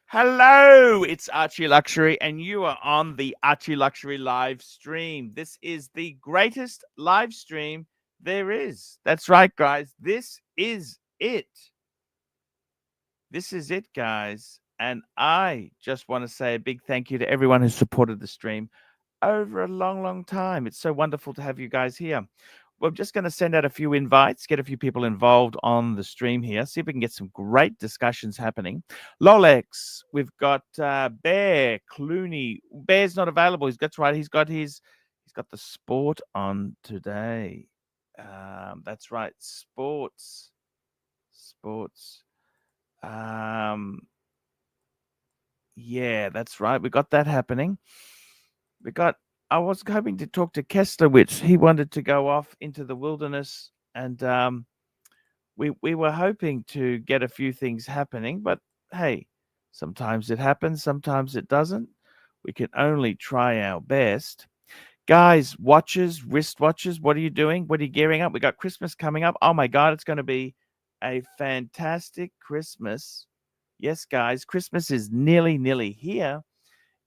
Hello, it's Archie Luxury, and you are on the Archie Luxury live stream. This is the greatest live stream there is. That's right, guys. This is it. This is it, guys. And I just want to say a big thank you to everyone who supported the stream over a long, long time. It's so wonderful to have you guys here. We're just going to send out a few invites, get a few people involved on the stream here, see if we can get some great discussions happening. Lolex, we've got Bear, Clooney. Bear's not available. That's right. He's got the sport on today. That's right. Sports. Yeah, that's right. We got that happening. I was hoping to talk to Kestlowitz. He wanted to go off into the wilderness, and we were hoping to get a few things happening. But hey, sometimes it happens, sometimes it doesn't. We can only try our best. Guys, watches, wristwatches, what are you doing? What are you gearing up? We got Christmas coming up. Oh my God, it's going to be a fantastic Christmas. Yes, guys, Christmas is nearly here.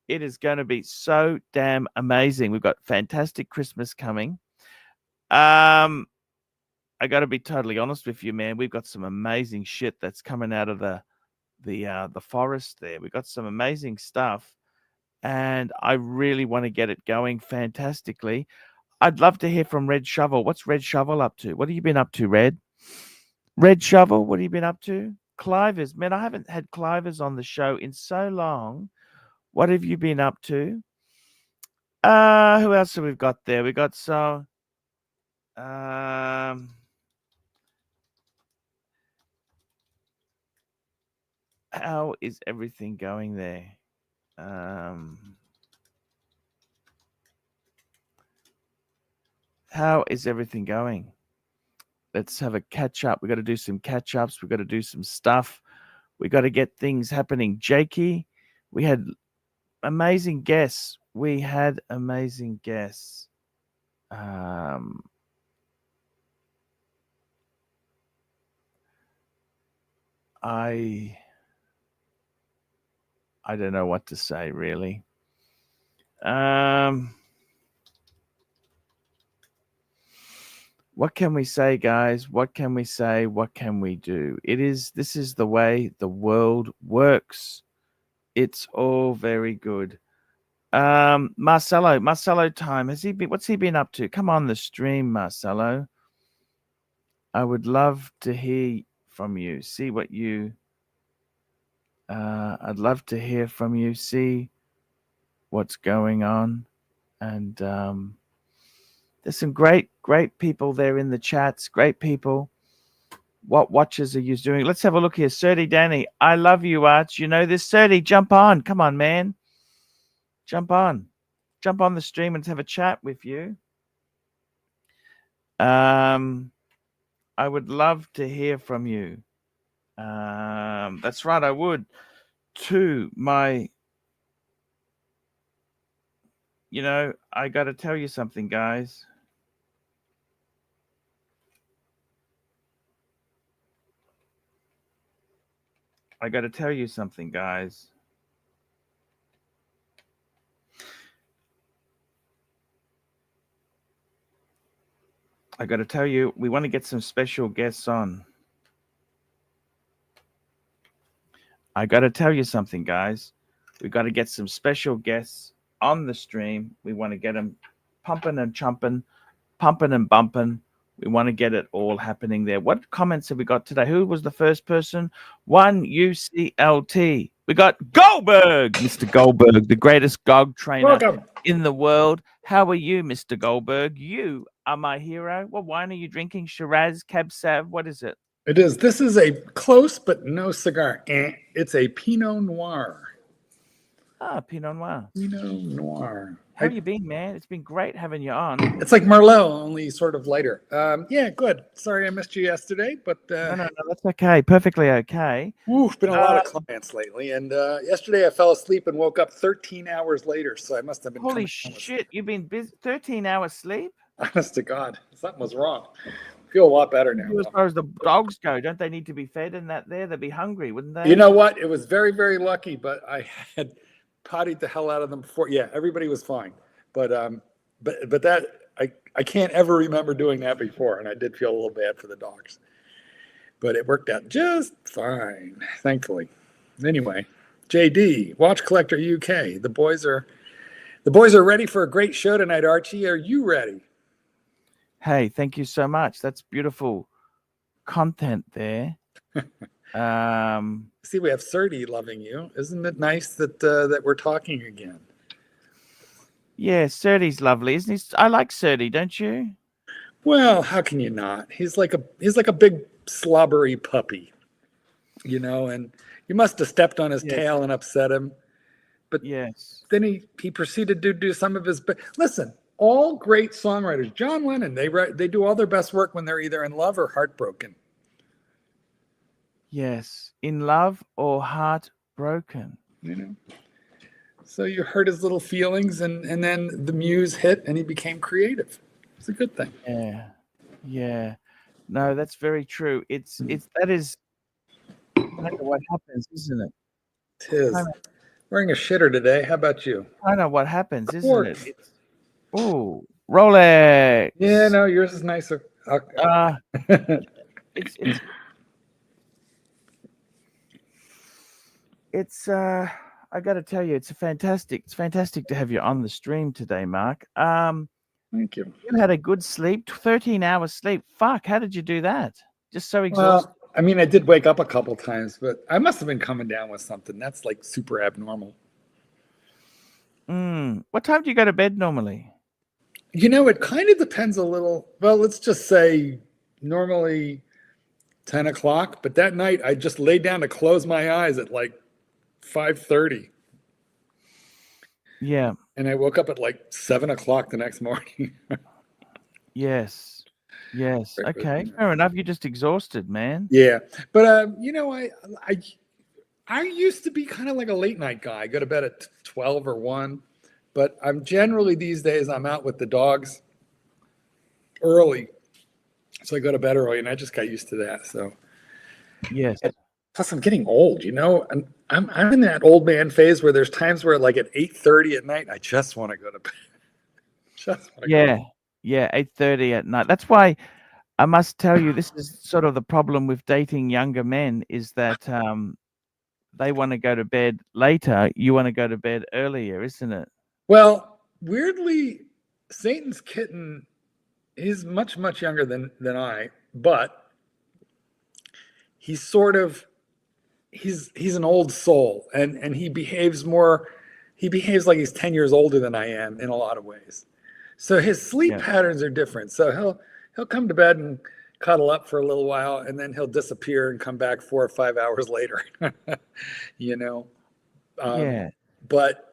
It is going to be so damn amazing. We've got fantastic Christmas coming. I got to be totally honest with you, man. We've got some amazing shit that's coming out of the forest there. We've got some amazing stuff, and I really want to get it going fantastically. I'd love to hear from Red Shovel. What's Red Shovel up to? What have you been up to, Red? Red Shovel, what have you been up to? Clivers, man, I haven't had Clivers on the show in so long. What have you been up to? Who else have we got there? We got how is everything going there? How is everything going? Let's have a catch up. We got to do some catch ups. We got to do some stuff. We got to get things happening. Jakey, we had amazing guests. I don't know what to say, really. What can we say, guys? What can we say? What can we do? This is the way the world works. It's all very good. Marcelo time. What's he been up to? Come on the stream, Marcelo. I would love to hear from you. See what you I'd love to hear from you, see what's going on. And there's some great people there in the chats. Great people. What watches are you doing? Let's have a look here. Serdy Danny, I love you, Arch. You know this. Serdy, jump on. Come on, man. Jump on the stream and have a chat with you. I would love to hear from you. That's right, I would. I got to tell you something, guys. I got to tell you something, guys. I got to tell you, we want to get some special guests on. I got to tell you something, guys. We got to get some special guests on the stream. We want to get them pumping and chumping, pumping and bumping. We want to get it all happening there. What comments have we got today? Who was the first person? 1UCLT. We got Goldberg, Mr. Goldberg, the greatest GOG trainer in the world. How are you, Mr. Goldberg? You are my hero. What wine are you drinking? Shiraz, Cab Sav? What is it? It is. This is a close but no cigar. It's a Pinot Noir. Ah, Pinot Noir. Pinot Noir. How have you been, man? It's been great having you on. It's like Merlot, only sort of lighter. Yeah, good. Sorry I missed you yesterday, but... No, that's okay. Perfectly okay. Been a lot of clients lately, and yesterday I fell asleep and woke up 13 hours later, so I must have been... Holy shit, you've been busy. 13 hours sleep? Honest to God, something was wrong. Feel a lot better now. As far as the dogs go, don't they need to be fed in that there? They'd be hungry, wouldn't they? You know what? It was very, very lucky, but I had pottied the hell out of them before. Yeah, everybody was fine. But that I can't ever remember doing that before, and I did feel a little bad for the dogs. But it worked out just fine, thankfully. Anyway, JD, Watch Collector UK. The boys are ready for a great show tonight, Archie. Are you ready? Hey, thank you so much. That's beautiful content there. See, we have Serdi loving you. Isn't it nice that we're talking again? Yeah, Serdi's lovely, isn't he? I like Serdi, don't you? Well, how can you not? He's like a big slobbery puppy, and you must have stepped on his tail and upset him. But yes, then he proceeded to do some of his. Listen, all great songwriters, John Lennon, they do all their best work when they're either in love or heartbroken. Yes, in love or heartbroken. So you hurt his little feelings, and then the muse hit, and he became creative. It's a good thing. Yeah. No, that's very true. That is kind of what happens, isn't it? It is. Wearing a shitter today. How about you? Kind of what happens, isn't it? Oh, Rolex. Yeah, no, yours is nicer. It's I got to tell you, it's fantastic to have you on the stream today, Mark. Thank you. You had a good sleep, 13 hours sleep. Fuck, how did you do that? Just so exhausted. Well, I mean, I did wake up a couple times, but I must have been coming down with something. That's like super abnormal. What time do you go to bed normally? It kind of depends a little. Well, let's just say normally 10 o'clock, but that night I just laid down to close my eyes at like 5:30. Yeah. And I woke up at like 7 o'clock the next morning. Yes. Okay. Fair enough. You're just exhausted, man. Yeah. But, I used to be kind of like a late night guy. I go to bed at 12 or 1. But I'm generally these days, I'm out with the dogs early. So I go to bed early, and I just got used to that. So, yes. Plus, I'm getting old, and I'm in that old man phase where there's times where, like at 8:30 at night, I just want to go to bed. Yeah, 8:30 at night. That's why I must tell you, this is sort of the problem with dating younger men, is that they want to go to bed later. You want to go to bed earlier, isn't it? Well, weirdly, Satan's kitten, he's much, much younger than I, but he's sort of, he's an old soul, and he behaves like he's 10 years older than I am in a lot of ways. So his sleep patterns are different. So he'll come to bed and cuddle up for a little while, and then he'll disappear and come back 4 or 5 hours later. But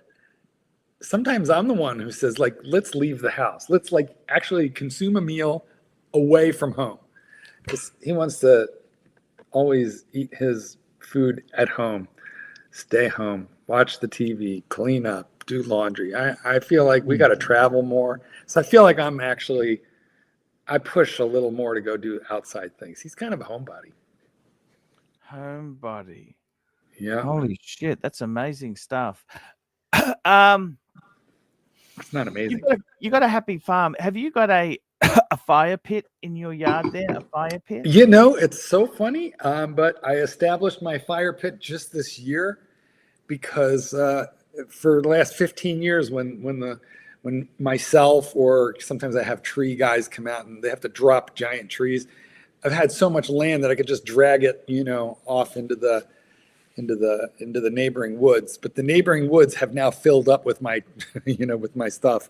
sometimes I'm the one who says, like, let's leave the house. Let's like actually consume a meal away from home. Because he wants to always eat his food at home, stay home, watch the TV, clean up, do laundry. I feel like we got to travel more. So I feel like I push a little more to go do outside things. He's kind of a homebody. Homebody. Yeah. Holy shit, that's amazing stuff. It's not amazing. You got a happy farm. Have you got a fire pit in your yard there? A fire pit? It's so funny. But I established my fire pit just this year because for the last 15 years, when myself or sometimes I have tree guys come out and they have to drop giant trees, I've had so much land that I could just drag it, off into the neighboring woods. But the neighboring woods have now filled up with my, with my stuff.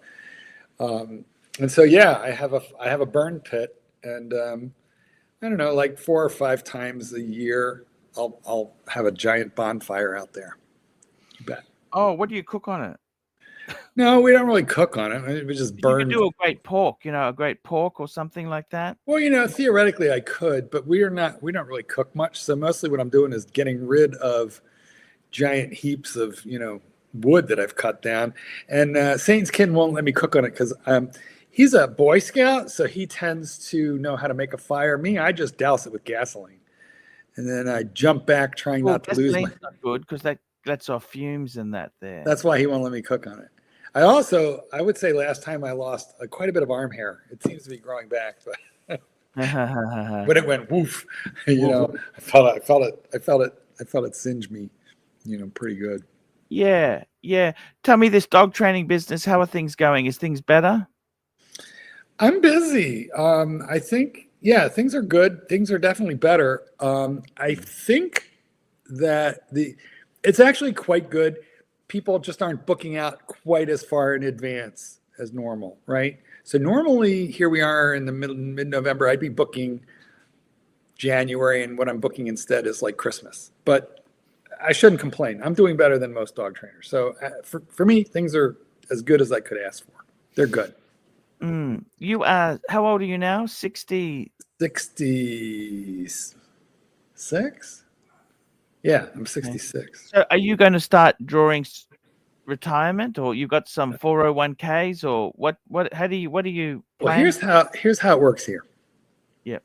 And so, I have a burn pit, and I don't know, like 4 or 5 times a year, I'll have a giant bonfire out there. You bet. Oh, what do you cook on it? No, we don't really cook on it. We just burn. You could do a great pork, or something like that. Well, theoretically I could, but we don't really cook much. So mostly what I'm doing is getting rid of giant heaps of, wood that I've cut down. And Satan's kitten won't let me cook on it because He's a Boy Scout, so he tends to know how to make a fire. Me, I just douse it with gasoline. And then I jump back trying Well, not to lose my... gasoline's not good because that lets off fumes and that there. That's why he won't let me cook on it. I would say last time I lost quite a bit of arm hair. It seems to be growing back, but when it went woof, you know, I felt it singe me, you know, pretty good. Yeah. Tell me this dog training business, how are things going? Is things better? I'm busy. I think, yeah, things are good. Things are definitely better. I think that it's actually quite good. People just aren't booking out quite as far in advance as normal, right? So normally here we are in the mid-November, I'd be booking January, and what I'm booking instead is like Christmas. But I shouldn't complain. I'm doing better than most dog trainers. So for me, things are as good as I could ask for. They're good. You are, how old are you now? 60? 66? Yeah, I'm 66. So are you going to start drawing retirement, or you've got some 401ks, or what do you plan? Well, here's how it works here. Yep.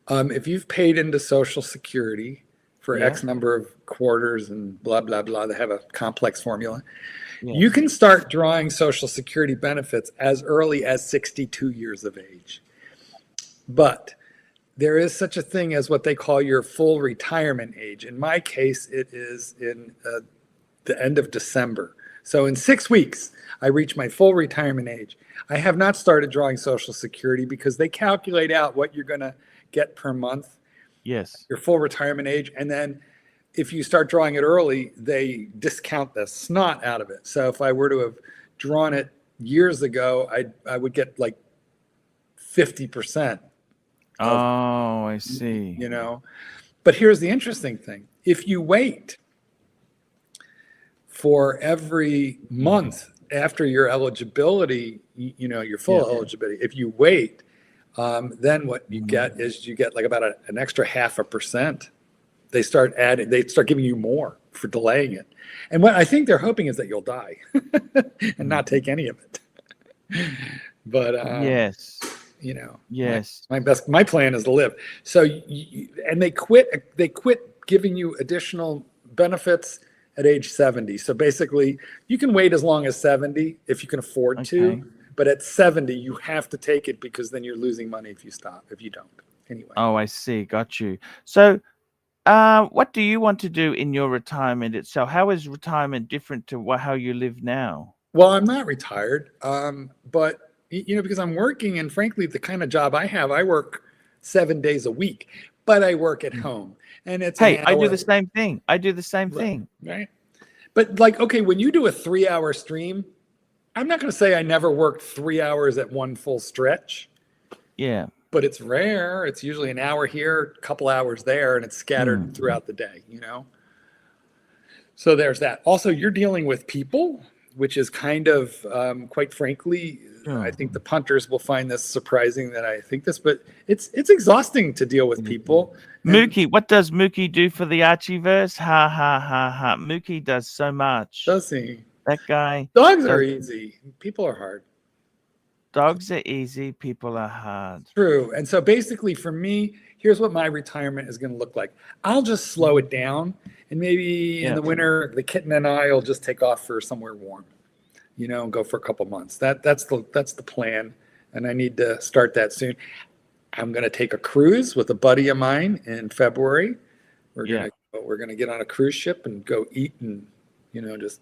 If you've paid into Social Security for X number of quarters and blah, blah, blah, they have a complex formula. Yes. You can start drawing Social Security benefits as early as 62 years of age. But there is such a thing as what they call your full retirement age. In my case, it is in the end of December. So in 6 weeks, I reach my full retirement age. I have not started drawing Social Security because they calculate out what you're going to get per month. Yes. Your full retirement age. And then if you start drawing it early, they discount the snot out of it. So if I were to have drawn it years ago, I would get like 50%. Oh, I see. You know, but here's the interesting thing. If you wait for every month after your eligibility, you know, your full eligibility, if you wait, then what you get is you get like about an extra 0.5%. They start giving you more for delaying it. And what I think they're hoping is that you'll die and not take any of it. But yes. You know, yes, my plan is to live. So, and they quit giving you additional benefits at age 70. So basically, you can wait as long as 70 if you can afford to, but at 70 you have to take it because then you're losing money if you don't. Anyway. Oh, I see. Got you. So, what do you want to do in your retirement itself? How is retirement different to how you live now? Well, I'm not retired, but you know, because I'm working, and frankly, the kind of job I have, I work 7 days a week, but I work at home, and it's I do the same thing. Right. But like, okay, when you do a 3-hour stream, I'm not going to say I never worked 3 hours at one full stretch. Yeah. But it's rare. It's usually an hour here, a couple hours there, and it's scattered throughout the day, you know? So there's that. Also, you're dealing with people, which is kind of, quite frankly, I think the punters will find this surprising that I think this, but it's exhausting to deal with people. Mookie, what does Mookie do for the Archieverse? Ha, ha, ha, ha. Mookie does so much. Does he? That guy. Dogs are easy. People are hard. Dogs are easy. People are hard. True. And so basically for me, here's what my retirement is going to look like. I'll just slow it down. And maybe in the winter, the kitten and I will just take off for somewhere warm, you know, and go for a couple months. That's the plan. And I need to start that soon. I'm going to take a cruise with a buddy of mine in February. We're going to get on a cruise ship and go eat and, you know, just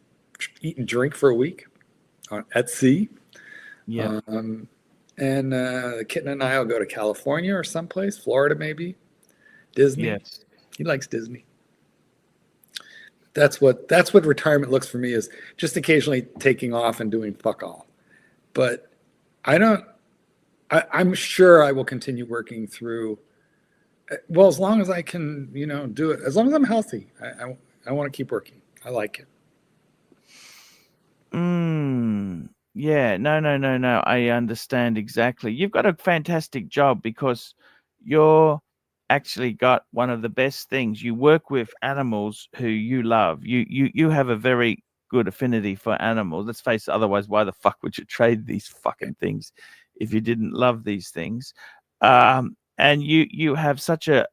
eat and drink for a week at sea. Yeah. And the kitten and I will go to California or someplace, Florida maybe, Disney. Yes. He likes Disney. That's what retirement looks for me, is just occasionally taking off and doing fuck all. But I'm sure I will continue working through, well, as long as I can, you know, do it, as long as I'm healthy. I want to keep working. I like it. Yeah, no. I understand exactly. You've got a fantastic job because you're actually got one of the best things. You work with animals who you love. You have a very good affinity for animals. Let's face it, otherwise, why the fuck would you trade these fucking things if you didn't love these things? And you have such a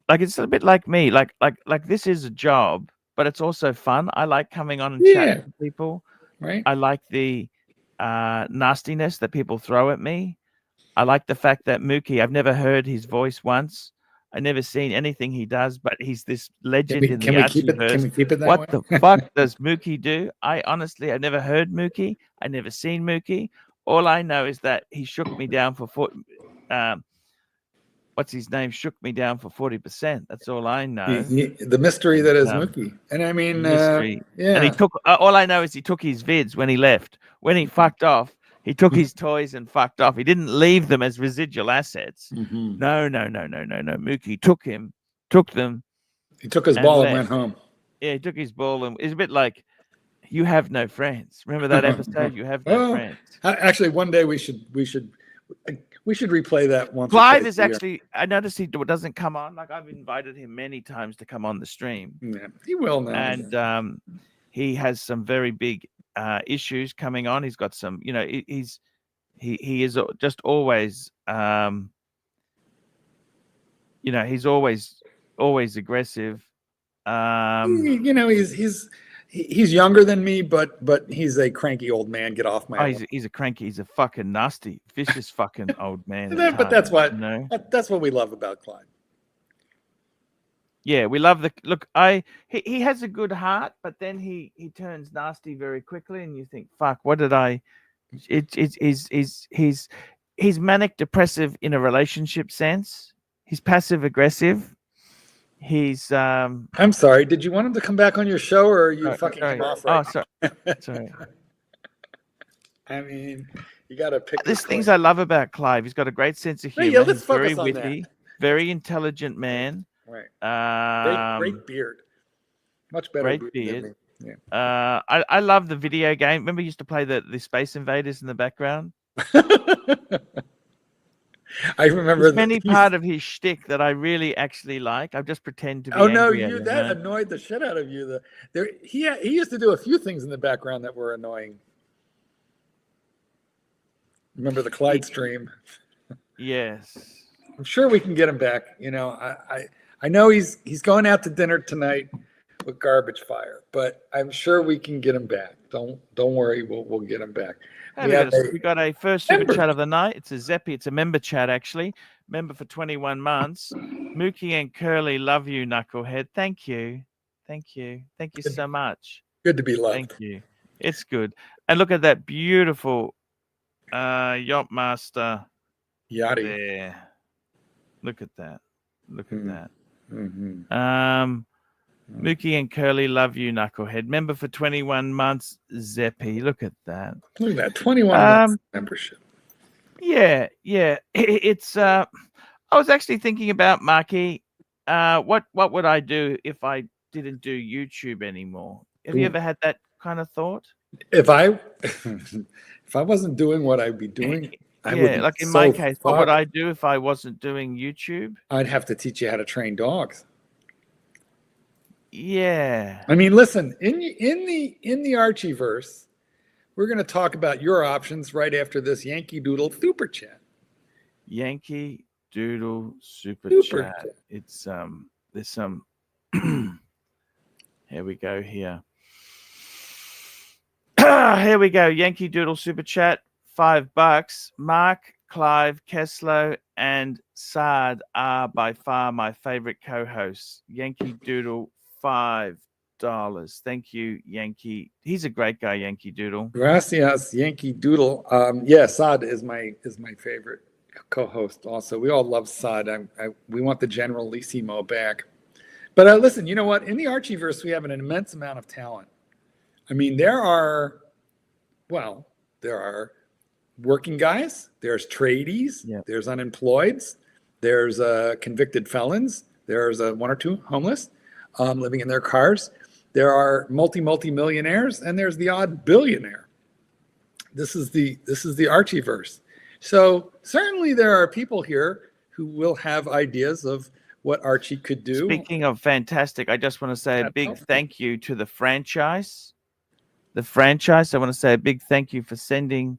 like, it's a bit like me. Like this is a job, but it's also fun. I like coming on and chatting to people. Right. I like the nastiness that people throw at me. I like the fact that Mookie, I've never heard his voice once. I've never seen anything he does, but he's this legend in the Archieverse. Can we keep it that What way? the fuck does Mookie do? I've never heard Mookie. I've never seen Mookie. All I know is that he shook me down for what's his name? Shook me down for 40%. That's all I know. The mystery that is Mookie. And I mean, mystery. yeah. And he took all I know is he took his vids when he left. When he fucked off, he took his toys and fucked off. He didn't leave them as residual assets. Mm-hmm. No. Mookie took them. He took his ball and went home. Yeah, he took his ball, and it's a bit like You Have No Friends. Remember that episode? You Have No Friends. Actually, one day we should replay that once. Clive is actually, I noticed he doesn't come on. Like, I've invited him many times to come on the stream. Yeah, he will now. And he has some very big issues coming on. He's got some, he is just always, he's always aggressive. He's younger than me, but he's a cranky old man. Get off my. He's a fucking nasty, vicious fucking old man. But that's what that's what we love about Clyde. Yeah, we love look. He has a good heart, but then he turns nasty very quickly, and you think, fuck, what did I? He's manic depressive in a relationship sense. He's passive aggressive. He's I'm sorry. Did you want him to come back on your show, or are you fucking him off? Right? Oh, sorry. I mean, you got to pick. There's things I love about Clive. He's got a great sense of humor. Yeah, let's He's focus very on witty, that. very intelligent man. Right. Great beard. Much better. Great beard. Yeah. I love the video game. Remember, we used to play the Space Invaders in the background. I remember many part of his shtick that I really actually like. I just pretend to be. Oh no, that annoyed the shit out of you. He used to do a few things in the background that were annoying. Remember the Clyde stream? Yes. I'm sure we can get him back. I know he's going out to dinner tonight with Garbage Fire, but I'm sure we can get him back. Don't worry, we'll get him back. We got a first super chat of the night. It's a Zeppy. It's a member chat, actually. Member for 21 months. Mookie and Curly, love you, Knucklehead. Thank you so much. Good to be loved. Thank you. It's good. And look at that beautiful Yachtmaster Yachty there. Look at that. Mm-hmm. Mookie and Curly, love you, Knucklehead. Member for 21 months, Zeppy. Look at that. Look at that, 21 months membership. Yeah. It's I was actually thinking about, Marky, what would I do if I didn't do YouTube anymore? Have you ever had that kind of thought? If I wasn't doing what I'd be doing, like in my case, what would I do if I wasn't doing YouTube? I'd have to teach you how to train dogs. Yeah. I mean, listen, in the Archieverse, we're going to talk about your options right after this Yankee Doodle super chat. Yankee Doodle super chat. It's there's some here we go here. Here we go. Yankee Doodle super chat, $5. Mark, Clive, Kessler, and Saad are by far my favorite co-hosts. Yankee Doodle, $5. Thank you, Yankee. He's a great guy, Yankee Doodle. Gracias, Yankee Doodle. Saad is my favorite co-host. Also, we all love Saad. We want the General Lissimo back. But listen, you know what? In the Archieverse, we have an immense amount of talent. I mean, there are working guys. There's tradies. Yeah. There's unemployeds. There's convicted felons. There's one or two homeless. Living in their cars. There are multi-millionaires, and there's the odd billionaire. This is the Archieverse. So certainly there are people here who will have ideas of what Archie could do. Speaking of fantastic, I just want to say a big thank you to the franchise. I want to say a big thank you for sending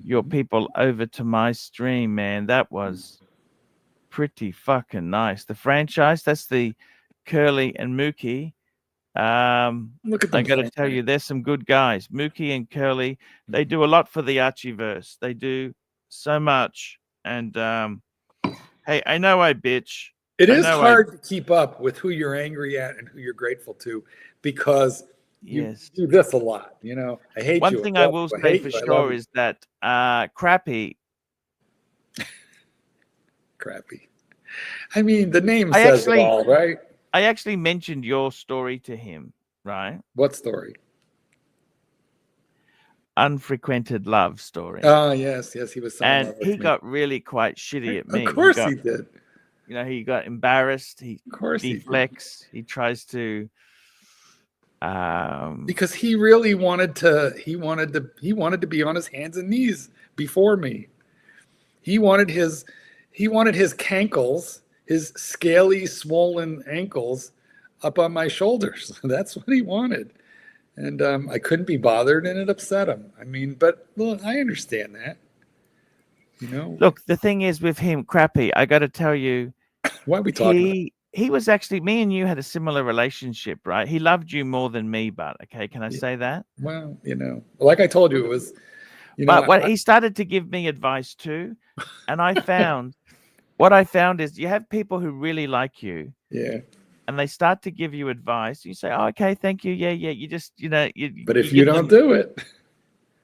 your people over to my stream, man. That was pretty fucking nice. The franchise, that's the Curly and Mookie. Look at them. I got to tell you, there's some good guys. Mookie and Curly, they do a lot for the Archieverse. They do so much. And hey, I know I bitch. It is hard to keep up with who you're angry at and who you're grateful to, because you do this a lot. You know, I hate you. One thing I will say for sure is that Crappy. Crappy. I mean, the name says it all, right? I actually mentioned your story to him, right? What story? Unfrequented love story. Oh, yes. He was. And he got really quite shitty at me. Of course he did. You know, he got embarrassed. He deflects. He tries to. Because he really wanted to. He wanted to be on his hands and knees before me. He wanted his cankles, his scaly, swollen ankles, up on my shoulders. That's what he wanted, and I couldn't be bothered, and it upset him. I mean, but look, I understand that. You know. Look, the thing is with him, Crappy. I got to tell you. Why are we talking? He was actually, me and you had a similar relationship, right? He loved you more than me, but okay, can I say that? Well, you know, like I told you, it was. You know, but what he started to give me advice too, and I found what I found is you have people who really like you, and they start to give you advice. You say, "Oh, okay, thank you, yeah." You just, you know, But if you don't do it,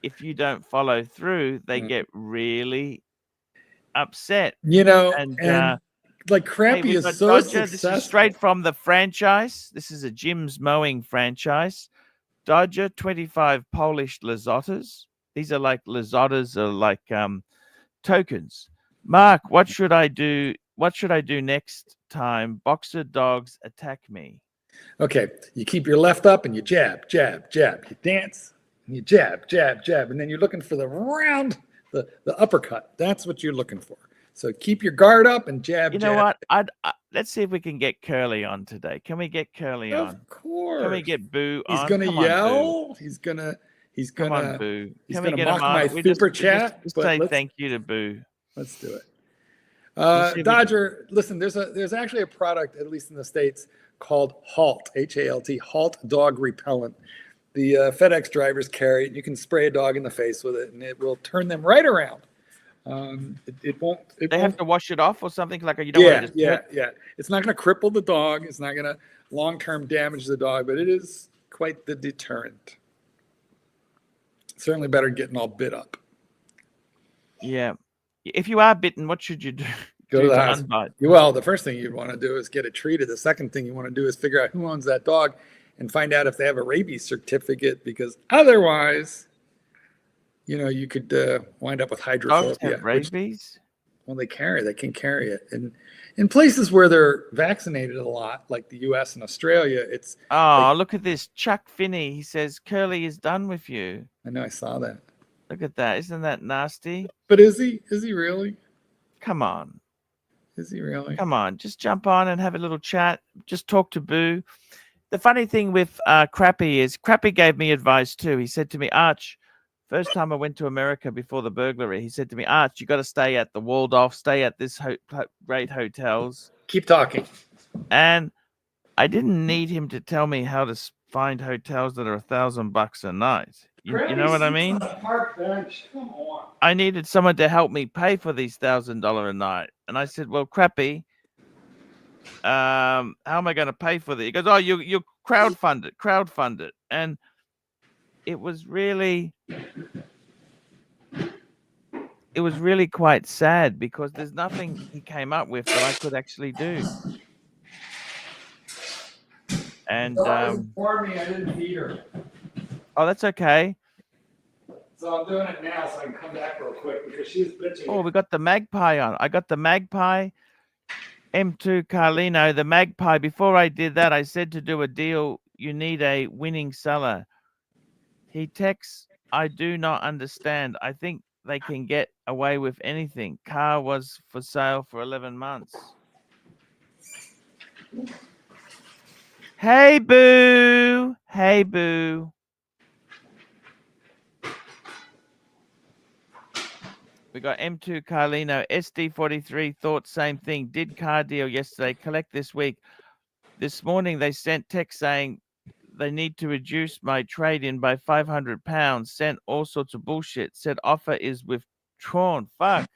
if you don't follow through, they get really upset. You know, and like Crappy is so successful. This is straight from the franchise. This is a Jim's Mowing franchise. Dodger 25 Polish Lazottas. These are like Lazottas are like tokens. Mark, what should I do? What should I do next time boxer dogs attack me? Okay, you keep your left up and you jab, jab, jab. You dance and you jab, jab, jab, and then you're looking for the round, the uppercut. That's what you're looking for. So keep your guard up and jab. You know what? Let's see if we can get Curly on today. Can we get Curly on? Of course. Can we get Boo on? He's gonna yell. He's gonna. Come on, Boo. He's gonna mock my super chat. Just say thank you to Boo. Let's do it. Dodger, listen. There's actually a product, at least in the States, called Halt. HALT. Halt dog repellent. The FedEx drivers carry it. You can spray a dog in the face with it, and it will turn them right around. It won't. They have to wash it off or something, like you don't want to just yeah. It's not going to cripple the dog. It's not going to long-term damage the dog, but it is quite the deterrent. Certainly better getting all bit up. Yeah. If you are bitten, what should you do? Go to the hospital. Well, the first thing you'd want to do is get it treated. The second thing you want to do is figure out who owns that dog and find out if they have a rabies certificate, because otherwise, you know, you could wind up with hydrophobia. Dogs have rabies? Well, they can carry it. And in places where they're vaccinated a lot, like the U.S. and Australia, it's... Oh, look at this. Chuck Finney, he says, Curly is done with you. I know, I saw that. Look at that. Isn't that nasty? But is he? Is he really? Come on. Is he really? Come on. Just jump on and have a little chat. Just talk to Boo. The funny thing with Crappy is Crappy gave me advice too. He said to me, Arch, first time I went to America before the burglary, he said to me, Arch, you got to stay at the Waldorf, stay at this great hotels. Keep talking. And I didn't need him to tell me how to find hotels that are $1,000 a night. You know what I mean? Park bench. Come on. I needed someone to help me pay for these $1,000 a night. And I said, well, Crappy, how am I going to pay for that? He goes, oh, you crowdfund it. And it was really quite sad because there's nothing he came up with that I could actually do. And informed me I didn't feed her. Oh, that's okay. So I'm doing it now so I can come back real quick because she's bitching. Oh, we got the Magpie on. I got the Magpie M2 Carlino, the Magpie. Before I did that, I said to do a deal, you need a winning seller. He texts, I do not understand. I think they can get away with anything. Car was for sale for 11 months. Hey, Boo. Hey, Boo. We got M2 Carlino. SD43 thought same thing. Did car deal yesterday. Collect this week. This morning they sent text saying they need to reduce my trade-in by £500. Sent all sorts of bullshit. Said offer is withdrawn. Fuck.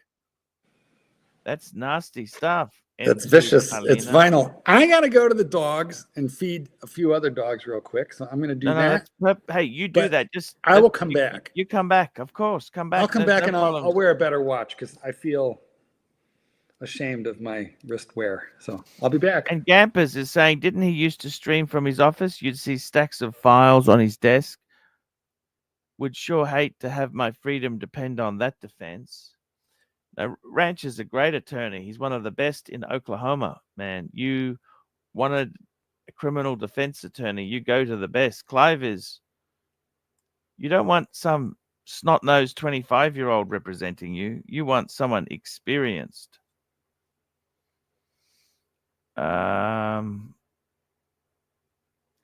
That's nasty stuff. That's M2 vicious. It's Carlino. vinyl. I got to go to the dogs and feed a few other dogs real quick. So I'm going to do No, that. that's hey, you do But that. Just I will come you, back. you come back, of course. Come back. I'll come There's back no and I'll problems. wear a better watch because I feel ashamed of my wrist wear. So I'll be back. And Gampers is saying, didn't he used to stream from his office? You'd see stacks of files on his desk. Would sure hate to have my freedom depend on that defense. Now, Ranch is a great attorney. He's one of the best in Oklahoma, man. You wanted a criminal defense attorney, you go to the best. Clive is, you don't want some snot-nosed 25-year-old representing you. You want someone experienced.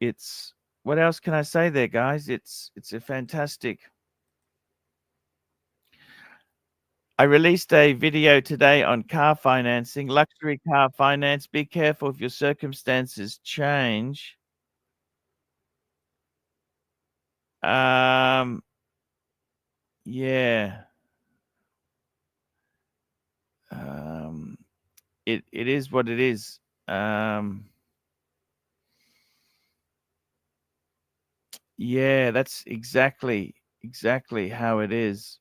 It's, what else can I say there, guys? It's a fantastic. I released a video today on car financing, luxury car finance. Be careful if your circumstances change. Yeah. It is what it is. Yeah, that's exactly how it is.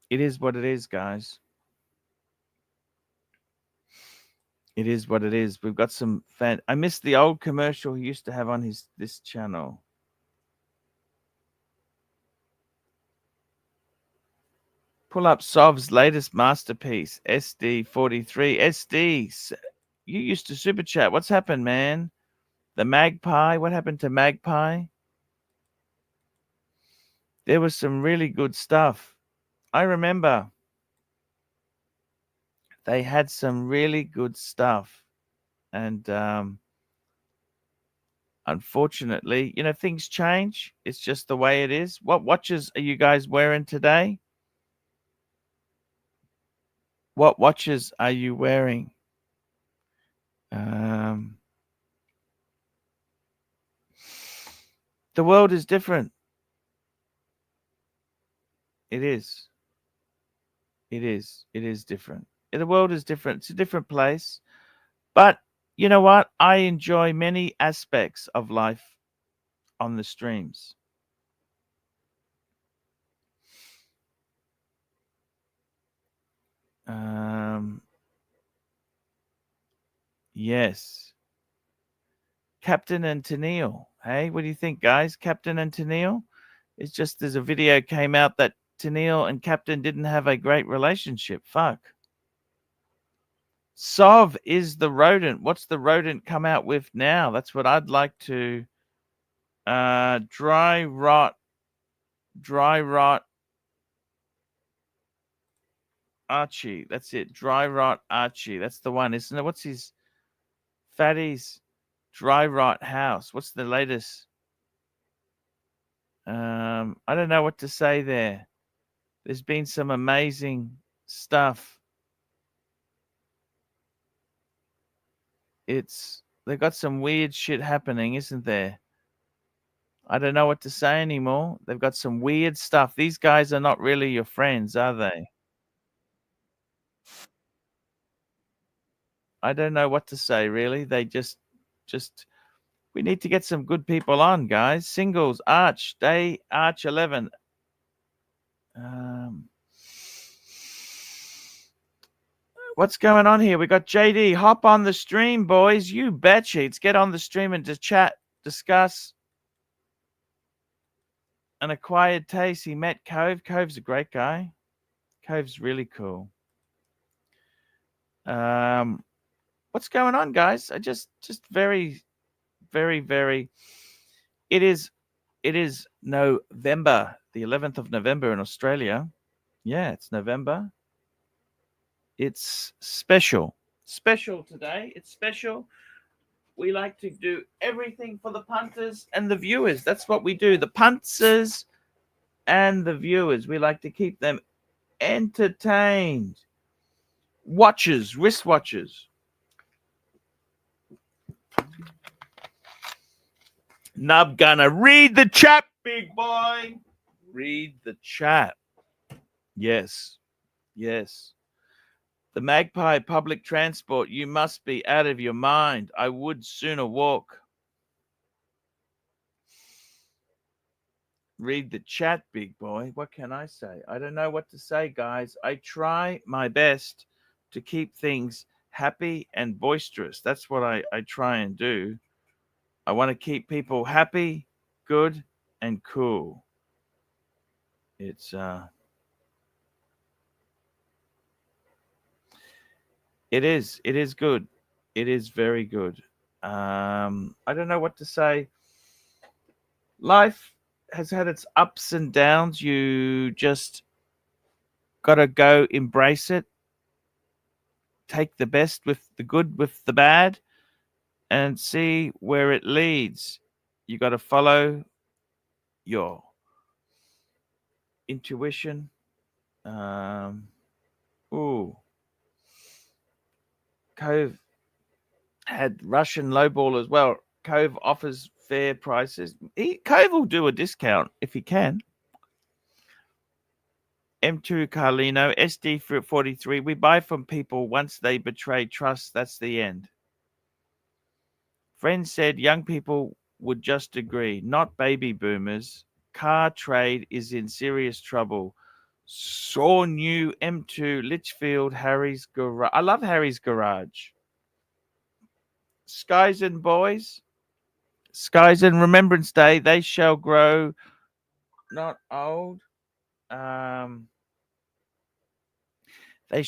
It is what it is, guys. It is what it is. We've got some fan. I missed the old commercial he used to have on this channel. Pull up Sov's latest masterpiece, SD43. SD, you used to super chat. What's happened, man? The Magpie. What happened to Magpie? There was some really good stuff. I remember they had some really good stuff. And unfortunately, things change. It's just the way it is. What watches are you guys wearing today? What watches are you wearing? The world is different. It is. It is. It is different. The world is different. It's a different place. But you know what? I enjoy many aspects of life on the streams. Yes. Captain and Tennille. Hey, what do you think, guys? Captain and Tennille? It's just there's a video came out that Tennille and Captain didn't have a great relationship. Fuck. Sov is the rodent. What's the rodent come out with now? That's what I'd like to. Dry rot. Archie. That's it. Dry rot Archie. That's the one, isn't it? What's his Fatty's dry rot house? What's the latest? I don't know what to say there. There's been some amazing stuff. They've got some weird shit happening, isn't there? I don't know what to say anymore. They've got some weird stuff. These guys are not really your friends, are they? I don't know what to say, really. They just we need to get some good people on, guys. Singles, Arch 11. What's going on here? We got JD. Hop on the stream, boys. You bet sheets. Get on the stream and just chat, discuss. An acquired taste. He met Cove. Cove's a great guy. Cove's really cool. What's going on, guys? I just very, very, very. It is November, the 11th of November in Australia. Yeah, it's November. It's special. Special today. It's special. We like to do everything for the punters and the viewers. That's what we do. The punters and the viewers. We like to keep them entertained. Watches, wristwatches. Nub gonna read the chat, big boy. Read the chat. Yes. Yes. The Magpie public transport. You must be out of your mind. I would sooner walk. Read the chat, big boy. What can I say? I don't know what to say, guys. I try my best to keep things happy and boisterous. That's what I try and do. I want to keep people happy, good, and cool. It's it is good. It is very good. I don't know what to say. Life has had its ups and downs. You just gotta go embrace it. Take the best with the good, with the bad, and see where it leads. You got to follow your intuition. Cove had Russian lowball as well. Cove offers fair prices. Cove will do a discount if he can. M2 Carlino, SD 43. We buy from people once they betray trust. That's the end. Friends said young people would just agree, not baby boomers. Car trade is in serious trouble. Saw new M2 Litchfield, Harry's Garage. I love Harry's Garage. Skies and boys. Skies and Remembrance Day. They shall grow not old. They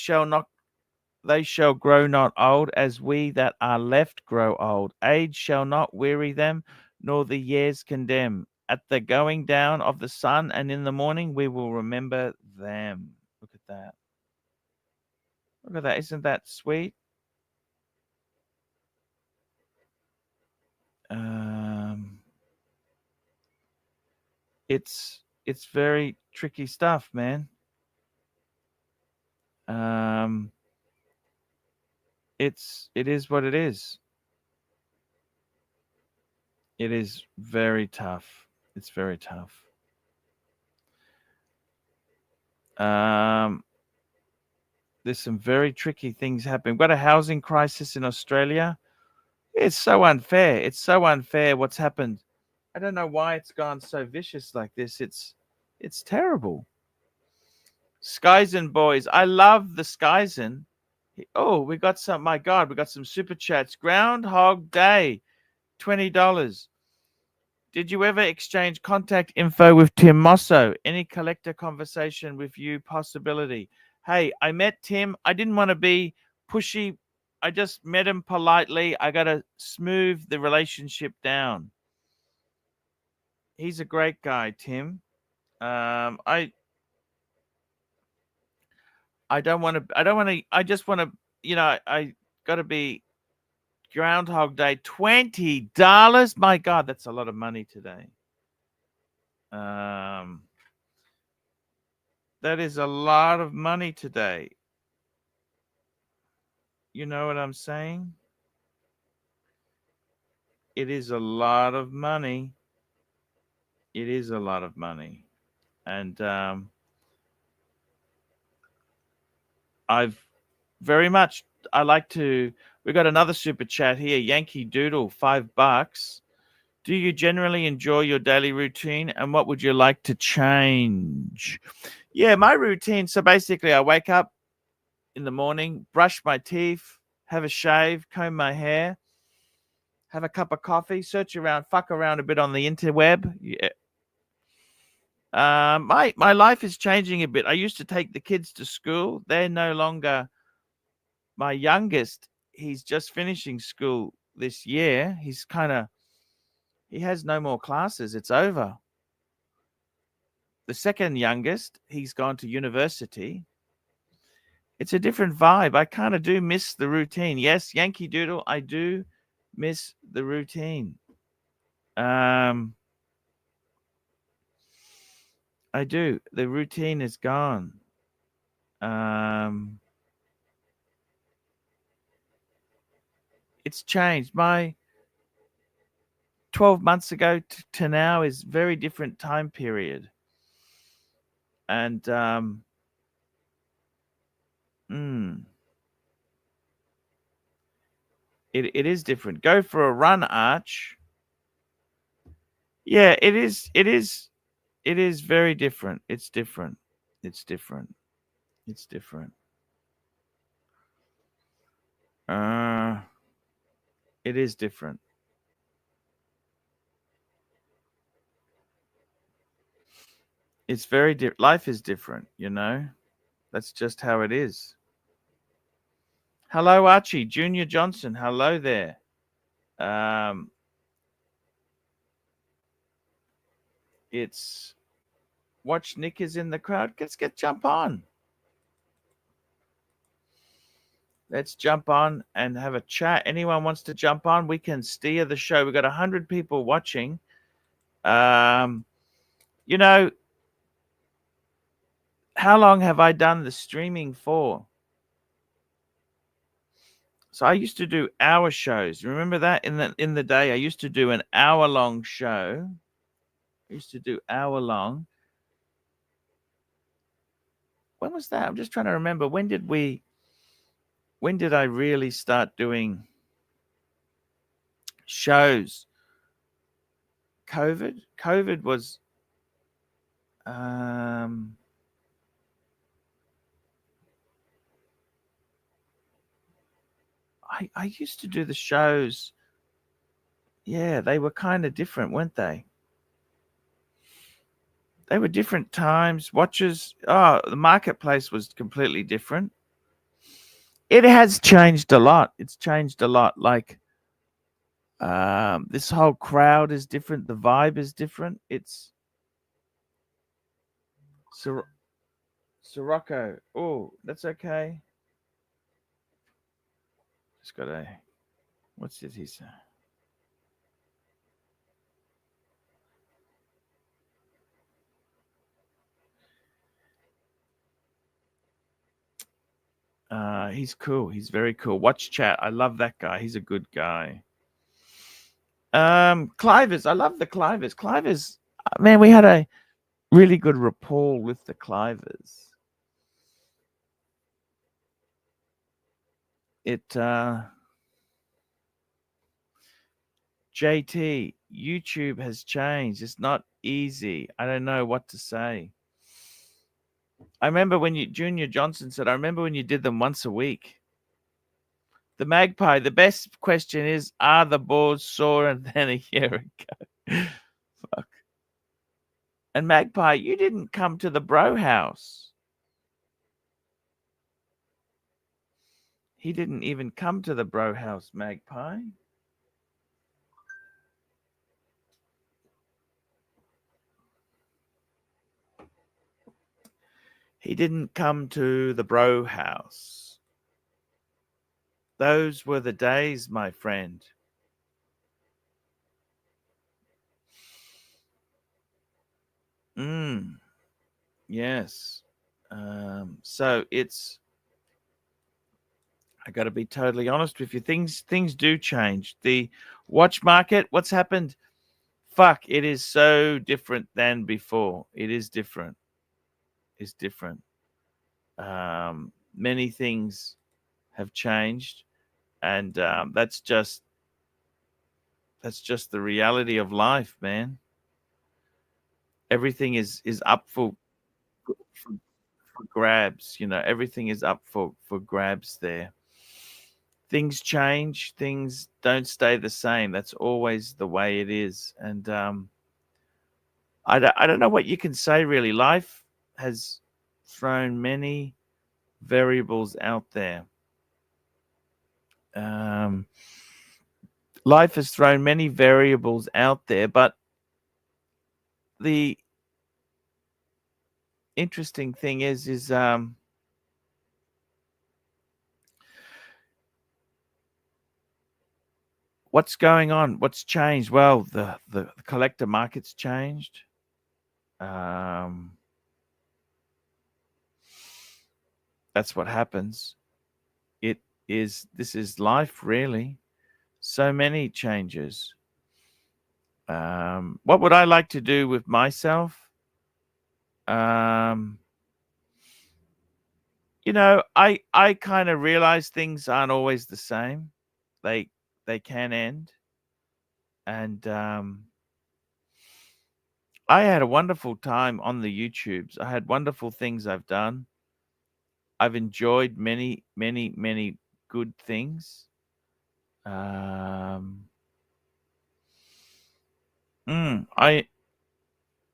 shall grow not old, as we that are left grow old. Age shall not weary them, nor the years condemn. At the going down of the sun and in the morning, we will remember them. Look at that. Look at that. Isn't that sweet? It's very tricky stuff, man. It is what it is. It is very tough. It's very tough. There's some very tricky things happening. We've got a housing crisis in Australia. It's so unfair. It's so unfair what's happened. I don't know why it's gone so vicious like this. It's terrible. Skyzen boys. I love the Skyzen. Oh, we got some. My God, we got some super chats. Groundhog Day, $20. Did you ever exchange contact info with Tim Mosso? Any collector conversation with you possibility? Hey, I met Tim. I didn't want to be pushy. I just met him politely. I got to smooth the relationship down. He's a great guy, Tim. I don't want to, I just want to, I got to be Groundhog Day, $20. My God, that's a lot of money today. That is a lot of money today. You know what I'm saying? It is a lot of money. It is a lot of money. And I like to, we got another super chat here. Yankee Doodle, $5. Do you generally enjoy your daily routine, and what would you like to change? Yeah, my routine. So basically, I wake up in the morning, brush my teeth, have a shave, comb my hair, have a cup of coffee, search around, fuck around a bit on the interweb. Yeah. My life is changing a bit. I used to take the kids to school. They're no longer. My youngest, he's just finishing school this year. He has no more classes. It's over. The second youngest, he's gone to university. It's a different vibe. I kind of do miss the routine. Yes, Yankee Doodle, I do miss the routine. I do. The routine is gone. It's changed. My 12 months ago to now is very different time period. And it is different. Go for a run, Arch. Yeah, it is very different. It's different. It's different. It's different. It is different. It's very different. Life is different, you know. That's just how it is. Hello, Archie. Junior Johnson. Hello there. It's watch Nick is in the crowd. Let's jump on. Let's jump on and have a chat. Anyone wants to jump on, we can steer the show. We've got 100 people watching. You know, how long have I done the streaming for? So I used to do hour shows. Remember that in the day? I used to do an hour-long show. I used to do hour-long. When was that? I'm just trying to remember. When did I really start doing shows? COVID was I used to do the shows. Yeah, they were kind of different, weren't they? They were different times. Watches, the marketplace was completely different. It has changed a lot. It's changed a lot. Like, this whole crowd is different. The vibe is different. It's Sirocco. Oh, that's okay. Just got a, what's it he say? He's cool. He's very cool. Watch chat. I love that guy. He's a good guy. Clivers. I love the Clivers. Clivers, man, we had a really good rapport with the Clivers. JT, YouTube has changed. It's not easy. I don't know what to say. I remember when Junior Johnson said, I remember when you did them once a week. The Magpie, the best question is, are the boards sore than a year ago? Fuck. And Magpie, you didn't come to the bro house. He didn't even come to the bro house, Magpie. He didn't come to the bro house. Those were the days, my friend. Yes. So it's, I got to be totally honest with you. Things do change. The watch market, what's happened? Fuck, it is so different than before. It is different. It's different. Many things have changed, and that's just the reality of life, man. Everything is up for grabs. You know, everything is up for grabs there. Things change, things don't stay the same. That's always the way it is. And I don't know what you can say, really. Life has thrown many variables out there. Life has thrown many variables out there, but the interesting thing is what's going on? What's changed? Well, the collector market's changed. That's what happens. This is life, really. So many changes. What would I like to do with myself? You know, I kind of realize things aren't always the same. They can end. And I had a wonderful time on the YouTubes. I had wonderful things I've done. I've enjoyed many, many, many good things. I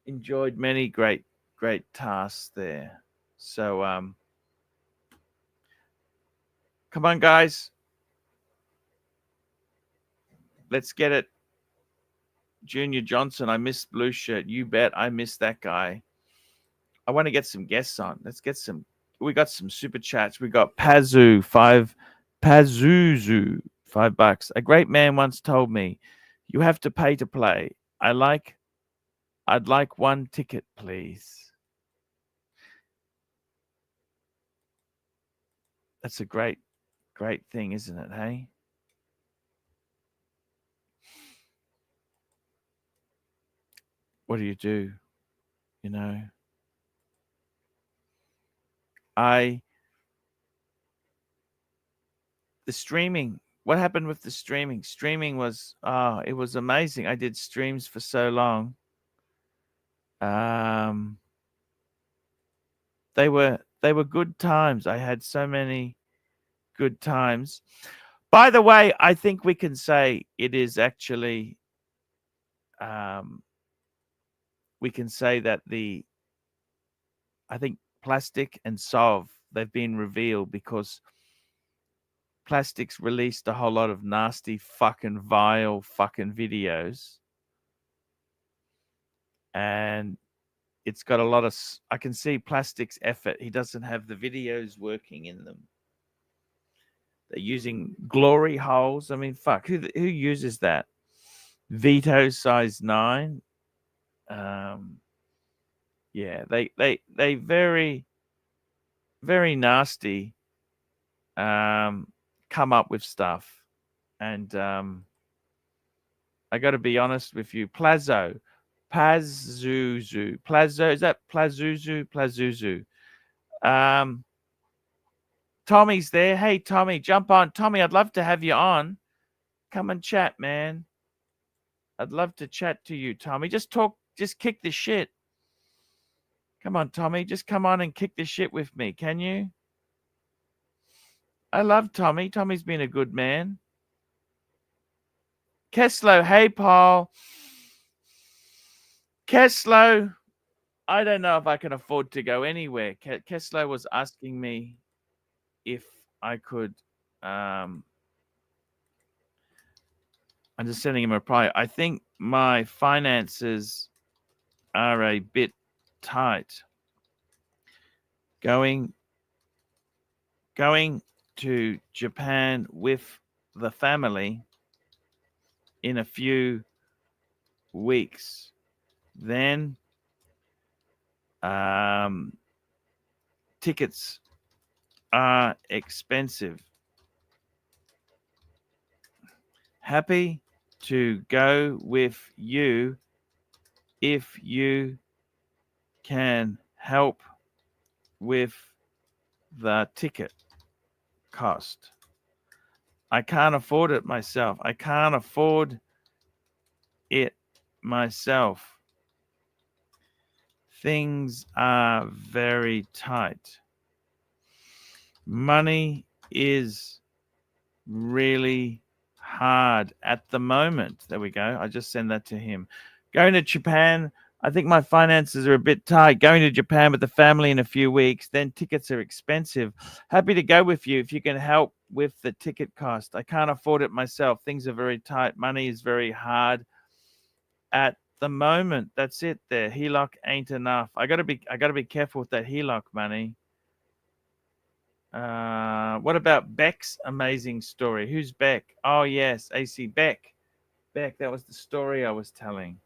enjoyed many great tasks there. So come on, guys. Let's get it. Junior Johnson, I miss Blue Shirt. You bet I miss that guy. I want to get some guests on. Let's get some. We got some super chats. We got Pazuzu, $5. A great man once told me, you have to pay to play. I'd like 1 ticket, please. That's a great thing, isn't it? Hey. What do? You know, the streaming. What happened with the streaming? Streaming was it was amazing. I did streams for so long. They were good times. I had so many good times. By the way, I think we can say it is actually we can say that I think Plastic and Solve, they've been revealed because Plastic's released a whole lot of nasty fucking vile fucking videos. And it's got a lot of, I can see Plastic's effort. He doesn't have the videos working in them. They're using glory holes. I mean, fuck, who uses that? Veto size 9. Yeah, they very, very nasty come up with stuff. And I got to be honest with you, Pazuzu, is that Pazuzu? Tommy's there. Hey, Tommy, jump on. Tommy, I'd love to have you on. Come and chat, man. I'd love to chat to you, Tommy. Just talk, just kick the shit. Come on, Tommy. Just come on and kick the shit with me. Can you? I love Tommy. Tommy's been a good man. Keslow, hey, Paul. Keslow, I don't know if I can afford to go anywhere. Keslow was asking me if I could. I'm just sending him a reply. I think my finances are a bit tight. Going to Japan with the family in a few weeks. Then tickets are expensive. Happy to go with you if you can help with the ticket cost. I can't afford it myself. I can't afford it myself. Things are very tight. Money is really hard at the moment. There we go. I just send that to him. Going to Japan, I think my finances are a bit tight. Going to Japan with the family in a few weeks, then tickets are expensive. Happy to go with you if you can help with the ticket cost. I can't afford it myself. Things are very tight. Money is very hard at the moment. That's it there. HELOC ain't enough. I gotta be careful with that HELOC money. What about Beck's amazing story? Who's Beck? Oh yes, AC Beck. Beck, that was the story I was telling.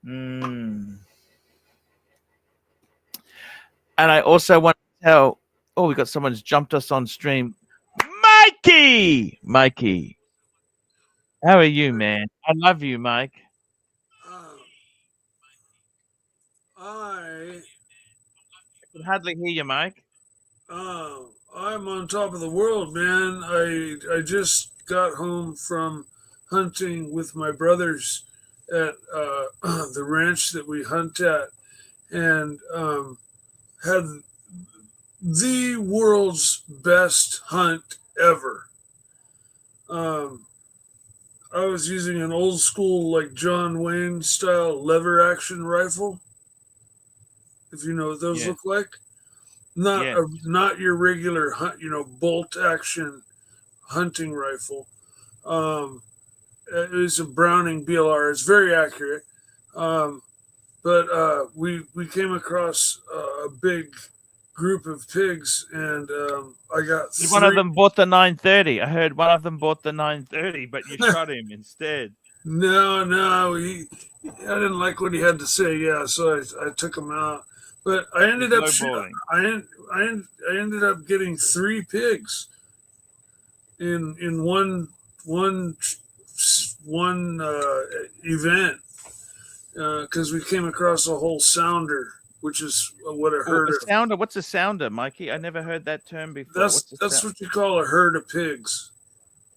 And I also want to tell. Oh, we got someone's jumped us on stream. Mikey, Mikey, how are you, man? I love you, Mike. I can hardly hear you, Mike. I'm on top of the world, man. I just got home from hunting with my brothers at the ranch that we hunt at, and had the world's best hunt ever. I was using an old school, like John Wayne style lever action rifle, if you know what those Yeah. look like. Not Yeah. not your regular hunt, bolt action hunting rifle. It was a Browning BLR. It's very accurate. But we came across a big group of pigs, and I got One of them bought the 930. I heard one of them bought the 930, but you shot him instead. No, I didn't like what he had to say. Yeah, so I took him out. But I ended up I ended up getting 3 pigs in one event, because we came across a whole sounder, which is what a herd of sounder. What's a sounder, Mikey? I never heard that term before. That's what you call a herd of pigs.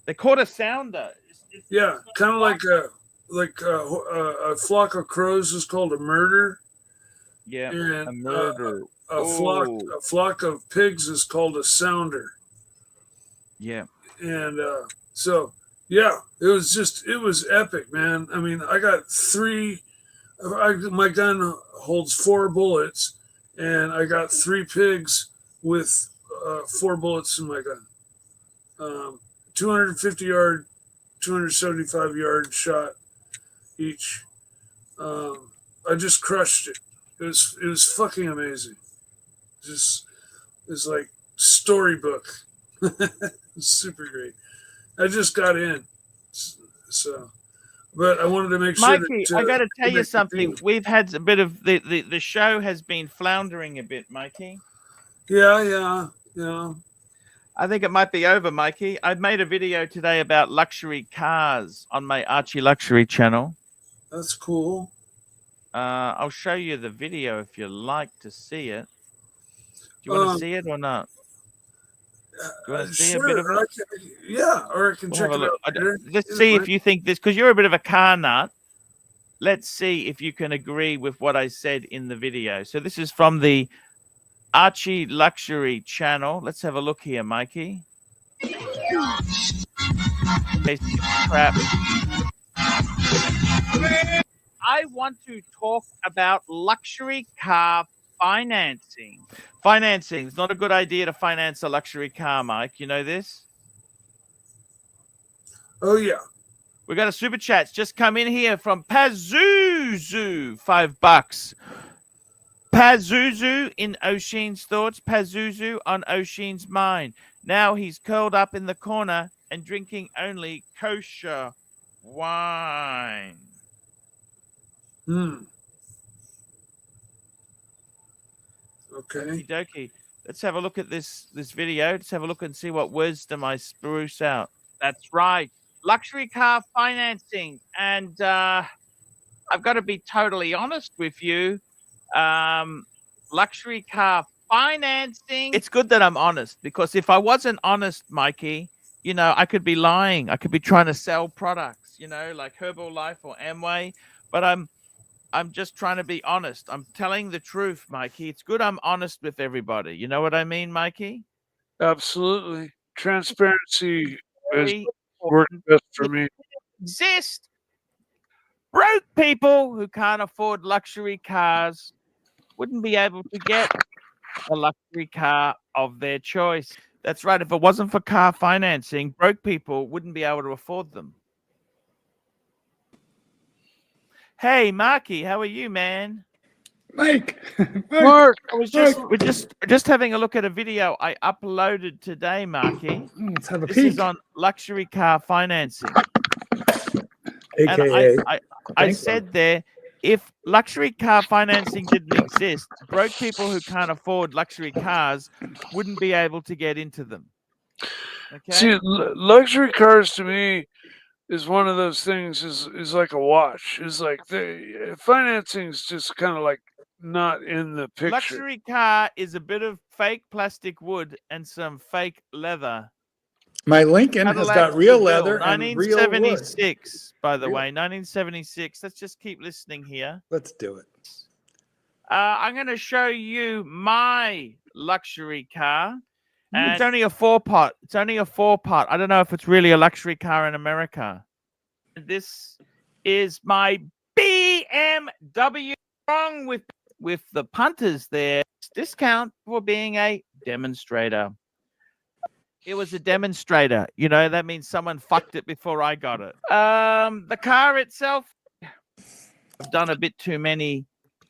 They call it a sounder. Yeah, kind of like a flock of crows is called a murder. Yeah, and a murder. A flock of pigs is called a sounder. Yeah. And so yeah, it was epic, man. I mean, I got 3. My gun holds 4 bullets, and I got 3 pigs with 4 bullets in my gun. 250 yard, 275 yard shot each. I just crushed it. It was fucking amazing. It's like storybook. It's super great. I just got in, so. But I wanted to make sure. Mikey, I got to tell you something. We've had a bit of the show has been floundering a bit, Mikey. Yeah. I think it might be over, Mikey. I've made a video today about luxury cars on my ArchieLuxury channel. That's cool. I'll show you the video if you like to see it. Do you want to see it or not? Do you want to see a bit of it? Yeah, or I can check it out later. Let's see if you think this, because you're a bit of a car nut. Let's see if you can agree with what I said in the video. So this is from the ArchieLuxury channel. Let's have a look here, Mikey. Crap. I want to talk about luxury car financing. Financing. It's not a good idea to finance a luxury car, Mike. You know this? Oh, yeah. We got a super chat just come in here from Pazuzu. $5. Pazuzu in Oshin's thoughts. Pazuzu on Oshin's mind. Now he's curled up in the corner and drinking only kosher wine. Okay. Okie-dokie. Let's have a look at this video. Let's have a look and see what wisdom I spruce out. That's right. Luxury car financing. And I've got to be totally honest with you. Luxury car financing. It's good that I'm honest, because if I wasn't honest, Mikey, I could be lying. I could be trying to sell products, like Herbalife or Amway. But I'm just trying to be honest. I'm telling the truth, Mikey. It's good I'm honest with everybody. You know what I mean, Mikey? Absolutely. Transparency is working best for me. Exist. Broke people who can't afford luxury cars wouldn't be able to get a luxury car of their choice. That's right. If it wasn't for car financing, broke people wouldn't be able to afford them. Hey, Marky, how are you, man? Mike. Mark. We're just having a look at a video I uploaded today, Marky. Let's have a This peek. is on luxury car financing. AKA. And I said there, if luxury car financing didn't exist, broke people who can't afford luxury cars wouldn't be able to get into them. Okay. See, luxury cars to me is one of those things. Is like a watch. Is like the financing's just kind of like not in the picture. Luxury car is a bit of fake plastic wood and some fake leather. My Lincoln has got real leather and real wood. 1976, by the way, 1976. Let's just keep listening here. Let's do it. I'm going to show you my luxury car. And it's only a 4-pot. It's only a 4-pot. I don't know if it's really a luxury car in America. This is my BMW. Wrong with the punters there. Discount for being a demonstrator. It was a demonstrator. You know, that means someone fucked it before I got it. The car itself, I've done a bit too many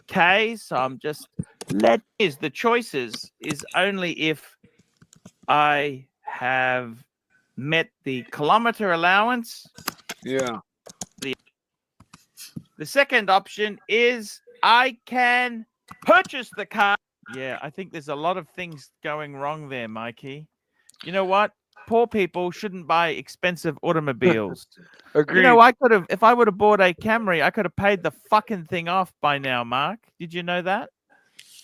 Ks, so I'm just the choices is only if I have met the kilometer allowance. Yeah. The second option is I can purchase the car. Yeah, I think there's a lot of things going wrong there, Mikey. You know what? Poor people shouldn't buy expensive automobiles. Agreed. You know, I could have, if I would have bought a Camry, I could have paid the fucking thing off by now, Mark. Did you know that?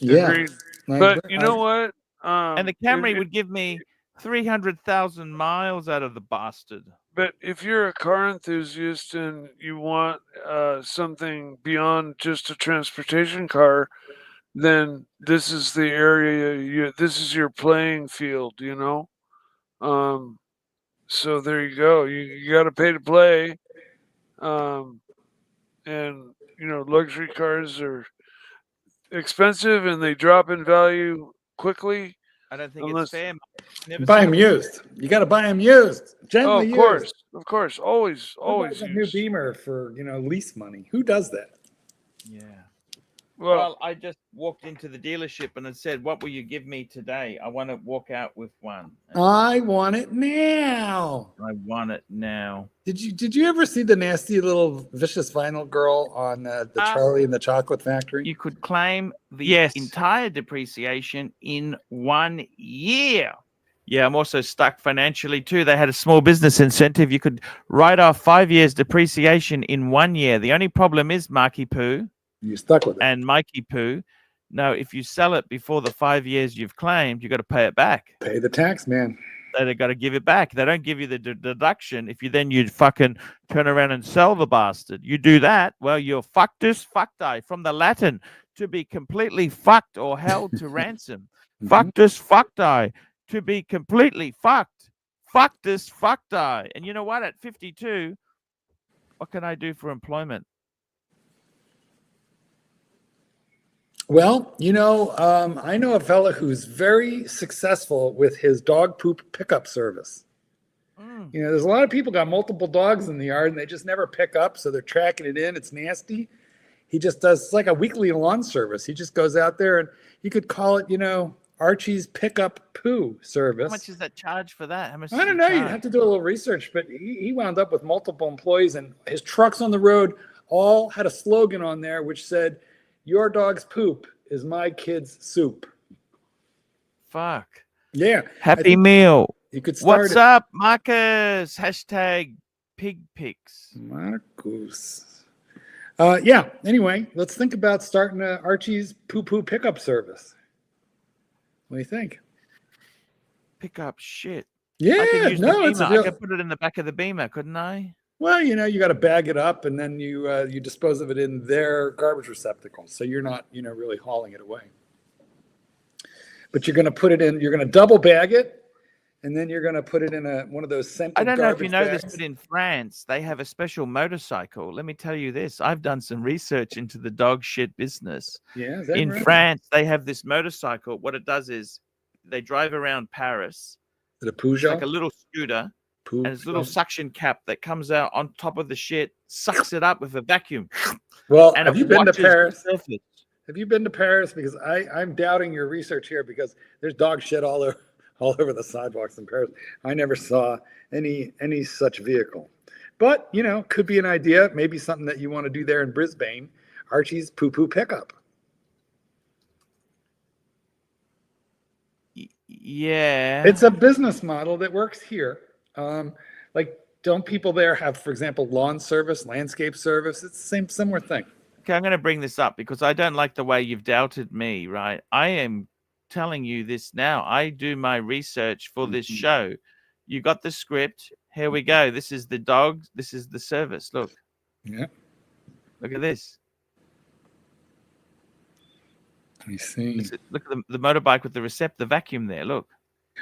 Yeah. Agreed. But you know what? And the Camry would give me 300,000 miles out of the bastard. But if you're a car enthusiast and you want something beyond just a transportation car, then this is the area. This is your playing field, you know. So there you go. You got to pay to play. And you know, luxury cars are expensive and they drop in value quickly. I don't think it's fair. Buy them used. You got to buy them used. Gently used. Of course, always a new Beamer for lease money. Who does that? Yeah. Well, I just walked into the dealership and it said, "What will you give me today? I want to walk out with one." I want it now. I want it now. Did you ever see the nasty little vicious vinyl girl on the Charlie and the Chocolate Factory? You could claim the entire depreciation in 1 year. Yeah, I'm also stuck financially too. They had a small business incentive. You could write off 5 years depreciation in 1 year. The only problem is, Marky Poo, you're stuck with it. And Mikey Poo, no, if you sell it before the 5 years you've claimed, you got to pay it back. Pay the tax, man. They got to give it back. They don't give you the deduction if you fucking turn around and sell the bastard. You do that, well, you're fuctus fucti, from the Latin, to be completely fucked or held to ransom. Fuctus fucti, to be completely fucked. Fuctus fucti. And you know what? At 52, what can I do for employment? Well, I know a fella who's very successful with his dog poop pickup service. There's a lot of people got multiple dogs in the yard and they just never pick up, so they're tracking it in. It's nasty. He just does, it's like a weekly lawn service. He just goes out there and he could call it, Archie's pickup poo service. How much is that charge for that? How much? I don't know. You'd have to do a little research, but he wound up with multiple employees, and his trucks on the road all had a slogan on there which said, "Your dog's poop is my kid's soup." Fuck. Yeah. Happy meal. You could start. What's up, Marcus? #pig pics. Marcus. Yeah. Anyway, let's think about starting Archie's poo pickup service. What do you think? Pick up shit. Yeah, I could use the it's Beamer. I could put it in the back of the Beamer, couldn't I? Well, you got to bag it up and then you dispose of it in their garbage receptacles. So you're not, really hauling it away. But you're going to put it in, you're going to double bag it, and then you're going to put it in one of those scented garbage bags. I don't know if you know this, but in France, they have a special motorcycle. Let me tell you this. I've done some research into the dog shit business. Yeah, is that in right? France, they have this motorcycle. What it does is they drive around Paris. The Peugeot? Like a little scooter. And there's a little suction cap that comes out on top of the shit, sucks it up with a vacuum. Well, have you been to Paris? Have you been to Paris? Because I'm doubting your research here because there's dog shit all over the sidewalks in Paris. I never saw any such vehicle. But, you know, could be an idea, maybe something that you want to do there in Brisbane, Archie's poo-poo pickup. Yeah. It's a business model that works here. Like, don't people there have, for example, lawn service, landscape service? It's the same similar thing. Okay, I'm going to bring this up because I don't like the way you've doubted me, right? I am telling you this now. I do my research for this show. You got the script. Here we go. This is the dog. This is the service. Look. Yeah. Look at this. Let me see. Look at the motorbike with the vacuum there. Look.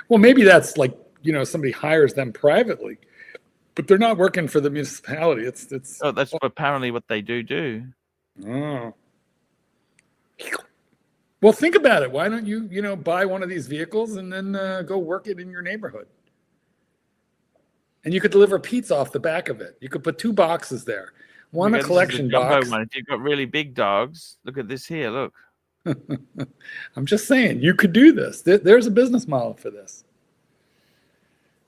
Well, maybe that's like, you know, somebody hires them privately, but they're not working for the municipality. It's. Oh, that's apparently what they do. Oh. Well, think about it. Why don't you, you know, buy one of these vehicles and then go work it in your neighborhood? And you could deliver pizza off the back of it. You could put 2 boxes there. One a collection box. One. If you've got really big dogs, look at this here. Look. I'm just saying, you could do this. There's a business model for this.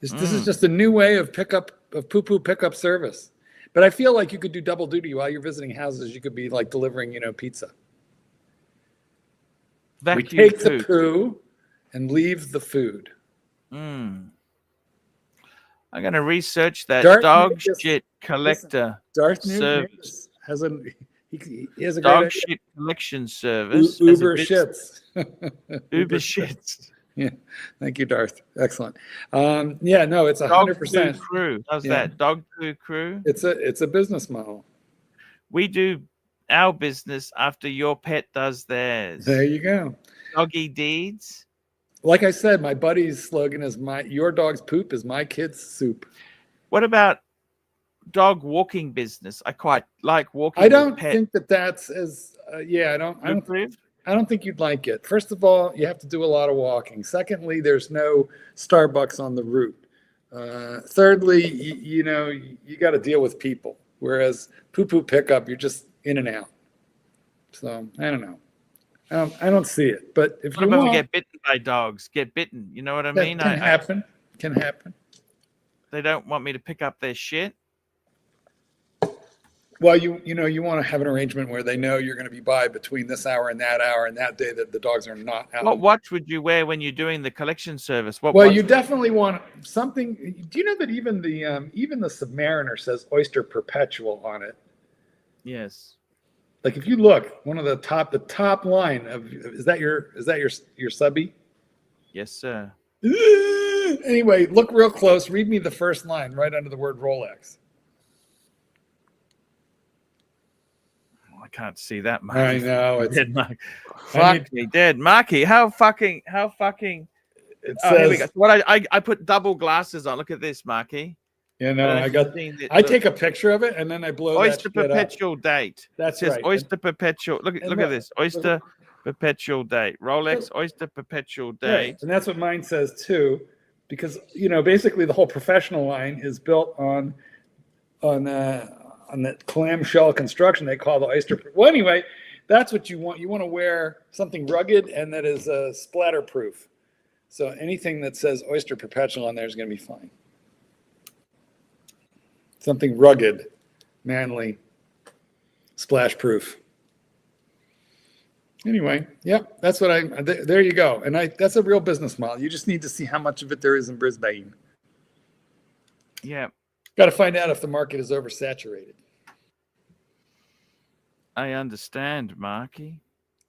This is just a new way of poo-poo pickup service. But I feel like you could do double duty while you're visiting houses. You could be like delivering, you know, pizza. We take the poo and leave the food. I'm going to research that dog shit collector service. He has a dog shit collection service. Uber shits. Uber shits. Yeah. Thank you, Darth. Excellent. Yeah, no, it's 100%. Dog poo crew. How's that? Dog poo crew? It's a business model. We do our business after your pet does theirs. There you go. Doggy deeds. Like I said, my buddy's slogan is your dog's poop is my kid's soup. What about dog walking business? I quite like walking. I don't think that's as I don't think you'd like it. First of all, you have to do a lot of walking. Secondly, there's no Starbucks on the route. Thirdly, you know, you got to deal with people. Whereas poo-poo pickup, you're just in and out. So I don't know. I don't see it. But if you want, get bitten by dogs, get bitten. You know what I mean? Can happen. Can happen. They don't want me to pick up their shit. Well, you know, you want to have an arrangement where they know you're going to be by between this hour and that day that the dogs are not out. What watch would you wear when you're doing the collection service? Well, you definitely want something. Do you know that even the Submariner says Oyster Perpetual on it? Yes. Like if you look, one of the top line of is that your subby? Yes, sir. Anyway, look real close. Read me the first line right under the word Rolex. I can't see that, Marky. I know it's dead, Mark. I need to be dead, Marky. How fucking. It says, here we go. What I put double glasses on. Look at this, Marky. You know, I take a picture of it and then I blow Oyster that shit Perpetual up. Date. That's it says right. Oyster Perpetual. Look at this. Oyster Perpetual Date. Rolex Oyster Perpetual Date. Right. And that's what mine says too, because you know basically the whole professional line is built on the clamshell construction they call the Oyster. Well, anyway, that's what you want. You want to wear something rugged and that is splatter proof. So anything that says Oyster Perpetual on there is going to be fine. Something rugged, manly, splash proof. Anyway, yep, that's what there you go. And that's a real business model. You just need to see how much of it there is in Brisbane. Yeah. Got to find out if the market is oversaturated. I understand, Marky.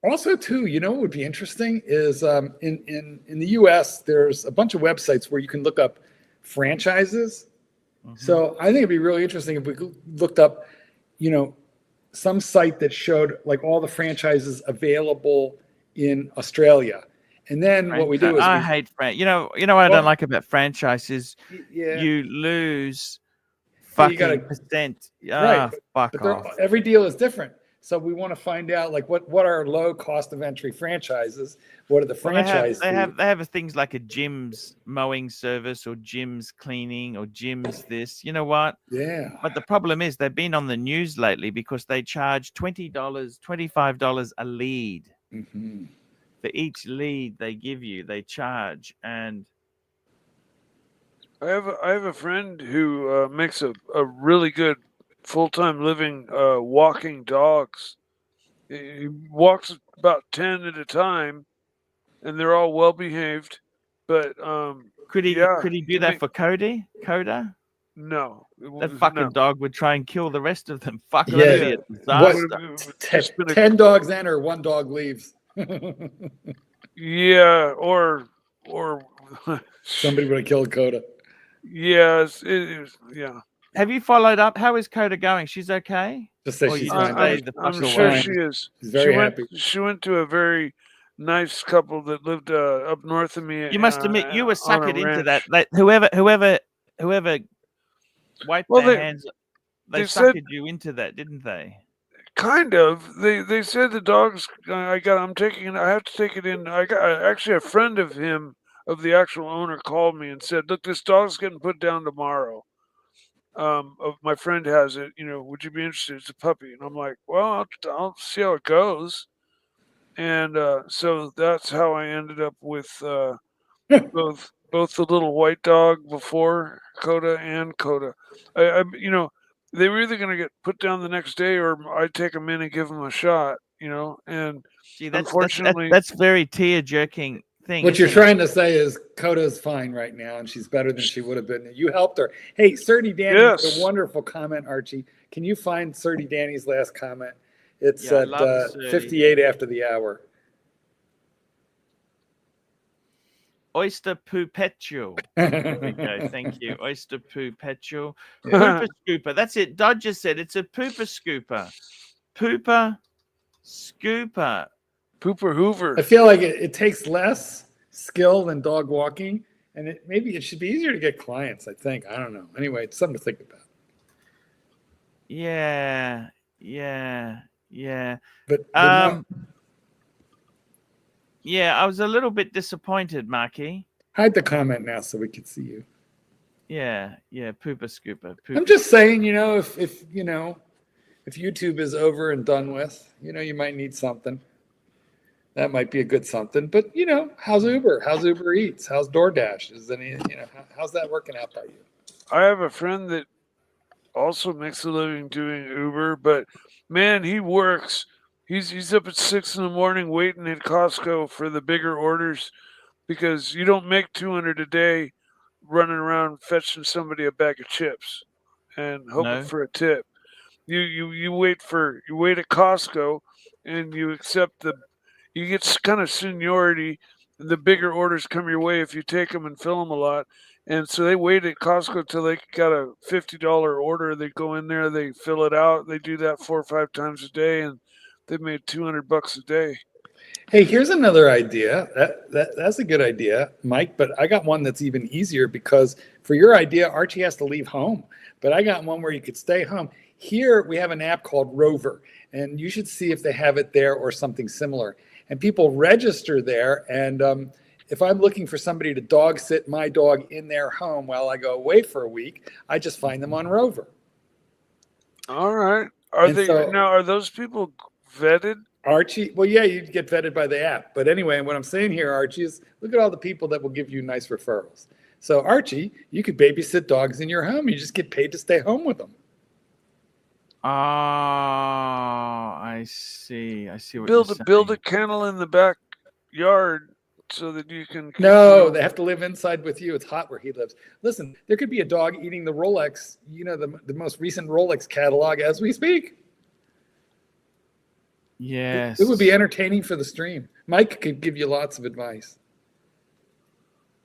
Also, too, you know what would be interesting is in the U.S., there's a bunch of websites where you can look up franchises. Mm-hmm. So I think it'd be really interesting if we looked up, you know, some site that showed like all the franchises available in Australia. And then what we do is I hate you know what I don't like about franchises? Yeah. You lose fucking percent. Right. Fuck off. Every deal is different. So we want to find out like what are low cost of entry franchises? What are the Well, franchise they fees? have things like a gym's mowing service or gym's cleaning or gym's this. You know what? Yeah. But the problem is they've been on the news lately because they charge $20, $25 a lead. Mm-hmm. For each lead they give you, they charge. And I have a friend who makes a really good full-time living walking dogs. He walks about 10 at a time, and they're all well behaved. But could he yeah, do that for Coda? no, That fucking no. dog would try and kill the rest of them. Fuck, Yeah. that'd be a disaster. Would've just been 10 dogs enter, 1 dog leaves. Yeah, or Somebody would have killed Coda. yes, yeah. Have you followed up? How is Coda going? She's okay? Just say Or she's you fine. just stay the fuck I'm away? sure she is. She's very she happy. She went to a very nice couple that lived up north of me. You must admit you were on a suckered into ranch. that. Like whoever wiped Well, their hands, they they said- suckered you into that, didn't they? Kind of. They said the dogs. I have to take it in. Actually a friend of him, of the actual owner, called me and said, "Look, this dog's getting put down tomorrow. My friend has it. Would you be interested? It's a puppy." And I'm like, "Well, I'll see how it goes." And so that's how I ended up with both the little white dog before Coda and Coda. They were either going to get put down the next day, or I'd take them in and give them a shot. And Gee, unfortunately, that's very tear jerking thing. What you're isn't it? trying to say is Coda's fine right now, and she's better than she would have been. You helped her. Hey, Surdy Danny, Yes. a wonderful comment, Archie. Can you find Surdy Danny's last comment? It's Yeah, I at love Surdy. 58 after the hour. Oyster Pupetio. There we go. Thank you. Oyster Pupetio. Yeah. Pooper scooper. That's it. Dodger said it's a pooper scooper. Pooper scooper. Pooper Hoover. I feel like it takes less skill than dog walking, and maybe it should be easier to get clients, I think. I don't know. Anyway, it's something to think about. Yeah. But Yeah, I was a little bit disappointed, Marky. hide the comment now so we can see you. Yeah, pooper scooper. I'm just saying, if YouTube is over and done with, you might need something. That might be a good something. But how's Uber? How's Uber Eats? How's DoorDash? How's that working out by you? I have a friend that also makes a living doing Uber, but man, he works. He's up at 6 a.m. waiting at Costco for the bigger orders, because you don't make 200 a day running around fetching somebody a bag of chips and hoping for a tip. You wait at Costco, and you accept you get kind of seniority. The bigger orders come your way if you take them and fill them a lot. And so they wait at Costco till they got a $50 order. They go in there, they fill it out. They do that 4 or 5 times a day, and they made $200 a day. Hey, here's another idea. That's a good idea, Mike. But I got one that's even easier, because for your idea, Archie has to leave home. But I got one where you could stay home. Here we have an app called Rover, and you should see if they have it there or something similar. And people register there, and if I'm looking for somebody to dog sit my dog in their home while I go away for a week, I just find them on Rover. All right. Are those people vetted? Archie, well, yeah, you'd get vetted by the app. But anyway, what I'm saying here, Archie, is look at all the people that will give you nice referrals. So, Archie, you could babysit dogs in your home. You just get paid to stay home with them. Oh, I see. I see what Build you're saying. build a kennel in the backyard so that you can. No, they have to live inside with you. It's hot where he lives. Listen, there could be a dog eating the Rolex, the most recent Rolex catalog as we speak. Yes. It would be entertaining for the stream. Mike could give you lots of advice.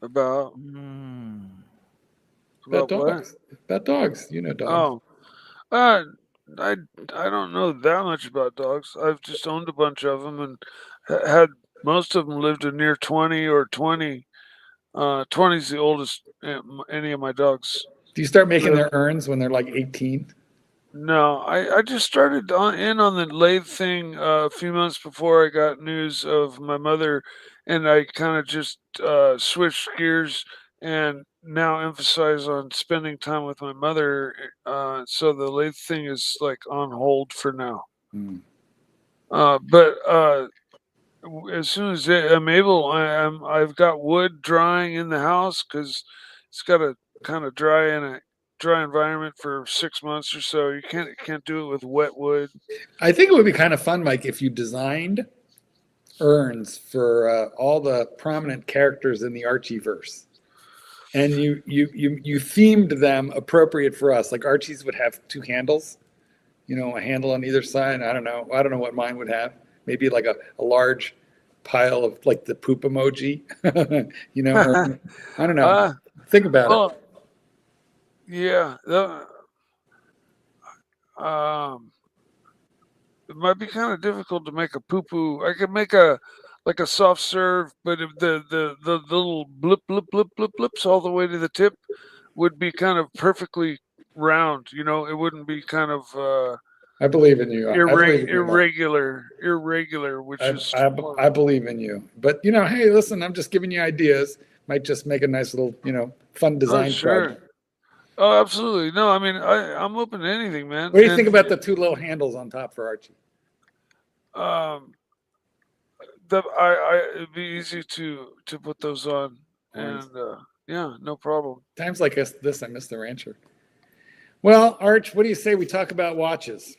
About dogs. About dogs. Dogs. Oh, I don't know that much about dogs. I've just owned a bunch of them, and had most of them lived a near 20 or 20. 20 is the oldest any of my dogs. Do you start making their urns when they're like 18? No, I just started in on the lathe thing a few months before I got news of my mother, and I kind of just switched gears and now emphasize on spending time with my mother. So the lathe thing is like on hold for now. Mm. But as soon as I'm able, I've got wood drying in the house because it's got to kind of dry in a dry environment for 6 months or so. You can't do it with wet wood. I think it would be kind of fun, Mike, if you designed urns for all the prominent characters in the Archieverse, and you themed them appropriate for us. Like Archie's would have two handles, a handle on either side. I don't know what mine would have. Maybe like a large pile of like the poop emoji, or, I don't know. uh, Think about it. well, yeah. Um, it might be kind of difficult to make a poo poo. I could make a like a soft serve, but if the little blip blip blip blip blips all the way to the tip would be kind of perfectly round. It wouldn't be kind of I believe in you. I believe in you. irregular, which is I believe in you. But hey, listen, I'm just giving you ideas. Might just make a nice little, fun design project. Oh, absolutely. No, I mean, I'm open to anything, man. What do you think about the two little handles on top for Archie? It'd be easy to put those on, and yeah, no problem. Times like this, I miss the rancher. Well, Arch, what do you say we talk about watches?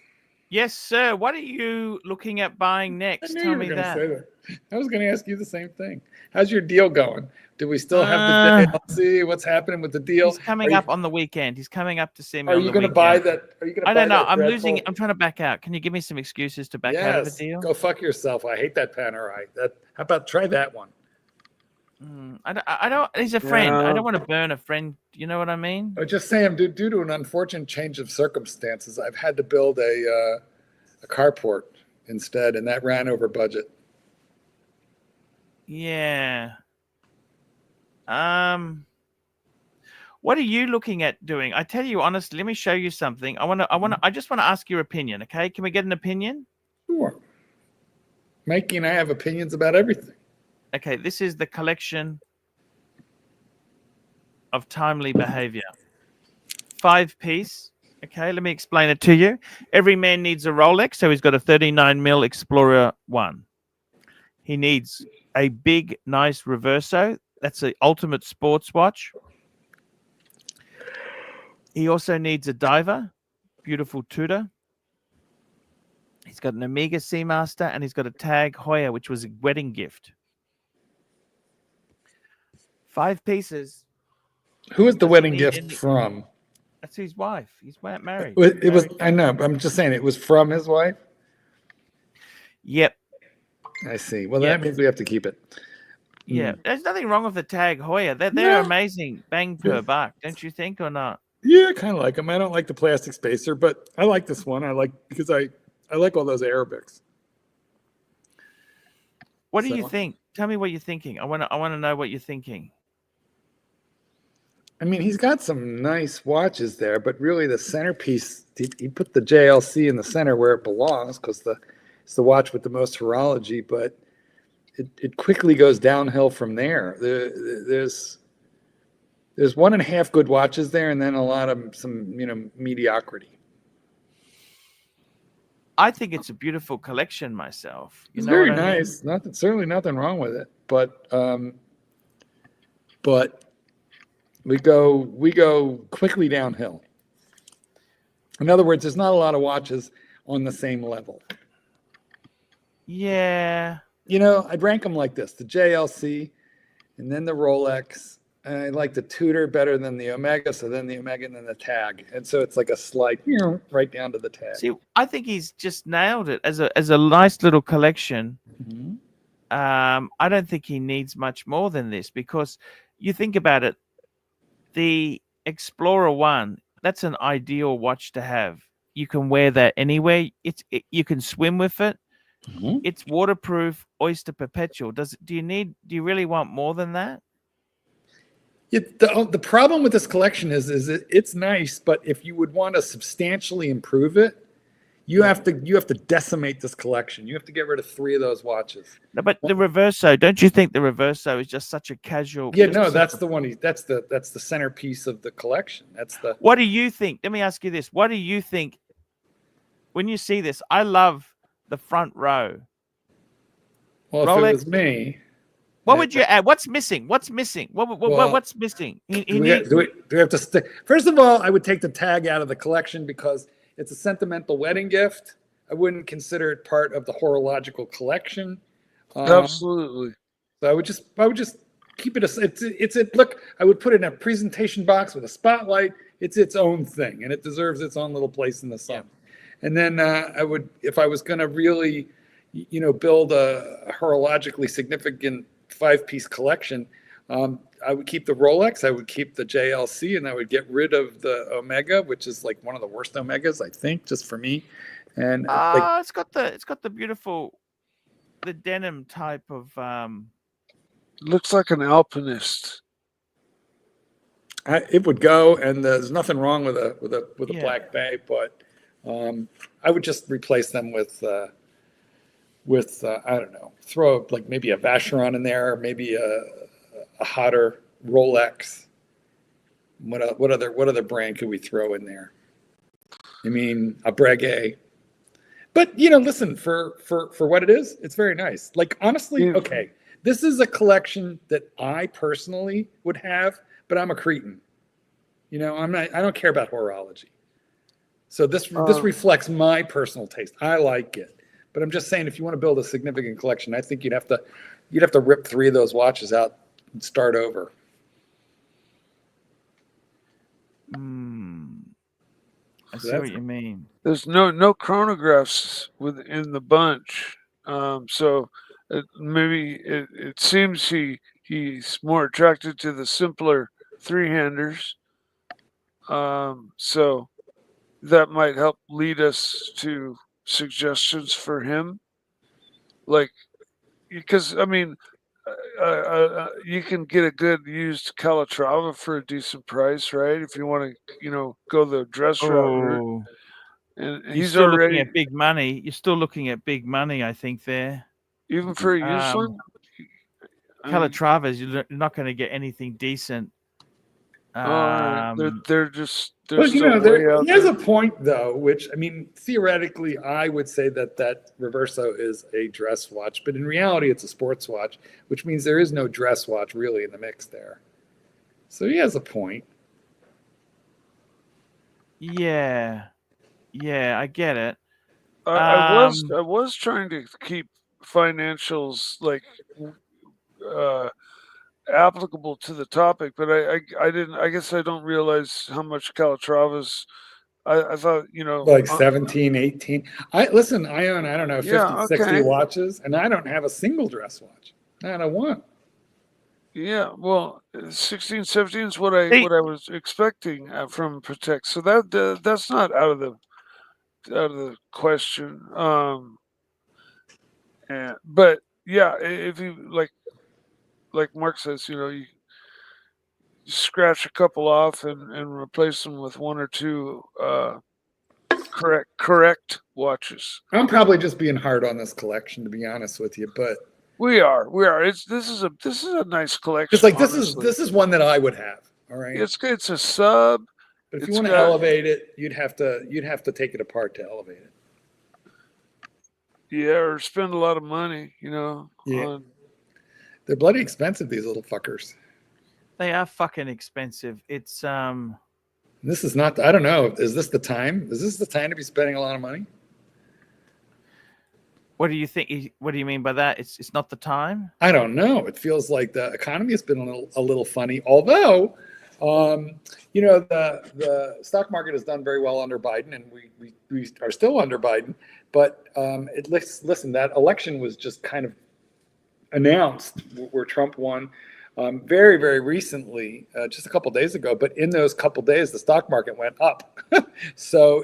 Yes, sir. What are you looking at buying next? Tell me that. I was going to ask you the same thing. How's your deal going? Do we still have the DLC? What's happening with the deal? He's coming up on the weekend. He's coming up to see me. Are you going to buy that? Are you going to? I don't know. I'm losing. I'm trying to back out. Can you give me some excuses to back out of the deal? Go fuck yourself. I hate that Panerai. How about try that one? I don't. He's a friend. I don't want to burn a friend. You know what I mean? I'm just saying, due to an unfortunate change of circumstances, I've had to build a carport instead, and that ran over budget. Yeah. What are you looking at doing? I tell you honestly, let me show you something. I just want to ask your opinion, okay? Can we get an opinion? Sure. Mikey and I have opinions about everything. Okay, this is the collection of timely behavior. 5-piece. Okay, let me explain it to you. Every man needs a Rolex, so he's got a 39mm Explorer 1. He needs a big, nice Reverso. That's the ultimate sports watch. He also needs a diver, beautiful Tudor. He's got an Omega Seamaster, and he's got a Tag Heuer, which was a wedding gift. 5 pieces. Who is the wedding gift from? That's his wife. He's married. It was. I know, but I'm just saying it was from his wife. Yep. I see. Well, that means we have to keep it. Yeah, there's nothing wrong with the Tag Heuer. They're amazing. Bang per buck, don't you think, or not? Yeah, I kind of like them. I don't like the plastic spacer, but I like this one. Because I like all those Arabics. What do you think? Tell me what you're thinking. I want to know what you're thinking. I mean, he's got some nice watches there, but really the centerpiece, he put the JLC in the center where it belongs because it's the watch with the most horology, but it quickly goes downhill from there. There's 1.5 good watches there, and then a lot of some mediocrity. I think it's a beautiful collection myself. It's very nice. Certainly nothing wrong with it, but we go quickly downhill. In other words, there's not a lot of watches on the same level. Yeah. I'd rank them like this: the JLC, and then the Rolex. And I like the Tudor better than the Omega, so then the Omega and then the Tag. And so it's like a slight right down to the Tag. See, I think he's just nailed it as a nice little collection. Mm-hmm. I don't think he needs much more than this because you think about it, the Explorer 1, that's an ideal watch to have. You can wear that anywhere. You can swim with it. Mm-hmm. It's waterproof, Oyster Perpetual. Do you really want more than that? The problem with this collection is it's nice, but if you would want to substantially improve it, you have to decimate this collection. You have to get rid of 3 of those watches. No, but the Reverso, don't you think the Reverso is just such a casual? Yeah, no, that's the one. That's the centerpiece of the collection. That's the. What do you think? Let me ask you this: what do you think when you see this? I love the front row. Well, Rolex, if it was me, what would you add? What's missing? What's missing? What's missing? Do we have to stick? First of all, I would take the tag out of the collection because it's a sentimental wedding gift. I wouldn't consider it part of the horological collection. Absolutely. So I would just keep it. It's a look. I would put it in a presentation box with a spotlight. It's its own thing, and it deserves its own little place in the sun. Yeah. And then I would, if I was going to really, build a horologically significant 5-piece collection, I would keep the Rolex, I would keep the JLC, and I would get rid of the Omega, which is like one of the worst Omegas, I think, just for me. And it's got the beautiful, the denim type of. Looks like an alpinist. It would go, and there's nothing wrong with a Black Bay, but I would just replace them with I don't know, throw like maybe a Vacheron in there, maybe a hotter Rolex. What other brand could we throw in there? I mean, a Breguet. But listen, for what it is, it's very nice. Like honestly, okay, this is a collection that I personally would have, but I'm a cretin. I don't care about horology. So this reflects my personal taste. I like it. But I'm just saying, if you want to build a significant collection, I think you'd have to rip 3 of those watches out and start over. I see what you mean. There's no chronographs within the bunch, so maybe it seems he's more attracted to the simpler 3-handers. So that might help lead us to suggestions for him, like, because I mean, you can get a good used Calatrava for a decent price, right? If you want to, go the dress route. And You're he's still already looking at big money. You're still looking at big money, I think, there. Even for a used one. Calatravas, you're not going to get anything decent. They're just. Well, there's a point though, which I mean, theoretically, I would say that Reverso is a dress watch, but in reality, it's a sports watch, which means there is no dress watch really in the mix there. So he has a point. Yeah, I get it. I was trying to keep financials like applicable to the topic, but I didn't. I guess I don't realize how much Calatravas. I thought, like 17, 18. I own, I don't know, 50, 60 watches, and I don't have a single dress watch. Not a one. Yeah, well, 16, 17 is what I was expecting from Protect. So that's not out of the question. But yeah, if you like Mark says, you scratch a couple off and replace them with 1 or 2 correct watches. I'm probably just being hard on this collection, to be honest with you, but we are. This is a nice collection. It's like this is one that I would have. All right, it's a sub. But if you want to elevate it, you'd have to take it apart to elevate it. Yeah, or spend a lot of money, Yeah. They're bloody expensive, these little fuckers. They are fucking expensive. It's This is not. I don't know. Is this the time? Is this the time to be spending a lot of money? What do you think? What do you mean by that? It's not the time. I don't know. It feels like the economy has been a little funny. Although, the stock market has done very well under Biden, and we are still under Biden. But listen, that election was just kind of announced where Trump won very, very recently, just a couple of days ago. But in those couple of days, the stock market went up. So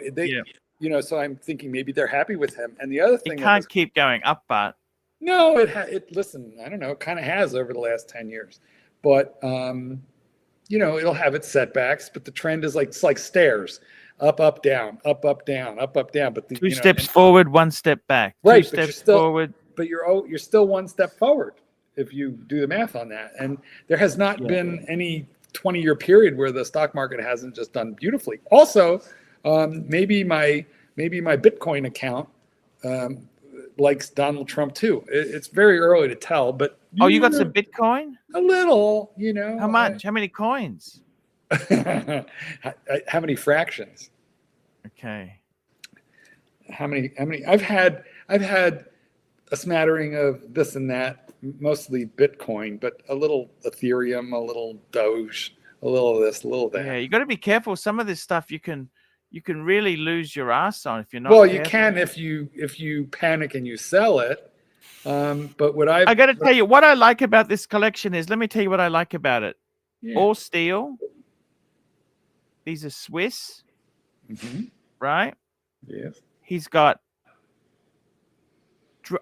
so I'm thinking maybe they're happy with him. And the other thing, it can't keep going up, but no, listen, I don't know, it kind of has over the last 10 years. But it'll have its setbacks, but the trend is like, it's like stairs, up, up, down, up, up, down, up, up, down. But the, Two steps forward, one step back. Right, Two but you're steps still forward. but you're still one step forward if you do the math on that. And there has not been any 20-year period where the stock market hasn't just done beautifully. Also, maybe my Bitcoin account likes Donald Trump too. It's very early to tell, but You got some Bitcoin? A little, How much? How many coins? How many fractions? Okay. How many? I've had a smattering of this and that, mostly Bitcoin, but a little Ethereum, a little Doge, a little of this, a little of that. Yeah, you got to be careful. Some of this stuff you can really lose your ass on if you're not. Well, careful. you can if you panic and you sell it. But what I got to tell you what I like about this collection is. Let me tell you what I like about it. Yeah. All steel. These are Swiss, right? Yes. He's got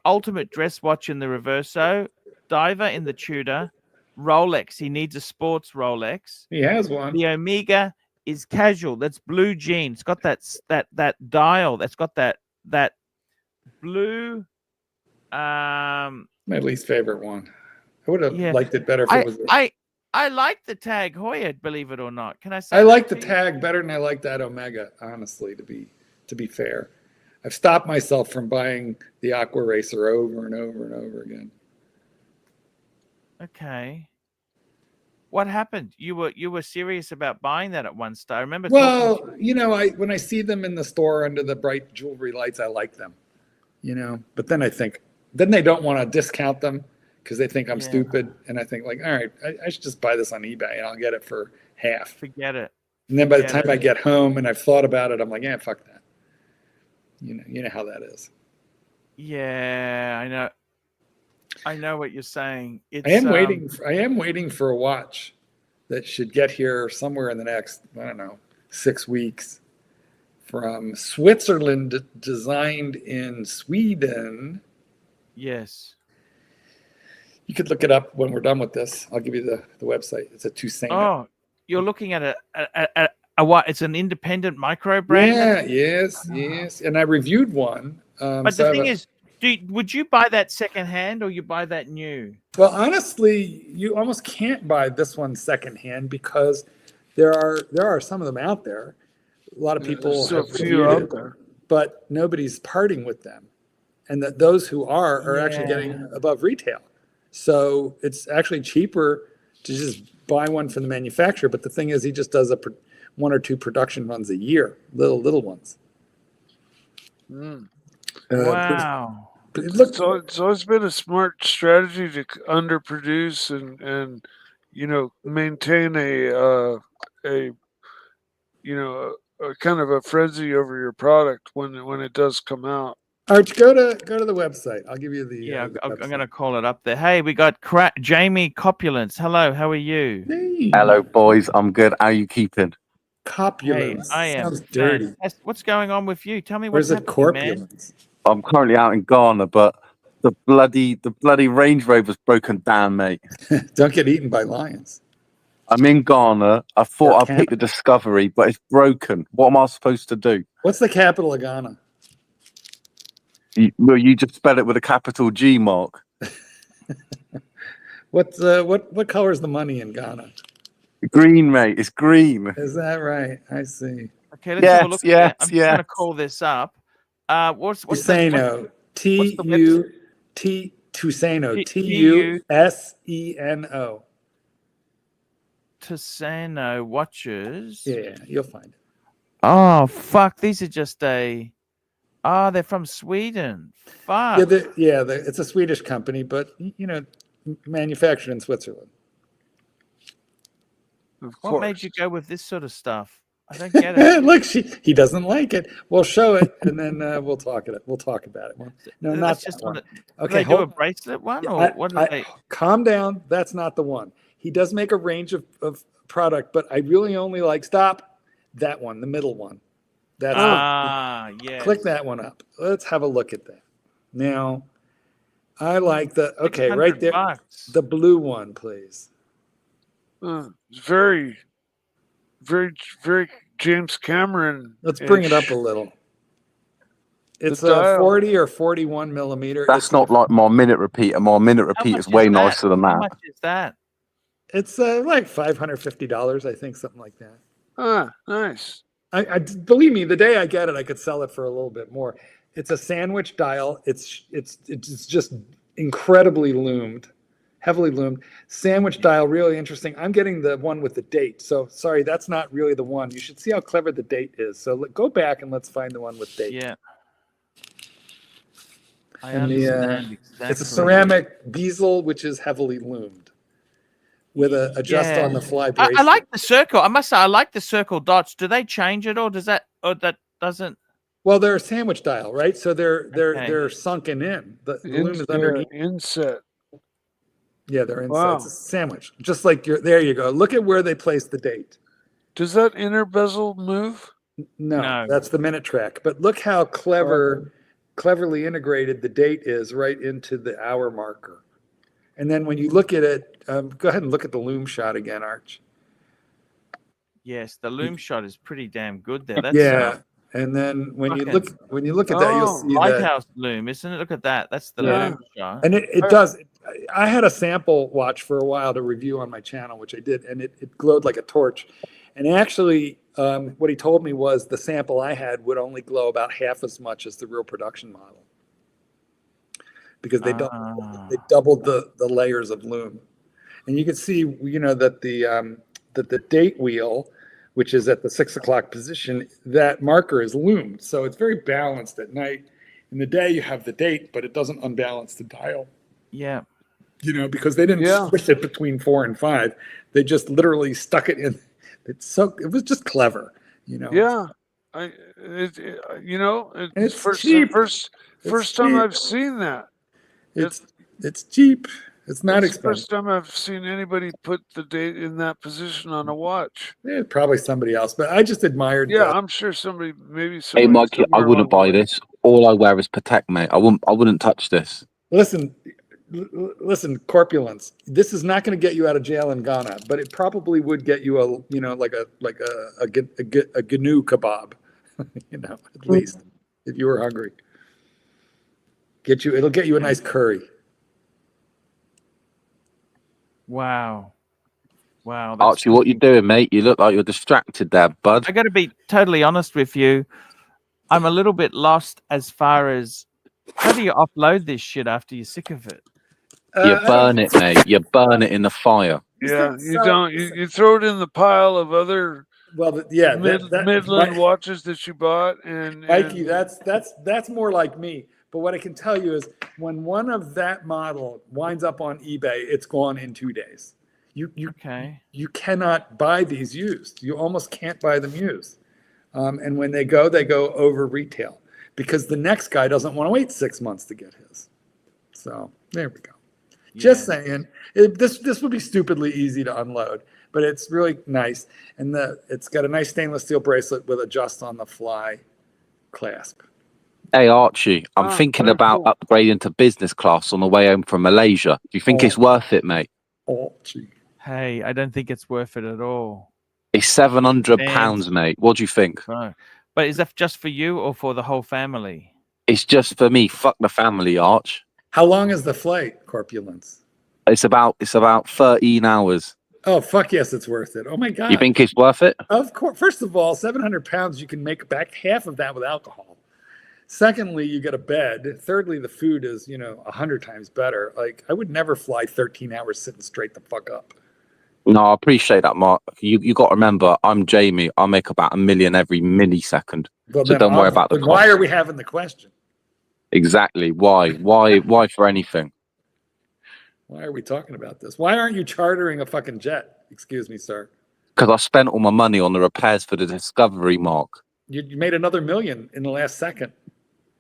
ultimate dress watch in the Reverso, diver in the Tudor, Rolex. He needs a sports Rolex. He has one. The Omega is casual. That's blue jean. It's got that dial. That's got that blue. My least favorite one. I would have liked it better if it was. I like the Tag Heuer, believe it or not. Can I say? I like the Tag better than I like that Omega. Honestly, to be fair, I've stopped myself from buying the Aqua Racer over and over and over again. Okay. What happened? You were serious about buying that at one stage. I remember. Well, when I see them in the store under the bright jewelry lights, I like them. But then I think, then they don't want to discount them because they think I'm stupid, and I think like, all right, I should just buy this on eBay and I'll get it for half. Forget it. And then by the time I get home and I've thought about it, I'm like, yeah, fuck that. You know how that is. Yeah, I know. I know what you're saying. I am waiting for a watch that should get here somewhere in the next, I don't know, 6 weeks, from Switzerland, designed in Sweden. Yes. You could look it up when we're done with this. I'll give you the website. It's a Tusano. Oh, you're looking at a what? It's an independent micro brand. Yeah. Yes. And I reviewed one. But the thing is, would you buy that secondhand or you buy that new? Well, honestly, you almost can't buy this one secondhand because there are some of them out there. A lot of people have reviewed it, but nobody's parting with them, and that those who are actually getting above retail. So it's actually cheaper to just buy one from the manufacturer. But the thing is, he just does one or two production runs a year, little ones. Wow. It's always been a smart strategy to underproduce and maintain a kind of a frenzy over your product when it does come out. Arch, go to the website. I'll give you the I'm going to call it up there. Hey, we got Jamie Copulence. Hello, how are you? Hey. Hello, boys. I'm good. How are you keeping? Copulence. Hey, I am. Sounds dirty. What's going on with you? Tell me Where's what's it happening, corpulence? I'm currently out in Ghana, but the bloody Range Rover's broken down, mate. Don't get eaten by lions. I'm in Ghana. I thought I'd pick the Discovery, but it's broken. What am I supposed to do? What's the capital of Ghana? You just spell it with a capital G, Mark. What color is the money in Ghana? Green, mate. It's green. Is that right? I see. Okay, let's have a look. Yes. I'm just going to call this up. What's Tusano? Tuseno. Tuseno. Tusano watches. Yeah, you'll find it. Oh fuck! These are just they're from Sweden. Fuck. It's a Swedish company, but manufactured in Switzerland. What made you go with this sort of stuff? I don't get it. Look, he doesn't like it. We'll show it, and then we'll talk about it. No, not just that one. Okay, do a bracelet one, or what? Calm down. That's not the one. He does make a range of product, but I really only like that one, the middle one. That's yes. Click that one up. Let's have a look at that. Now, I like right there. $600. The blue one, please. It's very, very, very James Cameron. Let's bring it up a little. It's a dial. 40 or 41 millimeter. That's not like my minute repeater. My minute How repeater much is way that? nicer than How that. much is that? It's like $550, I think, something like that. Ah, nice. I believe me, the day I get it, I could sell it for a little bit more. It's a sandwich dial. It's just incredibly loomed, heavily loomed. Sandwich dial, really interesting. I'm getting the one with the date. So sorry, that's not really the one. You should see how clever the date is. So go back and let's find the one with date. Yeah. I And understand exactly. it's a ceramic bezel, which is heavily loomed with a adjust on the fly bracelet. I like the circle. I must say, I like the circle dots. Do they change it, or does that, or that doesn't? Well, they're a sandwich dial, right? So they're sunken in. The loom is underneath. Inset. Yeah, they're inside. Wow. It's a sandwich. Just like there you go. Look at where they placed the date. Does that inner bezel move? No, that's the minute track. But look how cleverly integrated the date is right into the hour marker. And then when you look at it, go ahead and look at the loom shot again, Arch. Yes, the loom shot is pretty damn good there. That's Yeah. And then when you look at that, you'll see lighthouse loom, isn't it? Look at that. That's the loom shot. And it does. I had a sample watch for a while to review on my channel, which I did, and it glowed like a torch. And actually, what he told me was the sample I had would only glow about half as much as the real production model, because they doubled the layers of loom. And you can see, that the date wheel, which is at the 6 o'clock position, that marker is loomed. So it's very balanced at night. In the day, you have the date, but it doesn't unbalance the dial. Yeah. Because they didn't switch it between 4 and 5. They just literally stuck it in. It was just clever, Yeah. It's cheap. First time I've seen that. It's cheap. It's not expensive. First time I've seen anybody put the date in that position on a watch. Yeah, probably somebody else, but I just admired. Yeah, I'm sure somebody, maybe. Hey, Mikey, I wouldn't buy this. All I wear is Patek, mate. I wouldn't touch this. Listen, corpulence. This is not going to get you out of jail in Ghana, but it probably would get you a GNU kebab, at least if you were hungry. It'll get you a nice curry. Wow. Archie, what you doing, mate? You look like you're distracted there, bud. I got to be totally honest with you. I'm a little bit lost as far as how do you upload this shit after you're sick of it? You burn it, mate. You burn it in the fire. Yeah, you don't. You throw it in the pile of other. Well, yeah, Midland watches that you bought, and Mikey, that's more like me. But what I can tell you is, when one of that model winds up on eBay, it's gone in 2 days. You cannot buy these used. You almost can't buy them used. And when they go over retail, because the next guy doesn't want to wait 6 months to get his. So there we go. Yeah. Just saying, this would be stupidly easy to unload, but it's really nice. And it's got a nice stainless steel bracelet with a just on the fly clasp. Hey, Archie, I'm thinking about upgrading to business class on the way home from Malaysia. Do you think it's worth it, mate? Archie. Hey, I don't think it's worth it at all. It's £700, mate. What do you think? No. But is that just for you or for the whole family? It's just for me. Fuck the family, Arch. How long is the flight, Corpulence? It's about 13 hours. Oh, fuck yes, it's worth it. Oh my God. You think it's worth it? Of course. First of all, 700 pounds, you can make back half of that with alcohol. Secondly, you get a bed. Thirdly, the food is, 100 times better. Like, I would never fly 13 hours sitting straight the fuck up. No, I appreciate that, Mark. You got to remember, I'm Jamie. I make about $1 million every millisecond. Well, so don't worry about the cost. Why are we having the question? Exactly. Why? Why for anything? Why are we talking about this? Why aren't you chartering a fucking jet? Excuse me, sir. Because I spent all my money on the repairs for the Discovery, Mark. You made another $1 million in the last second.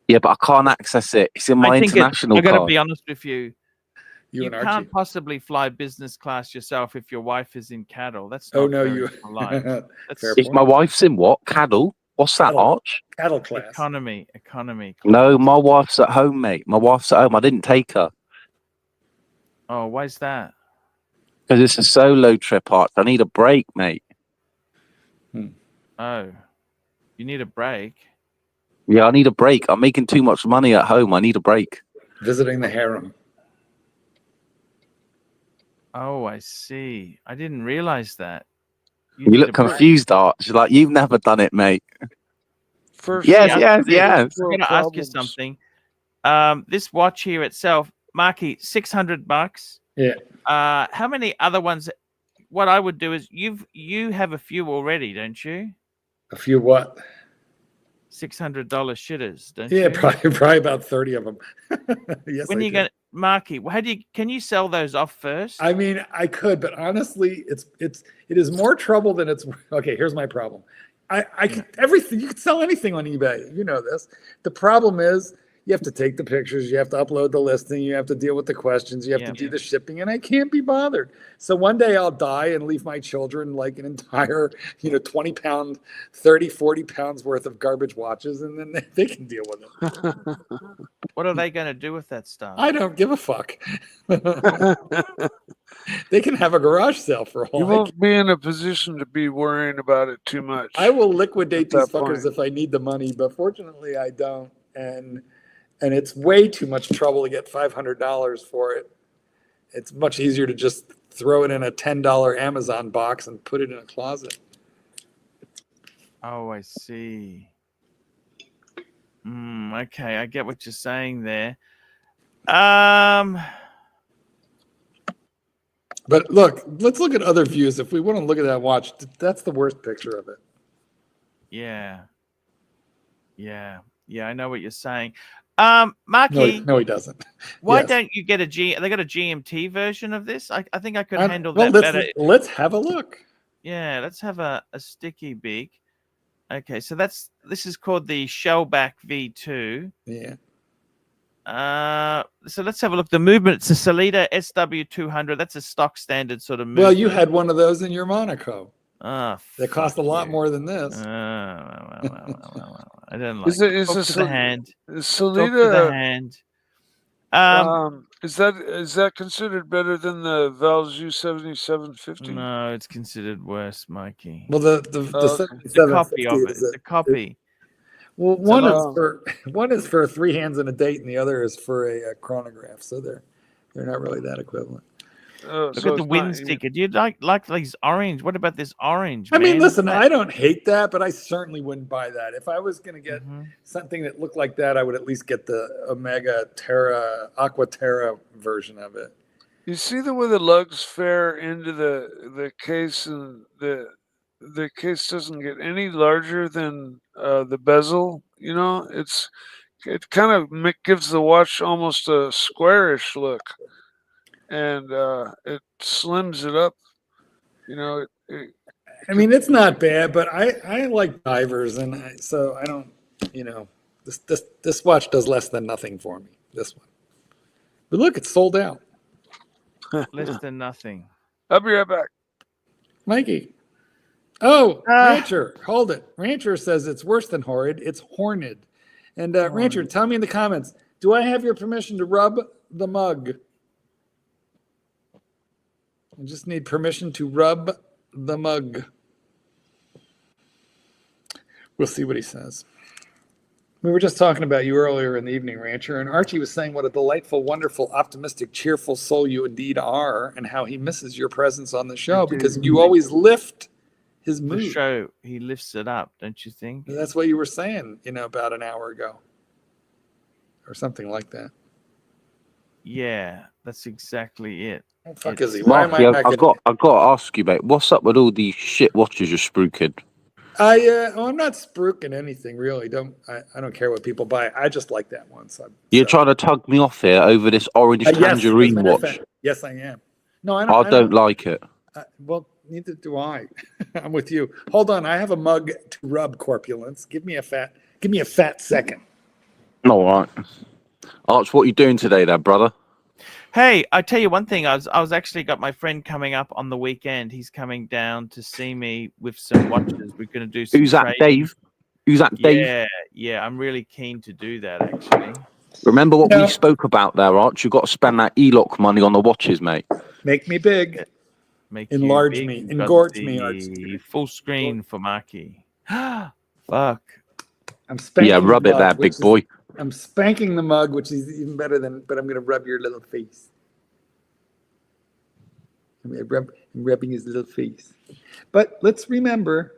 Yeah, but I can't access it. It's in my international card. I got to be honest with you. You and can't possibly fly business class yourself if your wife is in cattle. That's not If my wife's in what? Cattle? What's that, Arch? Cattle class. Economy class. No, my wife's at home, mate. My wife's at home. I didn't take her. Oh, why's that? Because it's a solo trip, Arch. I need a break, mate. Oh, you need a break. Yeah, I need a break. I'm making too much money at home. I need a break. Visiting the harem. Oh, I see. I didn't realize that. You need look a break. confused, Arch. Like, you've never done it, mate. First, Yes, Yeah, yes, I'm yes. going to ask you something. This watch here itself, Marky, $600. Yeah. How many other ones? What I would do is you have a few already, don't you? A few what? $600 shitters, don't Yeah, you? probably about 30 of them. Yes, When I you do. going, Marky? Can you sell those off first? I mean, I could, but honestly, it is more trouble than it's. Okay, here's my problem. I could everything. You could sell anything on eBay. You know this. The problem is you have to take the pictures, you have to upload the listing, you have to deal with the questions, you have to do the shipping, and I can't be bothered. So one day I'll die and leave my children like an entire, 20 pound, 30, 40 pounds worth of garbage watches, and then they can deal with it. What are they going to do with that stuff? I don't give a fuck. They can have a garage sale for all. You won't be in a position to be worrying about it too much. I will liquidate these fuckers point. if I need the money, but fortunately I don't. And it's way too much trouble to get $500 for it. It's much easier to just throw it in a $10 Amazon box and put it in a closet. Oh, I see. Okay, I get what you're saying there. But look, let's look at other views. If we want to look at that watch, that's the worst picture of it. Yeah, I know what you're saying. Marky, No, he doesn't. why Yes. don't you get they got a GMT version of this? I think I could handle that better. Let's have a look. Yeah, let's have a sticky beak. Okay, so this is called the Shellback V2. Yeah. So let's have a look. The movement, it's a Salida SW200. That's a stock standard sort of movement. Well, you had one of those in your Monaco. Oh, That cost a lot more than this. I don't like Is it Talk to the hand. Salida, Talk to the hand. is that considered better than the Valjoux 7750? No, it's considered worse, Mikey. Well, the copy of it. The copy. Well, one is for 3 hands and a date, and the other is for a chronograph. So they're not really that equivalent. Look at the wind sticker. Do you like these orange? What about this orange? I mean, listen, I don't hate that, but I certainly wouldn't buy that. If I was going to get something that looked like that, I would at least get the Omega Terra, Aqua Terra version of it. You see the way the lugs fare into the case, and the case doesn't get any larger than the bezel. It kind of gives the watch almost a squarish look. And it slims it up, I mean, it's not bad, but I like divers, and so I don't, this watch does less than nothing for me. This one, but look, it's sold out. Less than nothing. I'll be right back, Mikey. Oh, Rancher, hold it. Rancher says it's worse than horrid. It's horned. And Rancher, tell me in the comments, do I have your permission to rub the mug? I just need permission to rub the mug. We'll see what he says. We were just talking about you earlier in the evening, Rancher, and Archie was saying what a delightful, wonderful, optimistic, cheerful soul you indeed are, and how he misses your presence on the show because you always lift his mood. The show, he lifts it up, don't you think? That's what you were saying, about an hour ago, or something like that. Yeah, that's exactly it. Oh, fuck is he? Why am I I've got to ask you, mate. What's up with all these shit watches you're spruiking? I'm not spruiking anything really. I don't care what people buy. I just like that one. You're trying to tug me off here over this orange tangerine watch. Yes, I am. No, I don't like it. Well, neither do I. I'm with you. Hold on, I have a mug to rub, corpulence. Give me a fat second. All right. Arch, what are you doing today there, brother? Hey, I tell you one thing. I was actually got my friend coming up on the weekend. He's coming down to see me with some watches. We're going to do some Who's that, Dave? Who's that, Dave? Yeah. I'm really keen to do that, actually. Remember what we spoke about there, Arch? You've got to spend that ELOC money on the watches, mate. Make me big. Make you Enlarge big. me, We've got engorge me, Archie. the full screen for Marky. Fuck. I'm spanking Yeah, rub the it mug, there, which big boy. I'm spanking the mug, which is even better than, but I'm going to rub your little face. I'm rubbing his little face. But let's remember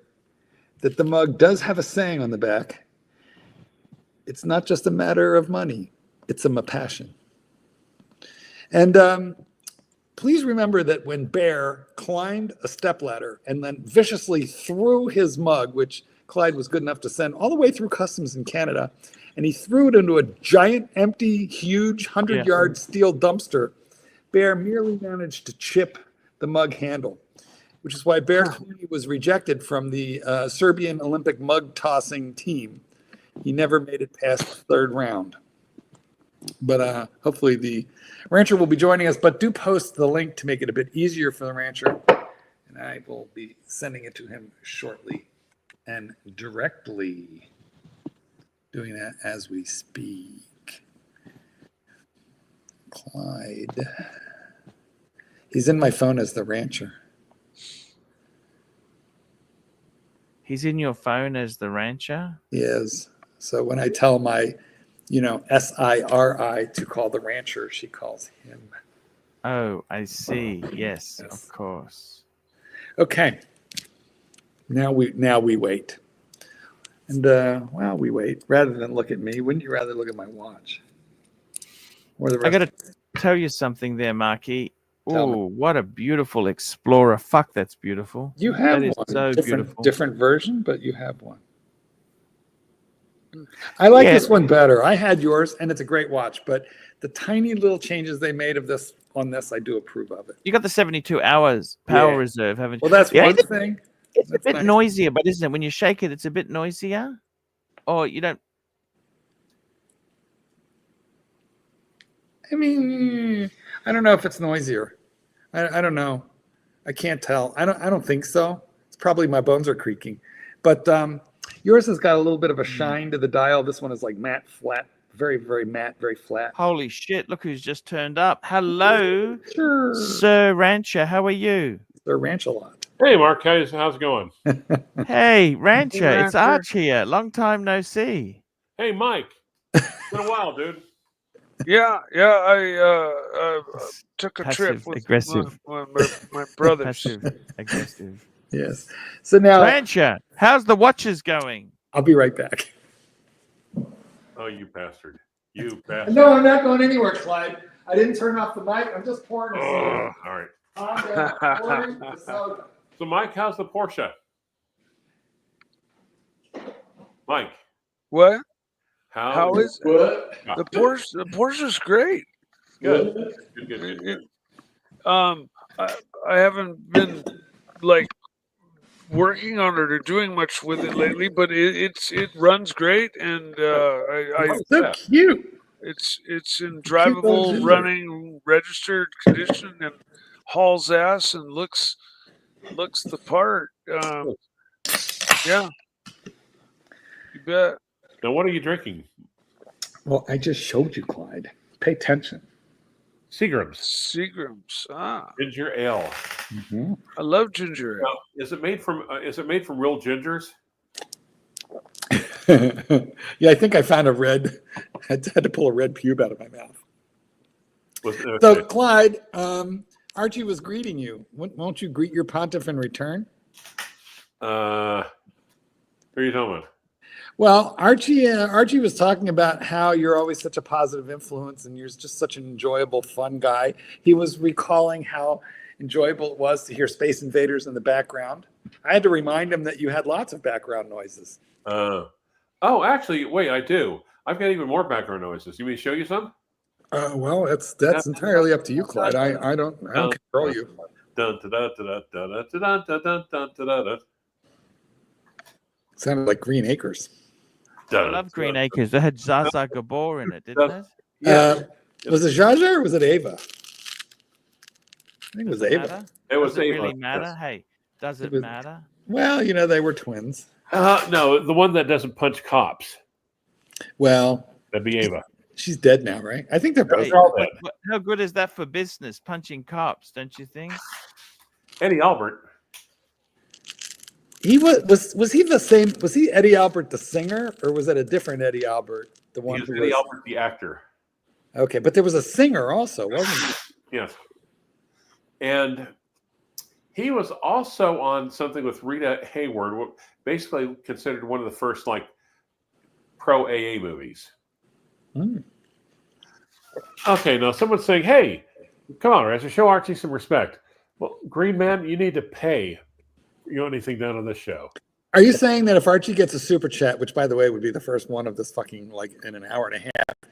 that the mug does have a saying on the back. It's not just a matter of money. It's a passion. And please remember that when Bear climbed a stepladder and then viciously threw his mug, which Clyde was good enough to send all the way through customs in Canada, and he threw it into a giant, empty, huge 100-yard steel dumpster, Bear merely managed to chip the mug handle, which is why Bear Clooney was rejected from the Serbian Olympic mug tossing team. He never made it past the third round. But hopefully the rancher will be joining us. But do post the link to make it a bit easier for the rancher. And I will be sending it to him shortly and directly, doing that as we speak. Clyde. He's in my phone as the rancher. He's in your phone as the rancher? He is. So when I tell my, SIRI to call the rancher, she calls him. Oh, I see. Yes, of course. Okay. Now we wait. And while we wait, rather than look at me, wouldn't you rather look at my watch? Or the rest? I got to tell you something there, Marky. Tell me. Oh, what a beautiful Explorer. Fuck, that's beautiful. You have That is one. so beautiful. Different version, but you have one. I like this one better. I had yours, and it's a great watch, but the tiny little changes they made on this, I do approve of it. You got the 72 hours power reserve, haven't you? Well, that's Yeah, one thing. It's That's a bit nice. noisier, but isn't it? When you shake it, it's a bit noisier. Or you don't. I mean, I don't know if it's noisier. I don't know. I can't tell. I don't think so. It's probably my bones are creaking. But yours has got a little bit of a shine to the dial. This one is like matte, flat, very, very matte, very flat. Holy shit! Look who's just turned up. Hello, Sure. Sir Rancher. How are you? They're Ranch-a-Lot. Hey, Mark, how's it going? Hey, Rancher. It's Rancher. Archie here. Long time no see. Hey, Mike. It's been a while, dude. Yeah. I took a trip Passive with aggressive. my brothers. Passive aggressive. Yes. So now Rancher, how's the watches going? I'll be right back. Oh, you bastard. You bastard. No, I'm not going anywhere, Clyde. I didn't turn off the mic. I'm just pouring the soda. All right. Calm down. Pouring the soda. So, Mike, how's the Porsche? Mike, What? how How is What? the Porsche? The Porsche's great. good? Good. I haven't been like working on it or doing much with it lately, but it runs great, and So cute. it's in drivable, running, registered condition, and hauls ass and looks the part. Yeah, you bet. Now, what are you drinking? Well, I just showed you, Clyde. Pay attention. Seagram's Seagram's. ginger ale. Mm-hmm. I love ginger ale. Now, is it made from real gingers? Yeah, I think I found a red. I had to pull a red pube out of my mouth. Okay. So, Clyde, Archie was greeting you. Won't you greet your pontiff in return? Who are you talking about? Well, Archie was talking about how you're always such a positive influence and you're just such an enjoyable, fun guy. He was recalling how enjoyable it was to hear Space Invaders in the background. I had to remind him that you had lots of background noises. Oh, actually, wait, I do. I've got even more background noises. You want me to show you some? Well, that's entirely up to you, Clyde. I don't control you. Dun, da, da, da, da, da, da, da, da, da, da, da. Sounded like Green Acres. I love Green Acres. They had Zaza Gabor in it, didn't it? Yeah. Was it Zsa Zsa or was it Ava? I think it was Ava. Matter? It was Does it Ava, really matter? yes. Hey, does it was- matter? Well, they were twins. No, the one that doesn't punch cops. Well, That'd be Ava. she's dead now, right? I think they're both. Hey, all dead. how good is that for business? Punching cops, don't you think? Eddie Albert. He was he the same? Was he Eddie Albert the singer, or was it a different Eddie Albert? The He one was who Eddie was Albert, the actor. okay, but there was a singer also, wasn't there? Yes. And he was also on something with Rita Hayworth, basically considered one of the first like pro AA movies. Hmm. Okay, now someone's saying, "Hey, come on, Razor, show Archie some respect." Well, Green Man, you need to pay. You want anything done on this show? Are you saying that if Archie gets a super chat, which by the way would be the first one of this fucking like in an hour and a half,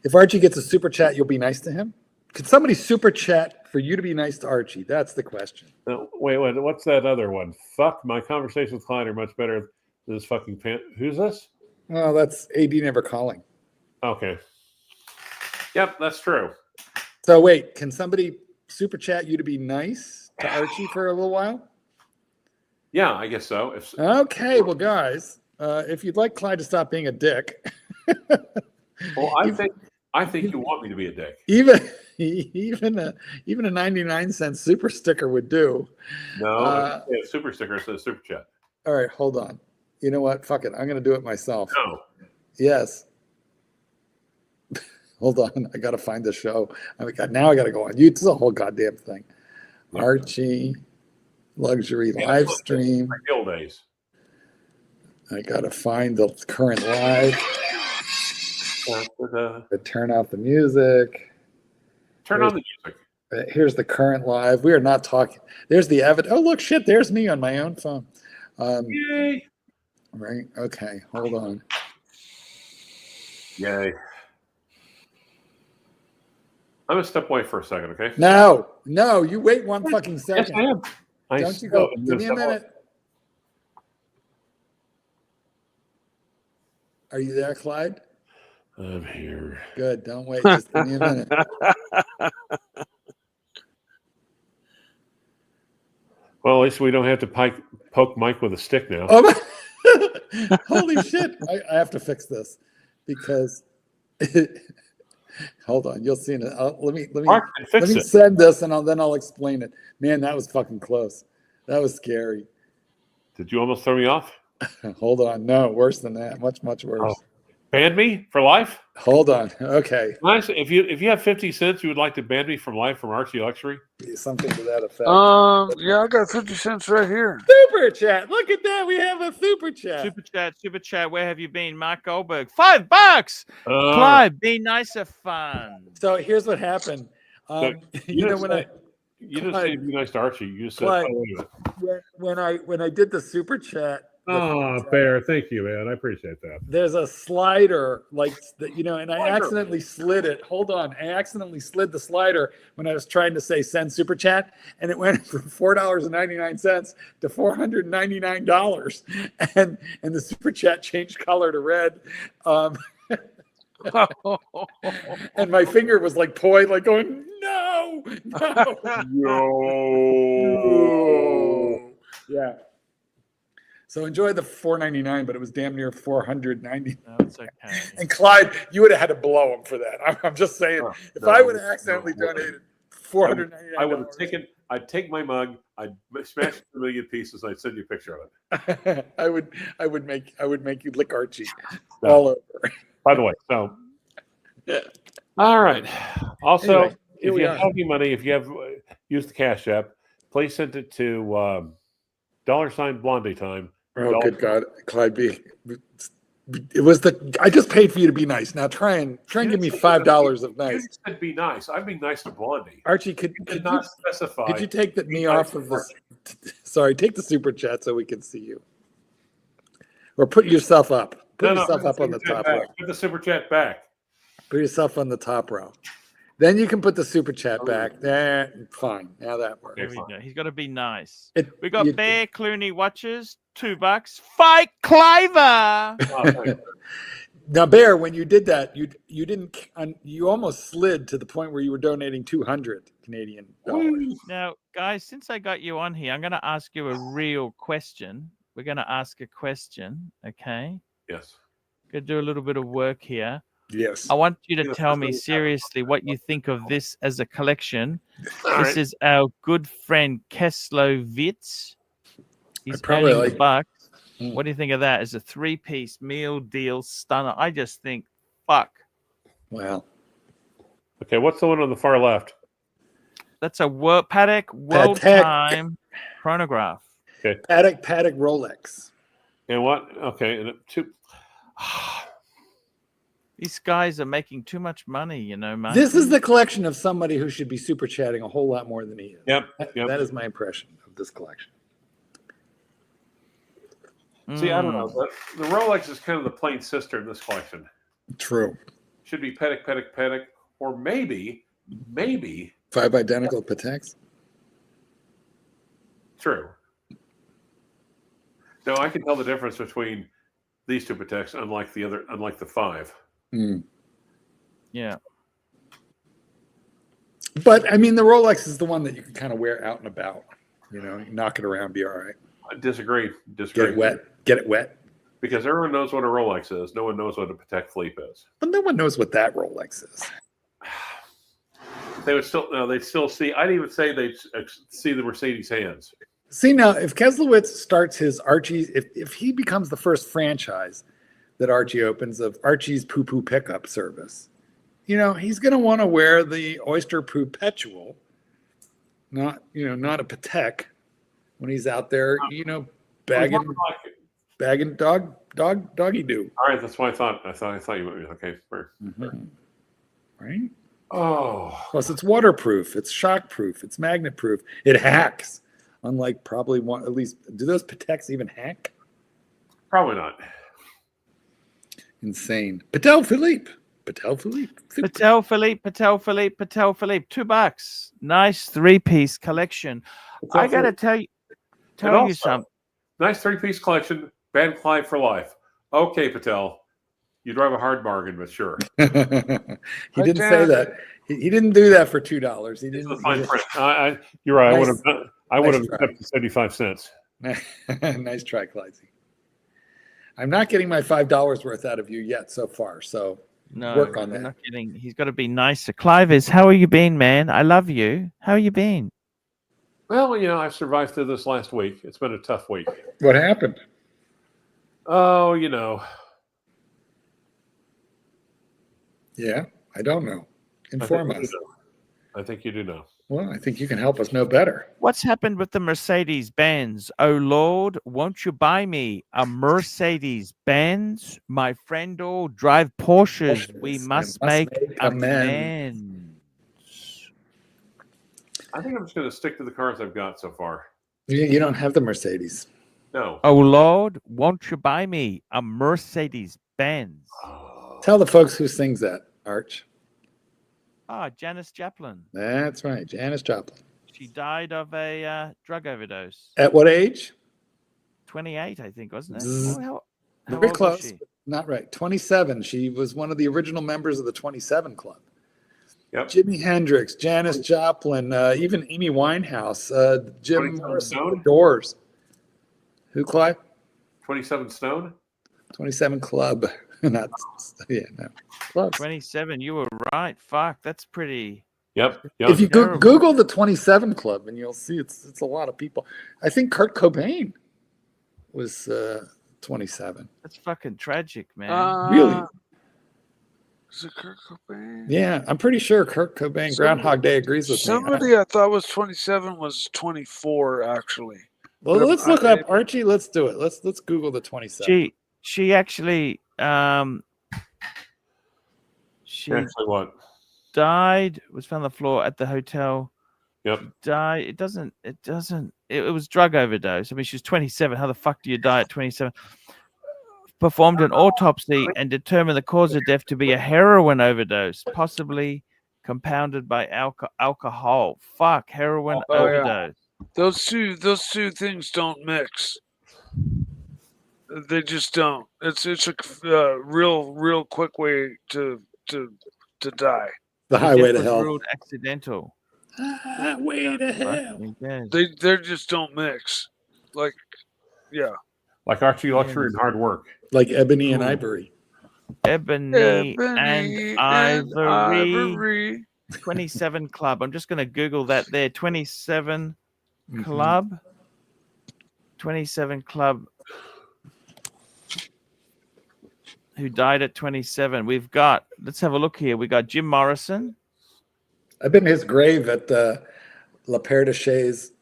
if Archie gets a super chat, you'll be nice to him? Could somebody super chat for you to be nice to Archie? That's the question. No, wait, what's that other one? Fuck, my conversations with Clyde are much better than this fucking pan. Who's this? Well, that's AD never calling. Okay. Yep, that's true. So wait, can somebody super chat you to be nice to Archie for a little while? Yeah, I guess so. If Okay, well, guys, if you'd like Clyde to stop being a dick, well, I think you want me to be a dick. even a 99-cent super sticker would do. No, super sticker says super chat. All right, hold on. You know what? Fuck it. I'm going to do it myself. No. Yes. Hold on. I got to find the show. Now I got to go on. It's a whole goddamn thing. Archie Luxury live stream. Like the old days. I got to find the current live. Turn off the music. Turn on the music. Here's the current live. We are not talking. There's the evidence. Oh, look, shit. There's me on my own phone. Yay. Right. Okay. Hold on. Yay. I'm going to step away for a second, okay? No, you wait one fucking Yes, second. I am. Don't you go. Give me a minute. Are you there, Clyde? I'm here. Good. Don't wait. Just give me a minute. Well, at least we don't have to poke Mike with a stick now. Oh my. Holy shit. I have to fix this because hold on. You'll see it. Let me send this and then I'll explain it. Man, that was fucking close. That was scary. Did you almost throw me off? Hold on. No, worse than that. Much, much worse. Oh. Ban me for life? Hold on. Okay. Nice. If you have 50 cents, you would like to ban me from life from ArchieLuxury? Something to that effect. Yeah, I got 50 cents right here. Super chat. Look at that. We have a super chat. Super chat. Where have you been, Mark Goldberg? $5. Clyde, be nicer fun. So here's what happened. You didn't say be nice to Archie. You just said, Clyde, when I did the super chat. Oh, Bear, thank you, man. I appreciate that. There's a slider, and I accidentally slid it. Hold on. I accidentally slid the slider when I was trying to say send super chat, and it went from $4.99 to $499. And the super chat changed color to red. And my finger was like toy, like going, no. Yeah. So enjoy the $4.99, but it was damn near $490. That's okay. And Clyde, you would have had to blow him for that. I'm just saying, if I would have accidentally donated $499, I would have taken. I'd take my mug, I'd smash it in a million pieces, and I'd send you a picture of it. I would make you lick Archie all over. By the way, so all right. Also, Anyway, if you have any money, if you have used the Cash App, please send it to $Blondie time. Oh, good God, Clyde B. It was I just paid for you to be nice. Now try and give me $5 of nice. You said be nice. I'm being nice to Blondie. Archie, could not specify. Could you take me off of this? Sorry, take the super chat so we can see you. Or put yourself up. Put yourself up on the top row. Put the super chat back. Put yourself on the top row. Then you can put the super chat back. Fine. Now that works. There we go. He's got to be nice. It- We got you- Bear Clooney watches, $2. Fight Cliver. Now, Bear, when you did that, you didn't. You almost slid to the point where you were donating 200 Canadian dollars. Now, guys, since I got you on here, I'm going to ask you a real question. We're going to ask a question, okay? Yes. Going to do a little bit of work here. Yes. I want you Yeah, to the tell first me one we have. seriously what you think of this as a collection. All This right. is our good friend Keslovitz. He's probably earning the like- bucks. Mm. What do you think of that? It's a 3-piece meal deal stunner. I just think, fuck. Wow. Okay, what's the one on the far left? That's a Patek World Patek. Time chronograph. Patek Rolex. And what? Okay, and two. These guys are making too much money, you know, man. This is the collection of somebody who should be super chatting a whole lot more than he is. Yep. That is my impression of this collection. See, I don't know. The Rolex is kind of the plain sister in this collection. True. Should be Patek, or maybe 5 identical Pateks. true. No, I can tell the difference between these two Pateks, unlike the 5. Mm. Yeah. But I mean, the Rolex is the one that you can kind of wear out and about. You know, you knock it around, be all right. I disagree. Get it wet. Get it wet. Because everyone knows what a Rolex is. No one knows what a Patek Philippe is. But no one knows what that Rolex is. They would still no. They'd still see. I'd even say they'd see the Mercedes hands. See, now, if Keslovitz starts his Archie, if he becomes the first franchise that Archie opens of Archie's poo-poo pickup service, you know, he's going to want to wear the Oyster Perpetual, not a Patek, when he's out there, you know, bagging doggy do. All right, that's what I thought. I thought you would. Okay, fair. Mm-hmm. Right? Oh, Plus, it's waterproof, it's shockproof, it's magnet-proof, it hacks. Unlike probably one, at least, do those Pateks even hack? probably not. Insane. Patel Philippe. Patel Philippe. $2. Nice 3-piece collection. I got to tell you something. Nice 3-piece collection. Van Clyde for life. Okay, Patel. You drive a hard bargain, but sure. He didn't say that. He didn't do that for $2. He didn't. The fine print. You're right. Nice. I would have Nice try. kept the 75 cents. Nice try, Clydesy. I'm not getting my $5 worth out of you yet so far. So No, work on I'm that. not kidding. He's got to be nicer. Clivis, how are you been, man? I love you. How are you been? Well, you know, I've survived through this last week. It's been a tough week. What happened? Oh, you know. Yeah, I don't know. Inform us. I think you do know. Well, I think you can help us know better. What's happened with the Mercedes Benz? Oh Lord, won't you buy me a Mercedes Benz? My friend all drive Porsches. We must make amends. I think I'm just going to stick to the cars I've got so far. You don't have the Mercedes. No. Oh Lord, won't you buy me a Mercedes Benz? Tell the folks who sings that, Arch. Ah, Janis Joplin. That's right, Janis Joplin. She died of a drug overdose. At what age? 28, I think, wasn't it? Zzz. How Very old was close. she? Not right. 27. She was one of the original members of the 27 Club. Yep. Jimi Hendrix, Janis Joplin, even Amy Winehouse, Jim 27 Morrison, Stone? The Doors. Who, Clyde? 27 Stone? 27 Club. Not, yeah, no. Close. 27, you were right. Fuck, that's pretty. Yep. If you Terrible. Google the 27 Club, and you'll see it's a lot of people. I think Kurt Cobain was 27. That's fucking tragic, man. Really? Is it Kurt Cobain? Yeah, I'm pretty sure Kurt Cobain, Groundhog Day, agrees with me. Somebody I thought was 27 was 24, actually. Well, But let's look up Archie. Let's do it. Let's Google the 27. She actually she Actually, what? died, was found on the floor at the hotel. Yep. Died. It was drug overdose. I mean, she's 27. How the fuck do you die at 27? Performed an autopsy and determined the cause of death to be a heroin overdose, possibly compounded by alcohol. Fuck, heroin overdose. Those two things don't mix. They just don't. It's a real quick way to die. The highway Death to was hell. ruled accidental. Highway to hell. Fuck, yes. They just don't mix. Like, yeah. Like Archie Luxury and hard work. Like ebony and Ooh. ivory. Ebony, Ebony and Ivory. Ivory. 27 Club. I'm just going to Google that there. 27 Mhm. Club. 27 Club. Who died at 27? We've got, let's have a look here. We got Jim Morrison. I've been to his grave at the La Père de Chaise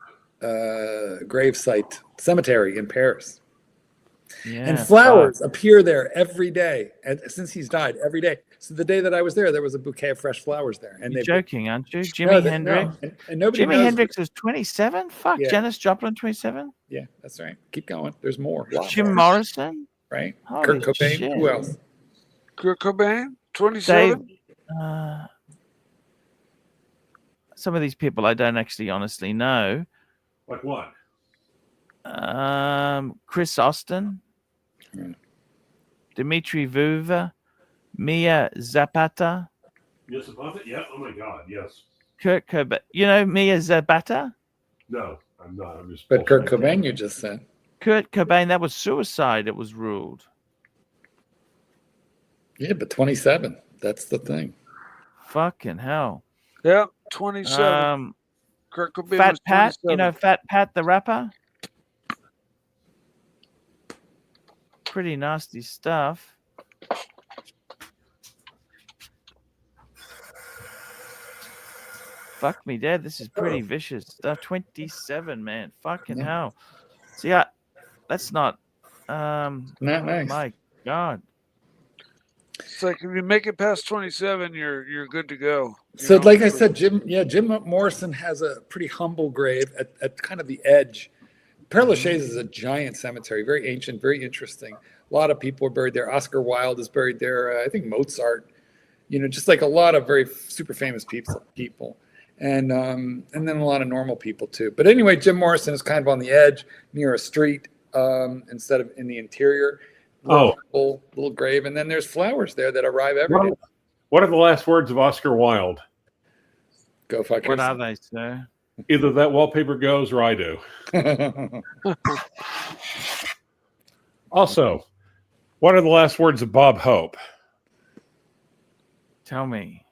grave site cemetery in Paris. Yeah. And flowers appear there every day, and since he's died, every day. So the day that I was there was a bouquet of fresh flowers there. And You're they've joking, aren't you? No, Jimi Hendrix. no. And nobody Jimi knows. Hendrix is 27? Fuck, Yeah. Janis Joplin 27? Yeah, that's right. Keep going. There's more. A lot Jim more, Morrison? right? Holy Kurt Cobain. shit. Who else? Kurt Cobain, 27. Some of these people I don't actually honestly know. Like what? Chris Austin, Right. Dimitri Vuva, Mia Zapata, Yes, about it? Yeah. Oh my God. Yes. Kurt Cobain. You know Mia Zapata? No, I'm not. I'm just. But Kurt bullshitting. Cobain, you just said. Kurt Cobain, that was suicide. It was ruled. Yeah, but 27. That's the thing. Fucking hell. Yeah, 27. Kurt Cobain Fat was Pat, 27. you know Fat Pat the rapper? Pretty nasty stuff. Fuck me dead. This is pretty vicious stuff. 27, man. Fucking Yeah. hell. See, that's not Not nice. my God. It's like if you make it past 27, you're good to go. You So, know? like I said, Jim Morrison has a pretty humble grave at kind of the edge. Père Lachaise is a giant cemetery, very ancient, very interesting. A lot of people are buried there. Oscar Wilde is buried there. I think Mozart. You know, just like a lot of very super famous people, and then a lot of normal people too. But anyway, Jim Morrison is kind of on the edge near a street instead of in the interior. Little grave, and then there's flowers there that arrive every day. What are the last words of Oscar Wilde? Go fuck What are yourself. they, sir? Either that wallpaper goes or I do. Also, what are the last words of Bob Hope? Tell me.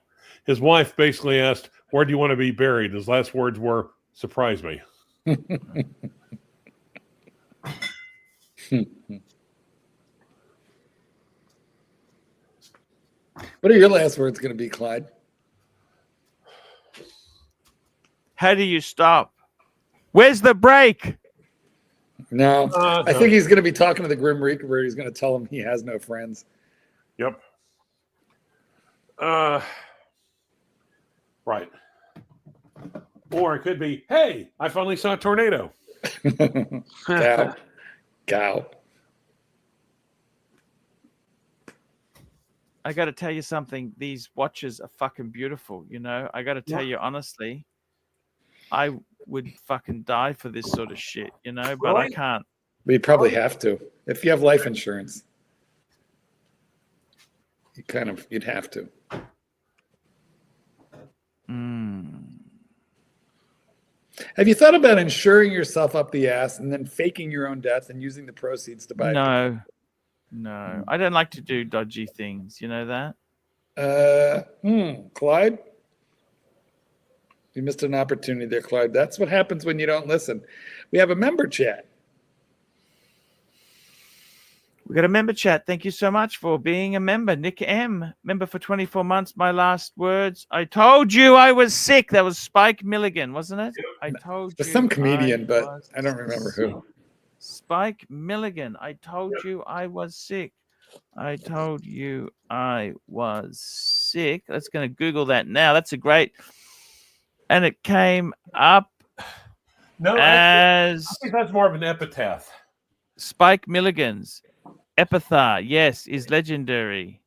His wife basically asked, "Where do you want to be buried?" His last words were, "Surprise me." What are your last words going to be, Clyde? How do you stop? Where's the break? No, No. I think he's going to be talking to the Grim Reaper. He's going to tell him he has no friends. Yep. Right. Or it could be, "Hey, I finally saw a tornado." Cow. I got to tell you something. These watches are fucking beautiful. You know, I got to tell you honestly, I would fucking die for this sort of shit, you know, but I can't. But you probably have to. If you have life insurance, you'd have to. Have you thought about insuring yourself up the ass and then faking your own death and using the proceeds to buy No, I don't like to do dodgy things. You know that? Clyde? You missed an opportunity there, Clyde. That's what happens when you don't listen. We have a member chat. We got a member chat. Thank you so much for being a member. Nick M, member for 24 months. My last words. I told you I was sick. That was Spike Milligan, wasn't it? I told you. Some comedian, but I don't remember who. Spike Milligan. I told you I was sick. I told you I was sick. Let's going to Google that now. That's a great. And it came up No, as I think that's more of an epitaph. Spike Milligan's epitaph. Yes, is legendary.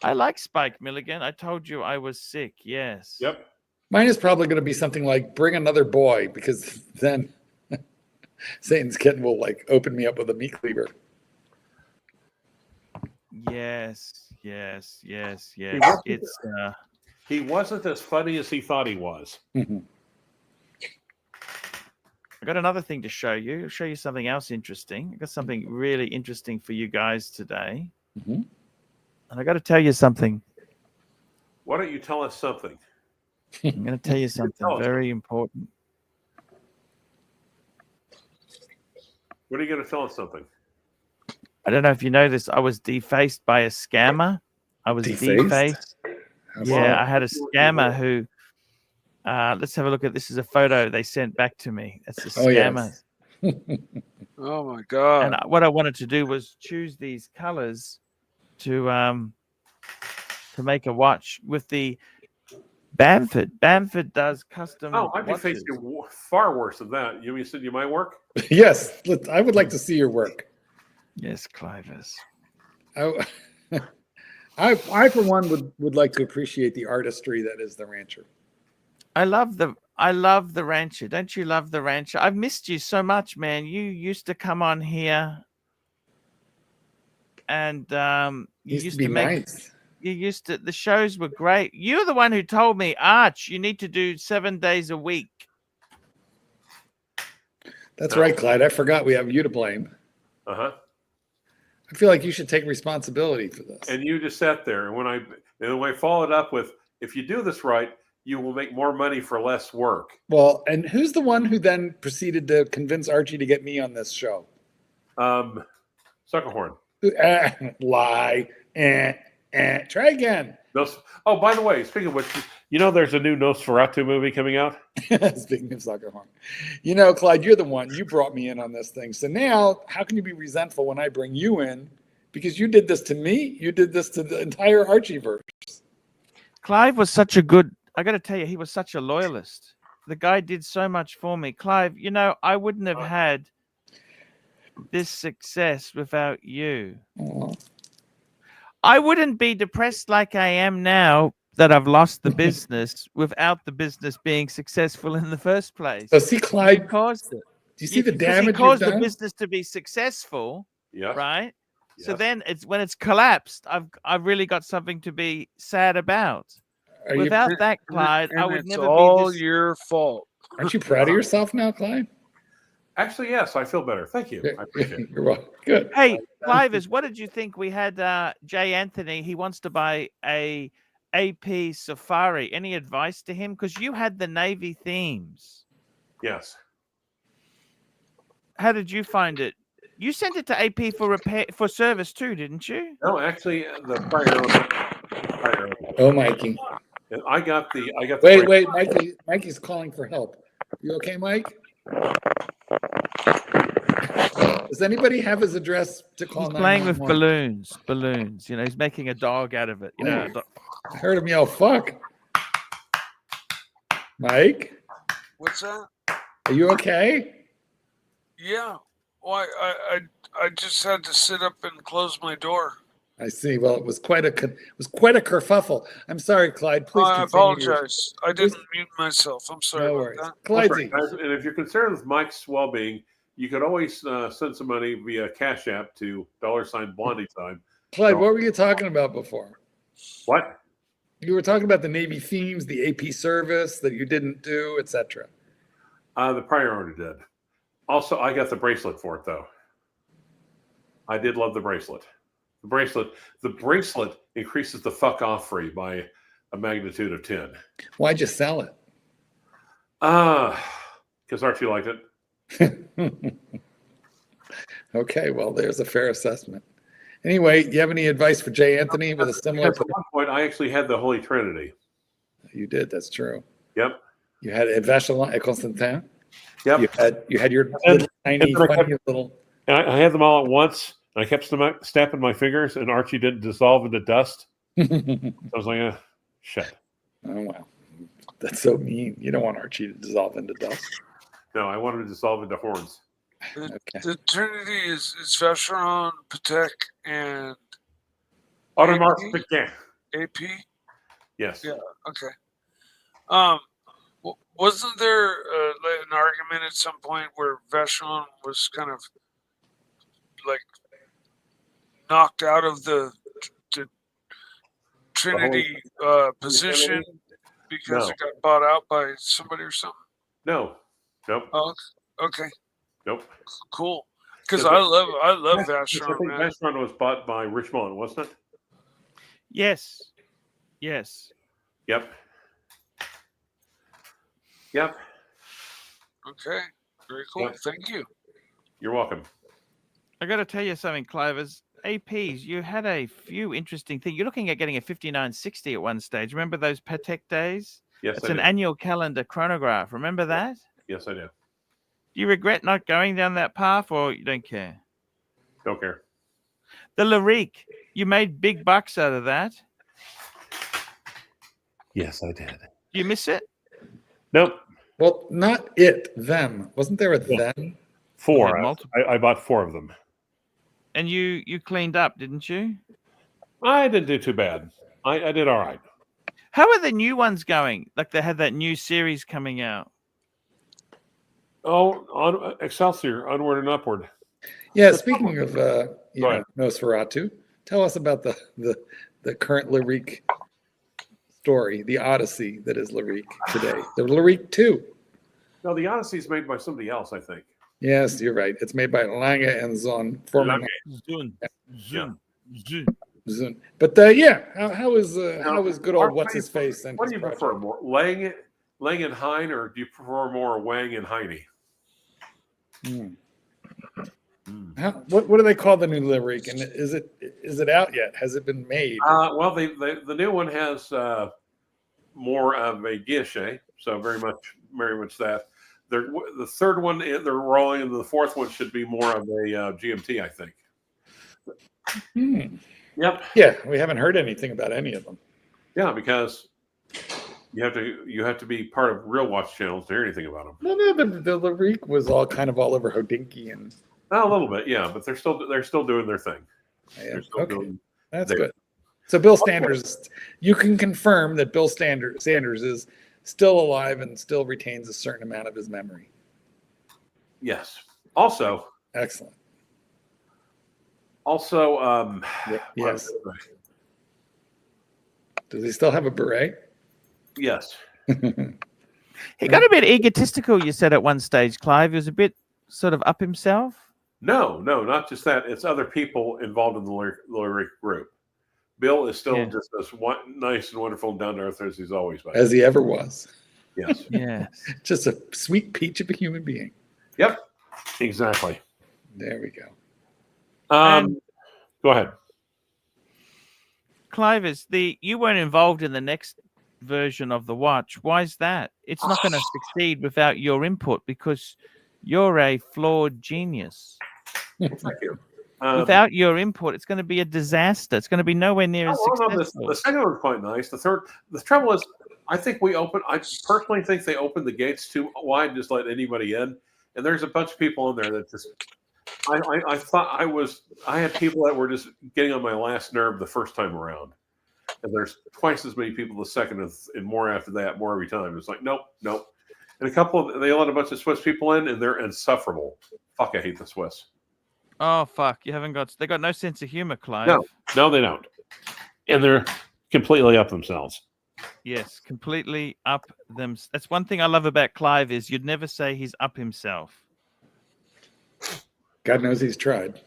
I like Spike Milligan. I told you I was sick. Yes. Yep. Mine is probably going to be something like "Bring another boy," because then Satan's kitten will like open me up with a meat cleaver. Yes. It's He wasn't as funny as he thought he was. a got another thing to show you. I'll show you something else interesting. I got something really interesting for you guys today. Mm-hmm. And I got to tell you something. Why don't you tell us something? I'm going to tell you something very important. What are you going to tell us something? I don't know if you know this. I was defaced by a scammer. I was defaced. Yeah, I had a scammer who. Let's have a look at this. Is a photo they sent back to me. That's a scammer. Yes. Oh my God! And what I wanted to do was choose these colors to make a watch with the Bamford. Bamford does custom. Oh, I'd be watches. facing far worse than that. You said you might work? Yes, I would like to see your work. Yes, Clivus. I for one would like to appreciate the artistry that is the Rancher. I love the Rancher. Don't you love the Rancher? I've missed you so much, man. You used to come on here, and you used to make. Nice. You used to. The shows were great. You're the one who told me, Arch, you need to do 7 days a week. That's right, Clyde. I forgot we have you to blame. Uh-huh. I feel like you should take responsibility for this. And you just sat there. And when I followed up with, if you do this right, you will make more money for less work. Well, and who's the one who then proceeded to convince Archie to get me on this show? Suckerhorn. Lie. Try again. Oh, by the way, speaking of which, you know there's a new Nosferatu movie coming out? Speaking of Suckerhorn. You know, Clyde, you're the one. You brought me in on this thing. So now, how can you be resentful when I bring you in? Because you did this to me. You did this to the entire Archieverse. Clive was such a good... I got to tell you, he was such a loyalist. The guy did so much for me. Clive, you know, I wouldn't have had this success without you. Aww. I wouldn't be depressed like I am now that I've lost the business without the business being successful in the first place. So see, Clyde, you caused it. Do you see the damage? He caused the business to be successful. Yeah. Right. Yes. So then when it's collapsed, I've really got something to be sad about. Without that, Clyde, I would never be all your fault. Aren't you proud of yourself now, Clyde? Actually, yes, I feel better. Thank you. I appreciate it. You're welcome. Good. Hey, Clivus, what did you think? We had Jay Anthony. He wants to buy a AP Safari. Any advice to him? Because you had the Navy themes. Yes. How did you find it? You sent it to AP for service too, didn't you? No, actually, the prior. Oh, Mikey. And I got the. Wait, Mikey's calling for help. You okay, Mike? Does anybody have his address to call? He's playing with balloons. You know, he's making a dog out of it. You know, I heard him yell, "Fuck!" Mike, what's that? Are you okay? Yeah. Well, I just had to sit up and close my door. I see. Well, it was quite a kerfuffle. I'm sorry, Clyde. Please. I apologize. I didn't mute myself. I'm sorry. No worries, Clyde. And if you're concerned with Mike's well-being, you could always send some money via Cash App to $Blondie time. Clyde, what were you talking about before? What? You were talking about the Navy themes, the AP service that you didn't do, etc. The prior owner did. Also, I got the bracelet for it, though. I did love the bracelet. The bracelet increases the fuck off rate by a magnitude of 10. Why'd you sell it? Because Archie liked it. Okay, well, there's a fair assessment. Anyway, do you have any advice for Jay Anthony with a similar? At one point, I actually had the Holy Trinity. You did. That's true. Yep. You had Evechelon et Constantin. Yep. You had your little tiny, funny little. I had them all at once. And I kept snapping my fingers, and Archie didn't dissolve into dust. I was like, shit. Oh, wow. That's so mean. You don't want Archie to dissolve into dust. No, I wanted to dissolve into horns. The Trinity is Vacheron, Patek, and Audemars Piguet. AP? Yes. Yeah, okay. Wasn't there an argument at some point where Vacheron was kind of like knocked out of the Trinity position because it got bought out by somebody or something? No. Nope. Oh, Okay, Nope. cool. Because I love I Vacheron, think man. Vacheron was bought by Richemont, wasn't it? Yes. Yes. Yep. Yep. Okay, very cool. Yep. Thank you. You're welcome. I got to tell you something, Clovers. APs, you had a few interesting things. You're looking at getting a 5960 at one stage. Remember those Patek days? Yes, It's I an do. annual calendar chronograph. Remember that? Yes, I do. Do you regret not going down that path, or you don't care? Don't care. The Larique, you made big bucks out of that. Yes, I did. Do you miss it? Nope. Well, not it, them. Wasn't there a Yeah. them? Four. You had multiple. I bought 4 of them. And you cleaned up, didn't you? I didn't do too bad. I did all right. How are the new ones going? Like they had that new series coming out. Oh, on Excelsior, onward and upward. Yeah, speaking of Go ahead. Nosferatu, tell us about the current Larique story, the Odyssey that is Larique today. The Larique 2. No, the Odyssey is made by somebody else, I think. Yes, you're right. It's made by Lange and Zon. Lange. Zun. But how is good old what's his face? And What do you prefer, more Lang and Hein, or do you prefer more Wang and Heine? What do they call the new Larique? And is it out yet? Has it been made? Well, the new one has more of a guilloche, so very much that. The third one they're rolling, and the fourth one should be more of a GMT, I think. Yep. Yeah, we haven't heard anything about any of them. Yeah, because you have to be part of real watch channels to hear anything about them. No, the Larique was all over Hodinkee and A little bit, yeah, but they're still doing their thing. yeah, Still doing that's their- good. So Bill Sanders, you can confirm that Bill Sanders is still alive and still retains a certain amount of his memory. Yes. Also, Excellent. Yes. Does he still have a beret? Yes. He got a bit egotistical, you said at one stage, Clive. He was a bit sort of up himself. No, not just that. It's other people involved in the lyric group. Bill is still just as nice and wonderful and down to earth as he's always been. As he ever was. Yes. Yeah. Just a sweet peach of a human being. Yep. Exactly. There we go. Go ahead. Clive, you weren't involved in the next version of the watch. Why is that? It's not going to succeed without your input because you're a flawed genius. Thank you. Without your input, it's going to be a disaster. It's going to be nowhere near as successful. The second one was quite nice. The trouble is, I personally think they opened the gates too wide, just let anybody in. And there's a bunch of people in there that just, I thought I had people that were just getting on my last nerve the first time around. And there's twice as many people the second and more after that, more every time. It's like, nope. And they let a bunch of Swiss people in, and they're insufferable. Fuck, I hate the Swiss. Oh, fuck. They got no sense of humor, Clive. No, they don't. And they're completely up themselves. Yes, completely up them. That's one thing I love about Clive is you'd never say he's up himself. God knows he's tried.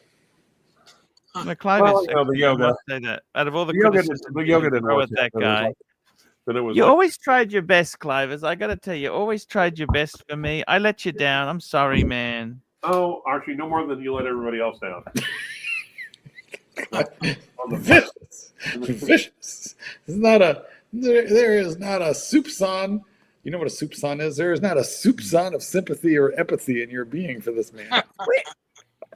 No, Clive Well, is. the yoga. Say that. Out of all the yoga criticisms didn't throw work at that out. guy, But it was you like, always tried your best, Clive. I got to tell you, always tried your best for me. I let you down. I'm sorry, man. oh, Archie, no more than you let everybody else down. Vicious. Vicious. There is not a soupçon. You know what a soupçon is? There is not a soupçon of sympathy or empathy in your being for this man.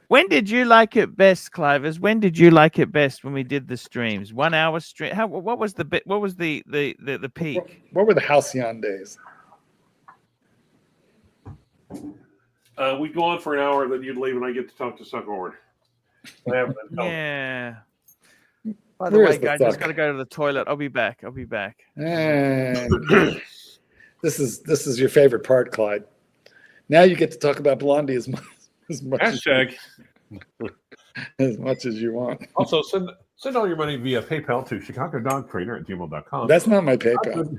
When did you like it best, Clive? When did you like it best when we did the streams? 1 hour stream. What was the bit? What was the peak? What were the halcyon days? We'd go on for an hour, then you'd leave, and I get to talk to Suckhorn. Yeah. By the Where way, is the guys, fuck? just got to go to the toilet. I'll be back. And this is your favorite part, Clyde. Now you get to talk about Blondie as much Hashtag. as much as you want. Also, send all your money via PayPal to ChicagoDogTrainer@gmail.com. That's not my PayPal.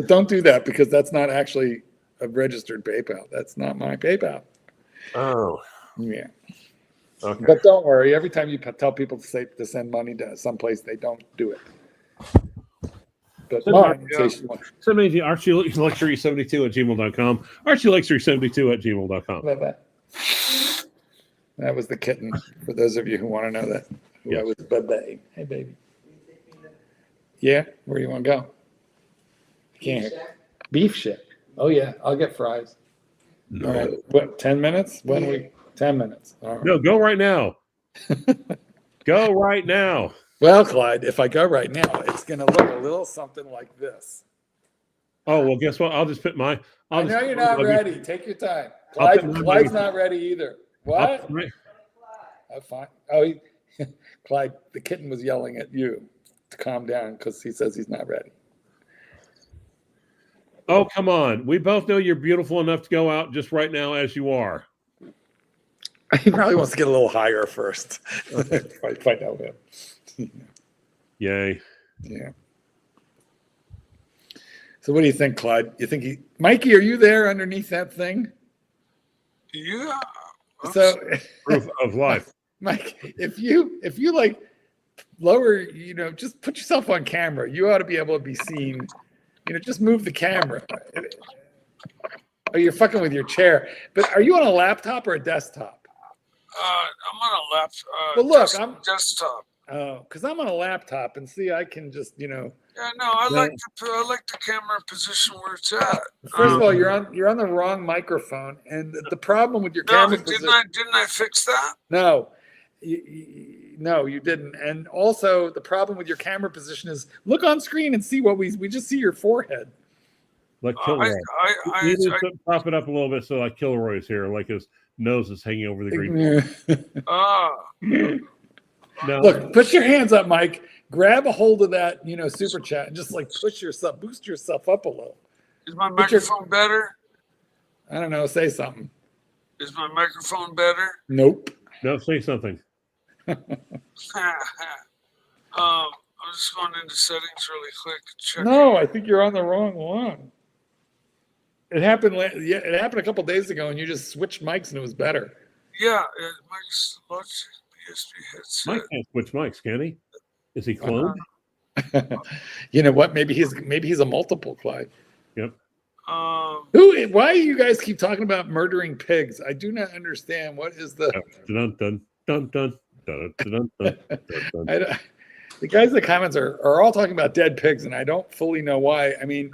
Don't do that because that's not actually a registered PayPal. That's not my PayPal. Oh, Yeah. okay. But don't worry. Every time you tell people to send money to someplace, they don't do it. But mine, in case you want. Send me to ArchieLuxury72@gmail.com. ArchieLuxury72@gmail.com. Bye-bye. That was the kitten, for those of you who want to know that. Who I was bye-bye. Hey, baby. Yeah? Where do you want to go? Can't hear. Beef shit. Oh, yeah. I'll get fries. No. All right. What, 10 minutes? When we 10 minutes. All right. No, go right now. Go right now. Well, Clyde, if I go right now, it's going to look a little something like this. Oh, well, guess what? I'll just put my. I know you're not ready. Take your time. Clyde's not ready either. What? Oh, fine. Oh, Clyde, the kitten was yelling at you to calm down because he says he's not ready. Oh, come on. We both know you're beautiful enough to go out just right now as you are. He probably wants to get a little higher first. Find out him. Yay. Yeah. So what do you think, Clyde? You think Mikey, are you there underneath that thing? Yeah. So Proof of life. Mike, if you like lower, just put yourself on camera. You ought to be able to be seen. Just move the camera. Oh, you're fucking with your chair. But are you on a laptop or a desktop? I'm on a laptop. Well, look, I'm desktop. Oh, because I'm on a laptop and see, I can just, Yeah, no, I like the camera position where it's at. First of all, you're on the wrong microphone, and the problem with your camera position. Didn't I fix that? No, no, you didn't. And also, the problem with your camera position is look on screen and see what we just see your forehead. Like Kilroy. You need to prop it up a little bit so like Kilroy's here, like his nose is hanging over the green. No. Look, put your hands up, Mike. Grab a hold of that, super chat, and just like boost yourself up a little. Is my microphone better? I don't know. Say something. Is my microphone better? Nope. No, say something. I'm just going into settings really quick. Check. No, I think you're on the wrong one. It happened. It happened a couple days ago, and you just switched mics, and it was better. Yeah, Mike's watch USB headset. Mike can't switch mics, can he? Is he cloned? You know what? Maybe he's a multiple, Clyde. Yep. Why do you guys keep talking about murdering pigs? I do not understand. What is the? Dun, dun, dun, dun, dun, dun, dun, dun. The guys in the comments are all talking about dead pigs, and I don't fully know why. I mean,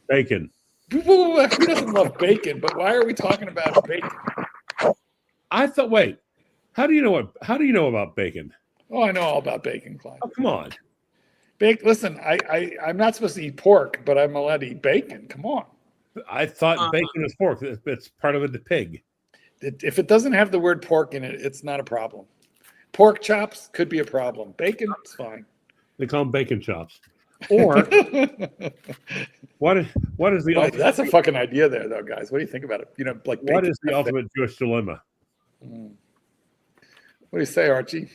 bacon. Who doesn't love bacon? But why are we talking about bacon? I thought. Wait. How do you know about bacon? Oh, I know all about bacon, Clyde. Oh, come on. Listen, I'm not supposed to eat pork, but I'm allowed to eat bacon. Come on. I thought bacon is pork. It's part of the pig. If it doesn't have the word pork in it, it's not a problem. Pork chops could be a problem. Bacon, it's fine. They call them bacon chops. Or what is the ultimate? That's a fucking idea there, though, guys. What do you think about it? What is the ultimate Jewish dilemma? What do you say, Archie?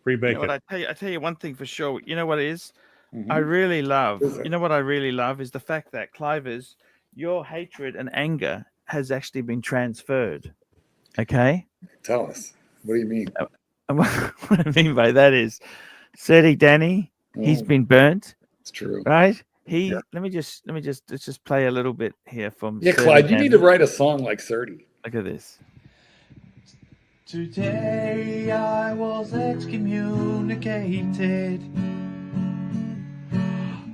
Free bacon. I tell you one thing for sure. You know what it is? Mm-hmm. I really love. You know what I really love is the fact that Clivers, your hatred and anger has actually been transferred. Okay. Tell us. What do you mean? What I mean by that is, Seti Danny, he's been burnt. It's true, right? Let's just play a little bit here from. Yeah, Clyde, you need to write a song like Serti. Look at this. Today I was excommunicated.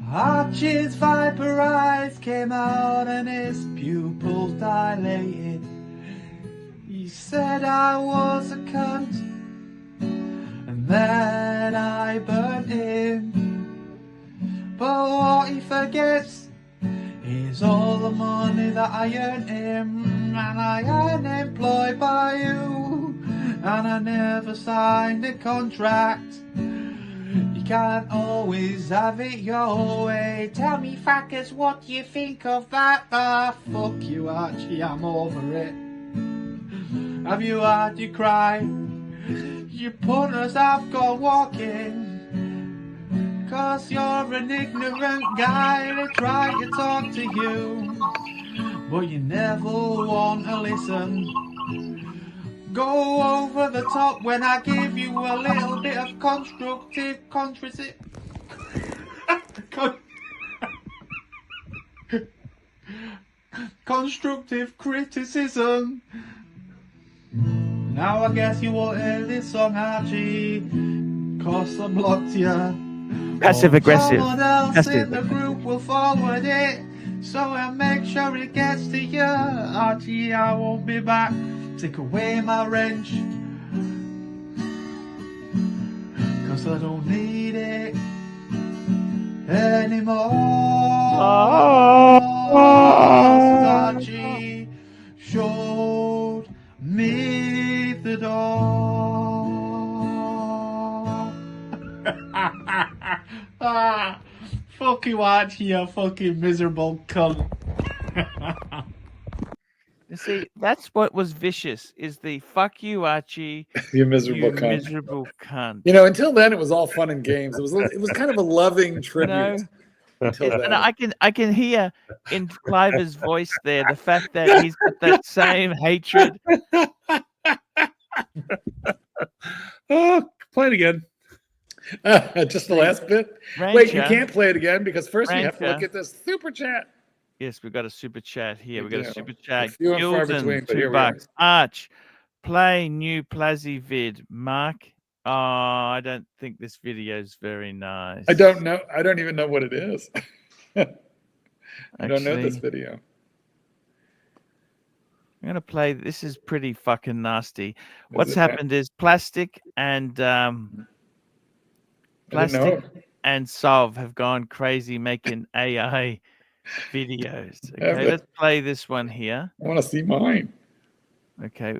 Archie's viper eyes came out and his pupils dilated. He said I was a cunt and that I burnt him. But what he forgets is all the money that I earned him. And I am employed by you, and I never signed a contract. You can't always have it your way. Tell me, fuckers, what you think of that? Fuck you, Archie, I'm over it. Have you had your cry? Your punters have gone walking. 'Cause you're an ignorant guy to try to talk to you, but you never want to listen. go over the top when I give you a little bit of constructive constructive criticism. Now I guess you won't hear this song, Archie, 'cause I blocked you. Passive aggressive. Someone else Passive. in the group will forward it, so I'll make sure it gets to you. Archie, I won't be back. Take away my wrench, 'cause I don't need it anymore. Archie showed me the door. Fuck you, Archie, you fucking miserable cunt. You see, that's what was vicious, is the fuck you, Archie, You miserable you cunt. miserable cunt. You know, until then it was all fun and games. It was kind of a loving tribute. know, Until then. And I can hear in Cliver's voice there the fact that he's got that same hatred. Oh, play it again. Just the last bit. Rancher, Wait, you can't play it again because first we have to look Rancher. at this super chat. Yes, we've got a super chat here. We We've got do. a super chat. Few and far Gilden, between, but here we $2. Arch, play new Plazzy vid. Mark. Oh, I don't think this video is very nice. I don't know. I don't even know what it is. I don't know this Actually, video. I'm gonna play. This is pretty fucking nasty. Is What's it? happened is Plastic and I didn't know. Plastic and Solve have gone crazy making AI videos. Have Okay, they? let's play this one here. I want to see mine. Okay,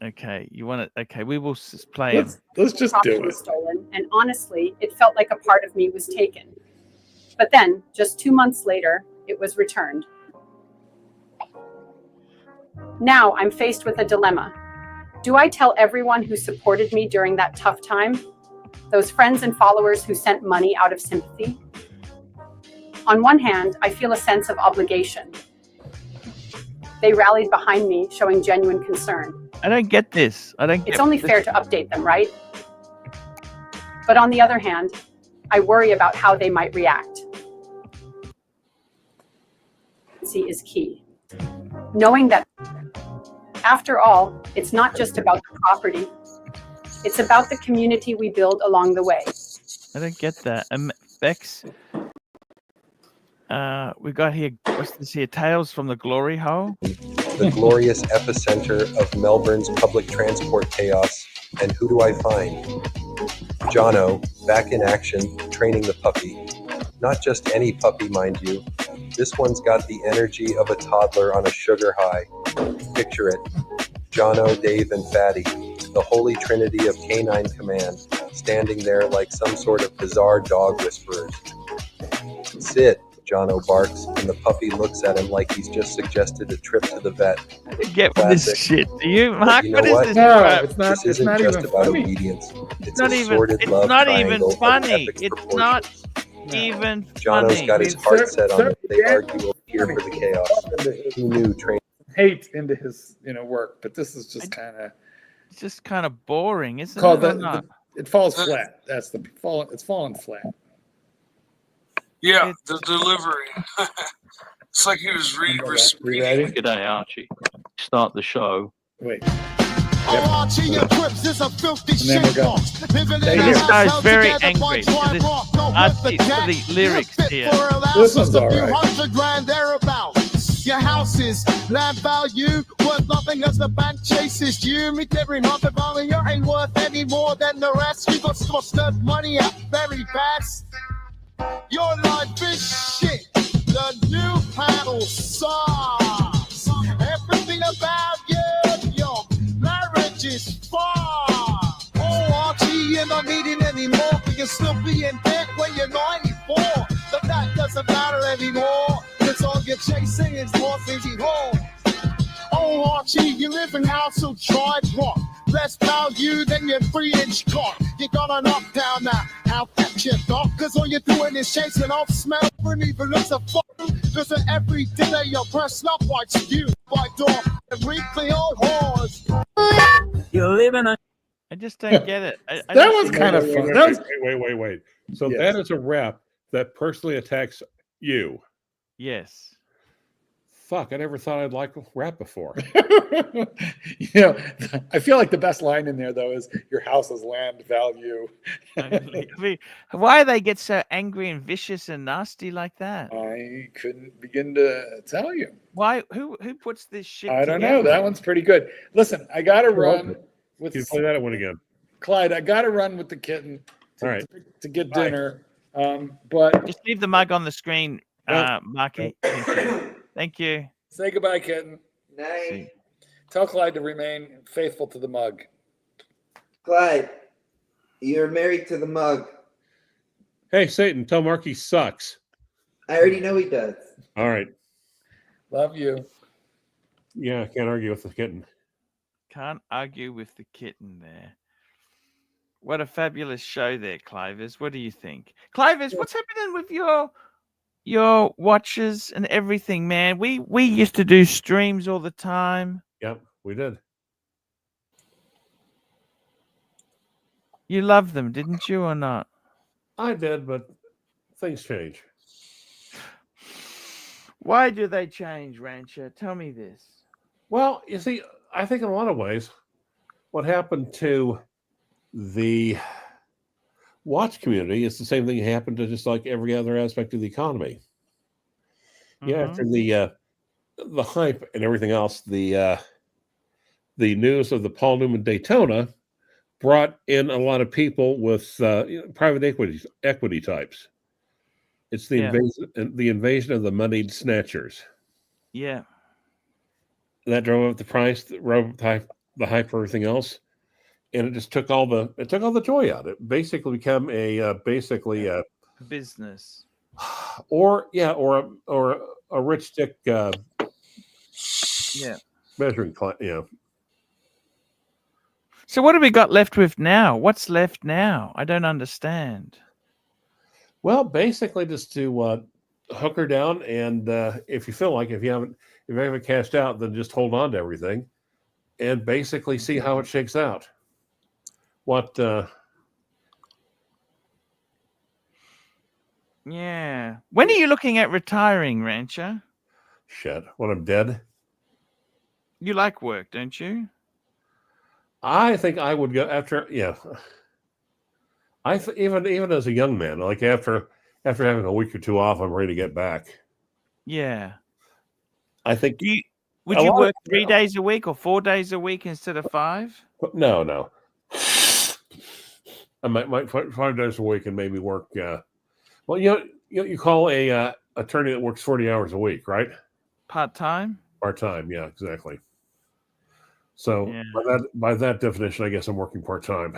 okay, you want to? Okay, we will play it. Let's just property do was it. stolen, and honestly, it felt like a part of me was taken. But then, just 2 months later, it was returned. Now I'm faced with a dilemma. Do I tell everyone who supported me during that tough time? Those friends and followers who sent money out of sympathy? On one hand, I feel a sense of obligation. They rallied behind me, showing genuine concern. I don't get this. I don't. It's only fair to update them, right? But on the other hand, I worry about how they might react. Is key. Knowing that, after all, it's not just about the property. It's about the community we build along the way. I don't get that. Bex, we got here. What's this here? Tales from the Glory Hole. The glorious epicenter of Melbourne's public transport chaos. And who do I find? Jono, back in action, training the puppy. Not just any puppy, mind you. This one's got the energy of a toddler on a sugar high. Picture it. Jono, Dave, and Fatty, the holy trinity of canine command, standing there like some sort of bizarre dog whisperers. Sit, Jono barks, and the puppy looks at him like he's just suggested a trip to the vet. I don't get this Classic. shit. Do you, Mark? You know What is what? this? No, crap? it's not. This It's isn't not just even about funny. obedience. It's not a even. sordid It's love not even triangle of funny. epic It's not proportions. even Jono's funny. got his I mean, heart sir- set on sir, it. They yeah. argue over here for the chaos. Who knew training? Hate into his work, but this is just kind of It's just kind of boring, isn't called it? or that. not? It falls flat. That's the fall. It's fallen flat. Yeah, the delivery. It's like he was We ready? G'day, Archie. Start the show. Wait. Archie equips is a filthy And then we're shit going. box. Living Hey, in this a guy's house very together, angry punch because one this rock, no, Archie- with the for cat. the lyrics You're fit here. for a louse, This just one's a all few right. $100,000 thereabouts. Your houses, land value, worth nothing as the bank chases you. Me every month of only you ain't worth any more than the rest. You got stud money out very fast. Your life is shit. The new panel sucks. Everything about you, your marriage is fucked. Oh, Archie, you're not needing anymore. You can still be in debt when you're 94. But that doesn't matter anymore. It's all you're chasing is more busy home. Oh, Archie, you live in house so tried rock. Less value than your 3-inch cock. You got an up down now. How that you thought? Cause all you're doing is chasing off smell. And even looks a fuck. Visit every day your personal parts you by door and weekly old whores. You live in a. I just don't get it. I That don't was see kind of the- fun. That was Wait. So Yes. that is a rep that personally attacks you. Yes. Fuck, I never thought I'd like rap before. you know, I feel like the best line in there though is your house's land value. I mean, why they get so angry and vicious and nasty like that? I couldn't begin to tell you. Why? Who puts this shit? I don't know. together? That one's pretty good. Listen, I got to run with Can you play that one again? Clyde. I got to run with the kitten All right. to get Bye. dinner. But Just leave the mug on the screen, Marky. Thank you. Thank you. say goodbye, kitten. See. Tell Clyde to remain faithful to the mug. Clyde, you're married to the mug. Hey, Satan, tell Mark he sucks. I already know he does. All right. Love you. Yeah, I can't argue with the kitten. Can't argue with the kitten there. What a fabulous show there, Clivers. What do you think? Clivers, what's happening with your watches and everything, man? We used to do streams all the time. Yep, we did. You loved them, didn't you, or not? I did, but things change. Why do they change, Rancher? Tell me this. Well, you see, I think in a lot of ways, what happened to the watch community is the same thing that happened to just like every other aspect of the economy. Yeah, after the hype and everything else, the news of the Paul Newman Daytona brought in a lot of people with private equity types. It's the invasion of the moneyed snatchers. Yeah. That drove up the price, drove up the hype for everything else, and it just took all the joy out. It basically became a business, or a rich stick measuring, So what have we got left with now? What's left now? I don't understand. Well, basically just to hook her down, and if you feel like if you haven't cashed out, then just hold on to everything, and basically see how it shakes out. What? Yeah. When are you looking at retiring, Rancher? Shit. When I'm dead. You like work, don't you? I think I would go after. Yeah. Even as a young man, like after having a week or two off, I'm ready to get back. Yeah. I think. Would you work 3 days a week or 4 days a week instead of 5? No. I might 5 days a week and maybe work. Well, you call a attorney that works 40 hours a week, right? Part time. Part time, yeah, exactly. So by that definition, I guess I'm working part time.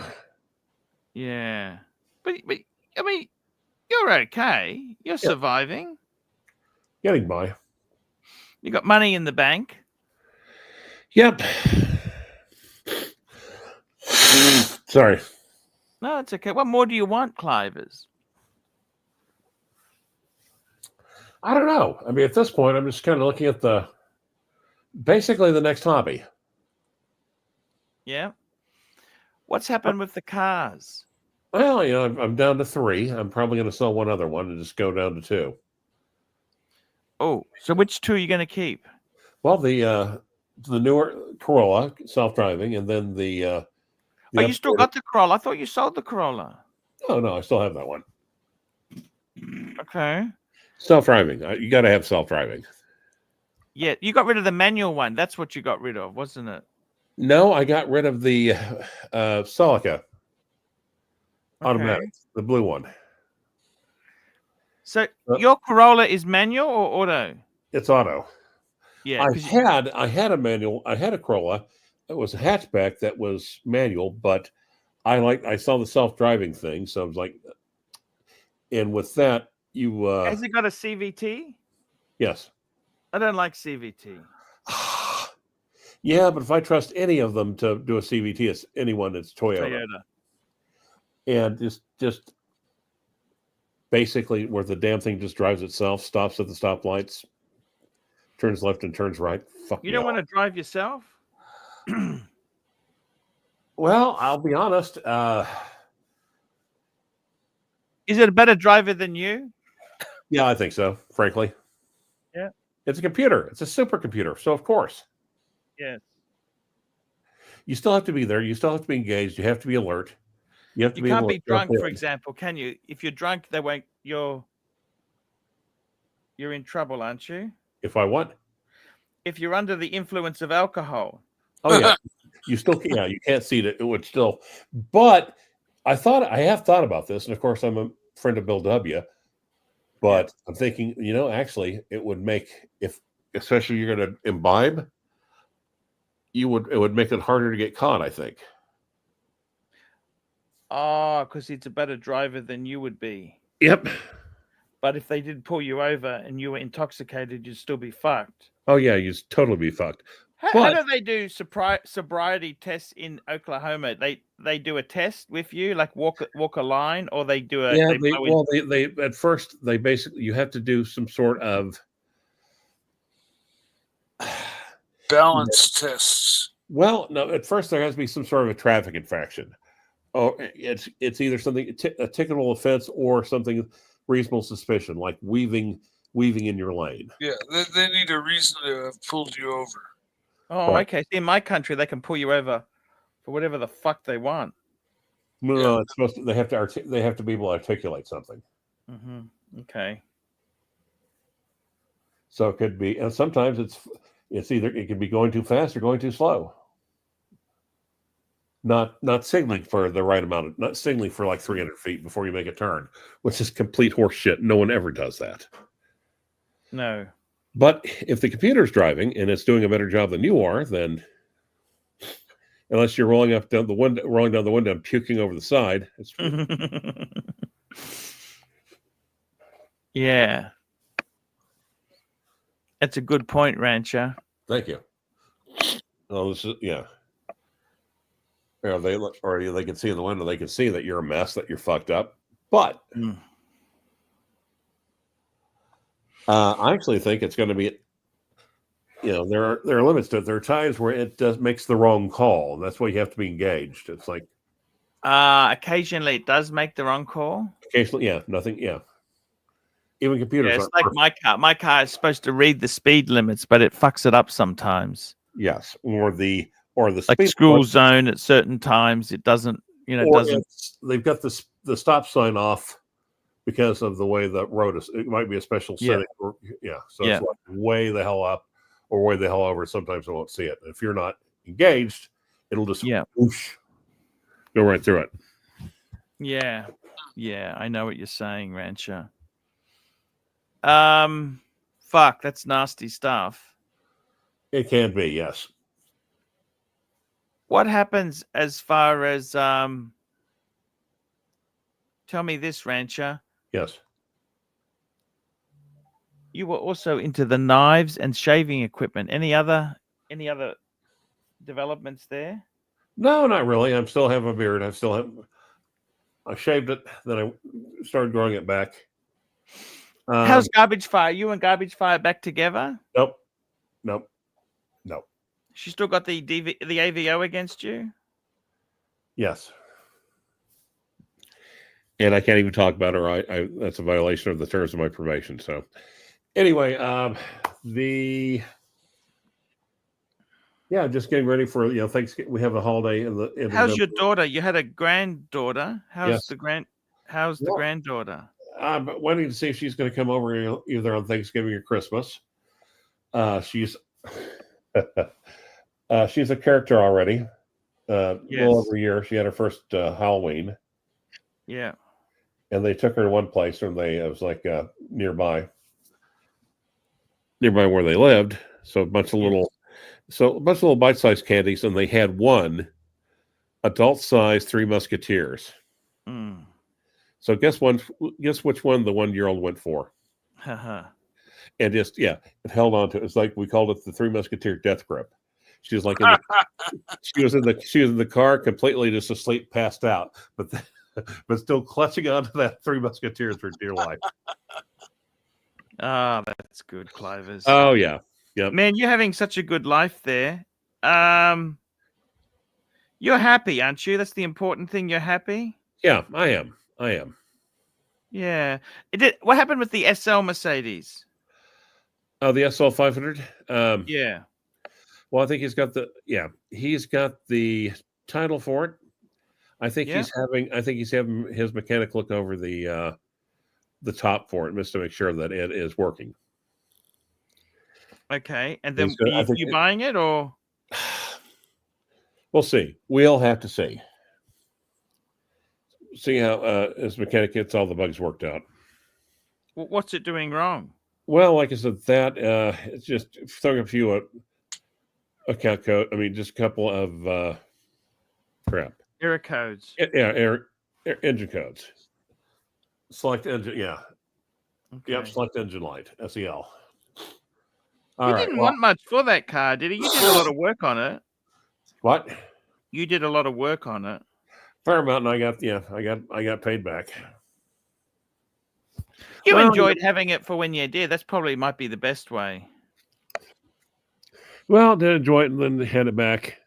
Yeah, but I mean, you're okay. You're surviving. Getting by. You got money in the bank. Yep. Sorry. No, it's okay. What more do you want, Clivers? I don't know. I mean, at this point, I'm just kind of looking at basically the next hobby. Yeah. What's happened with the cars? Well, I'm down to 3. I'm probably going to sell one other one and just go down to 2. Oh, so which 2 are you going to keep? Well, the newer Corolla, self-driving, and then the you still got the Corolla? I thought you sold the Corolla. No, I still have that one. Okay. Self-driving. You got to have self-driving. Yeah, you got rid of the manual one. That's what you got rid of, wasn't it? No, I got rid of the Celica automatic, the blue one. So your Corolla is manual or auto? It's auto. Yeah, I had a manual. I had a Corolla. It was a hatchback that was manual, but I saw the self-driving thing, so I was like, and with that, has it got a CVT? Yes. I don't like CVT. Yeah, but if I trust any of them to do a CVT, it's anyone that's Toyota. And just basically where the damn thing just drives itself, stops at the stoplights, turns left and turns right. Fuck You me don't off. want to drive yourself? Well, I'll be honest. Is it a better driver than you? Yeah, I think so, frankly. Yeah. It's a computer. It's a supercomputer. So, of course. Yes. You still have to be there. You still have to be engaged. You have to be alert. You have to You be can't able be to jump drunk, for in. example, can you? If you're drunk, they won't. You're in trouble, aren't you? If I want. If you're under the influence of alcohol. Oh yeah, you still can't. Yeah, you can't see it. It would still. But I have thought about this, and of course, I'm a friend of Bill W. But I'm thinking, actually, it would make especially you're going to imbibe. It would make it harder to get caught, I think. Oh, because it's a better driver than you would be. Yep. But if they did pull you over and you were intoxicated, you'd still be fucked. Oh yeah, you'd totally be fucked. How do they do sobriety tests in Oklahoma? They do a test with you, like walk a line, or they do a they at first they basically you have to do some sort of balance tests. Well, no, at first there has to be some sort of a traffic infraction. Oh, it's either something a ticketable offense or something reasonable suspicion, like weaving in your lane. Yeah, they need a reason to have pulled you over. Oh, right. Okay. See, in my country, they can pull you over for whatever the fuck they want. No, it's supposed to. They have to be able to articulate something. Mm-hmm. Okay. So it could be, and sometimes it's either it could be going too fast or going too slow. Not signaling for the right amount not signaling for like 300 feet before you make a turn, which is complete horse shit. No one ever does that. No. But if the computer's driving and it's doing a better job than you are, then unless you're rolling down the window and puking over the side, it's yeah. That's a good point, Rancher. Thank you. Oh, this is Or they can see in the window. They can see that you're a mess, that you're fucked up. But I actually think it's going to be. There are limits to it. There are times where it makes the wrong call, and that's why you have to be engaged. It's like occasionally it does make the wrong call. Occasionally, yeah, nothing, yeah. Even computers. Yeah, it's like my car. My car is supposed to read the speed limits, but it fucks it up sometimes. Yes, or the like speed school zone at certain times. It doesn't. They've got the stop sign off because of the way the road is. It might be a special setting. So it's like way the hell up or way the hell over. Sometimes I won't see it. If you're not engaged, it'll just whoosh, go right through it. Yeah, I know what you're saying, Rancher. Fuck, that's nasty stuff. It can be, yes. What happens as far as tell me this, Rancher? Yes. You were also into the knives and shaving equipment. Any other developments there? No, not really. I still have a beard. I shaved it, then I started growing it back. How's Garbage Fire? You and Garbage Fire back together? Nope. She still got the AVO against you? Yes. And I can't even talk about her. I that's a violation of the terms of my probation. So anyway, just getting ready for Thanksgiving. We have a holiday in How's your daughter? You had a granddaughter. How's Yes. the granddaughter? I'm waiting to see if she's going to come over either on Thanksgiving or Christmas. She's she's a character already. A little over a year. She had her first Halloween. Yeah. And they took her to one place, and it was like nearby where they lived. So a bunch of little bite-sized candies, and they had one adult-size Three Musketeers. Mm. So guess which one the 1-year-old went for. And just it held on to it. It's like we called it the Three Musketeer death grip. She was like she was in the car completely just asleep, passed out. But but still clutching onto that Three Musketeers for dear life. Ah, that's good, Clovers. Oh yeah, yep. Man, you're having such a good life there. You're happy, aren't you? That's the important thing. You're happy. Yeah, I am. I am. Yeah. What happened with the SL Mercedes? Oh, the SL 500. Yeah. Well, I think he's got the title for it. I think Yeah. he's having his mechanic look over the top for it just to make sure that it is working. Okay. And then I think you buying it or? We'll see. We'll have to see. See how his mechanic gets all the bugs worked out. What's it doing wrong? Well, like I said, it's just throwing a few account code. I mean, just a couple of crap. Error codes. Yeah, engine codes. Select engine. Yeah. Okay. Yep. Select engine light. SEL. You didn't want much for that car, did he? You did a lot of work on it. What? You did a lot of work on it. Fair amount, and I got paid back. You enjoyed having it for when you did. That's probably might be the best way. Well, then enjoy it and then hand it back.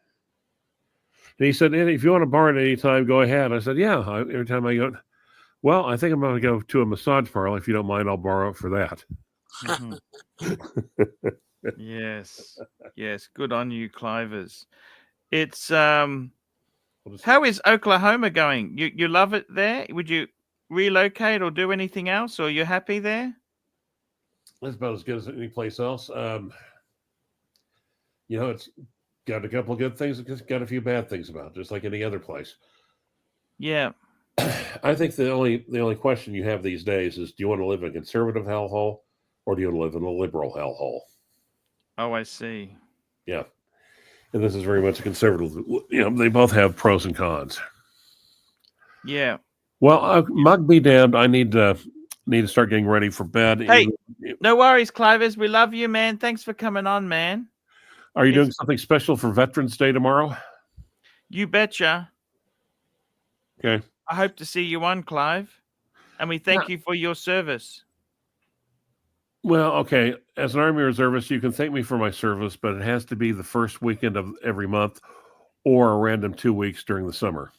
And he said, if you want to borrow it anytime, go ahead. I said, yeah. Every time I go, well, I think I'm going to go to a massage parlor. If you don't mind, I'll borrow it for that. Mm-hmm. Yes. Good on you, Clivers. It's how is Oklahoma going? You love it there? Would you relocate or do anything else, or you're happy there? It's about as good as any place else. It's got a couple of good things. It's got a few bad things about it, just like any other place. Yeah. I think the only question you have these days is, do you want to live in a conservative hellhole or do you want to live in a liberal hellhole? Oh, I see. Yeah. And this is very much a conservative. They both have pros and cons. Yeah. Well, mug be damned. I need to start getting ready for bed. Hey, no worries, Clivers. We love you, man. Thanks for coming on, man. Are you doing something special for Veterans Day tomorrow? You betcha. Okay. I hope to see you on, Clive. And we thank you for your service. Well, okay. As an Army reservist, you can thank me for my service, but it has to be the first weekend of every month or a random 2 weeks during the summer.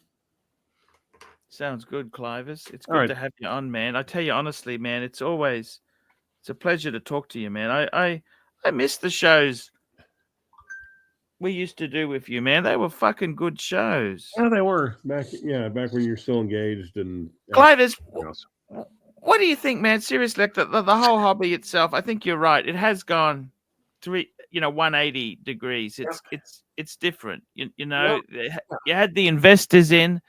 Sounds good, Clivers. It's good to have you on, man. I tell you honestly, man, it's a pleasure to talk to you, man. I miss the shows we used to do with you, man. They were fucking good shows. Yeah, they were back when you're still engaged and Clivers. What do you think, man? Seriously, like the whole hobby itself, I think you're right. It has gone 180 degrees. It's different. You had the investors in.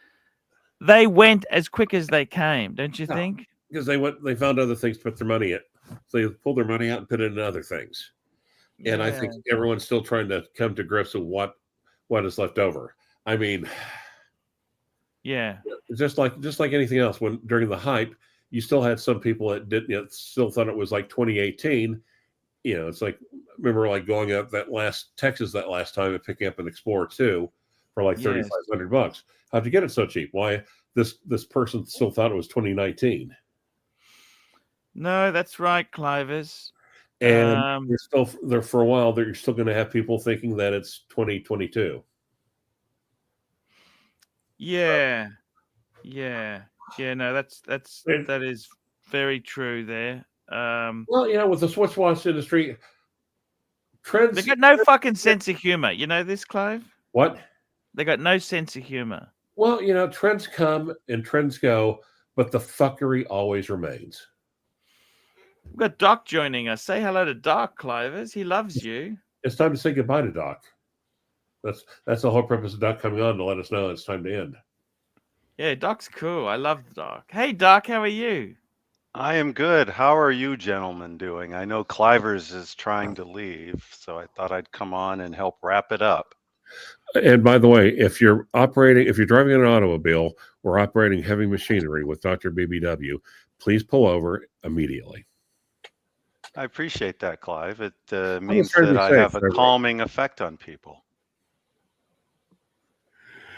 They went as quick as they came, don't you think? Because they found other things to put their money in. So they pulled their money out and put it in other things. And I think everyone's still trying to come to grips with what is left over. I mean, yeah, just like anything else, when during the hype, you still had some people that still thought it was like 2018. It's like, remember like going up Texas that last time and picking up an Explorer 2 for like $3,500. How'd you get it so cheap? Why this person still thought it was 2019? No, that's right, Clivers. And you're still there for a while. You're still going to have people thinking that it's 2022. Yeah. No, that is very true there. Well, with the Swiss watch industry, trends. They got no fucking sense of humor. You know this, Clive? What? They got no sense of humor. Well, trends come and trends go, but the fuckery always remains. We've got Doc joining us. Say hello to Doc, Clivers. He loves you. It's time to say goodbye to Doc. That's the whole purpose of Doc coming on, to let us know it's time to end. Yeah, Doc's cool. I love Doc. Hey, Doc, how are you? I am good. How are you gentlemen doing? I know Clivers is trying to leave, so I thought I'd come on and help wrap it up. And by the way, if you're driving an automobile or operating heavy machinery with Dr. BBW, please pull over immediately. I appreciate that, Clive. It means that I have a calming effect on people.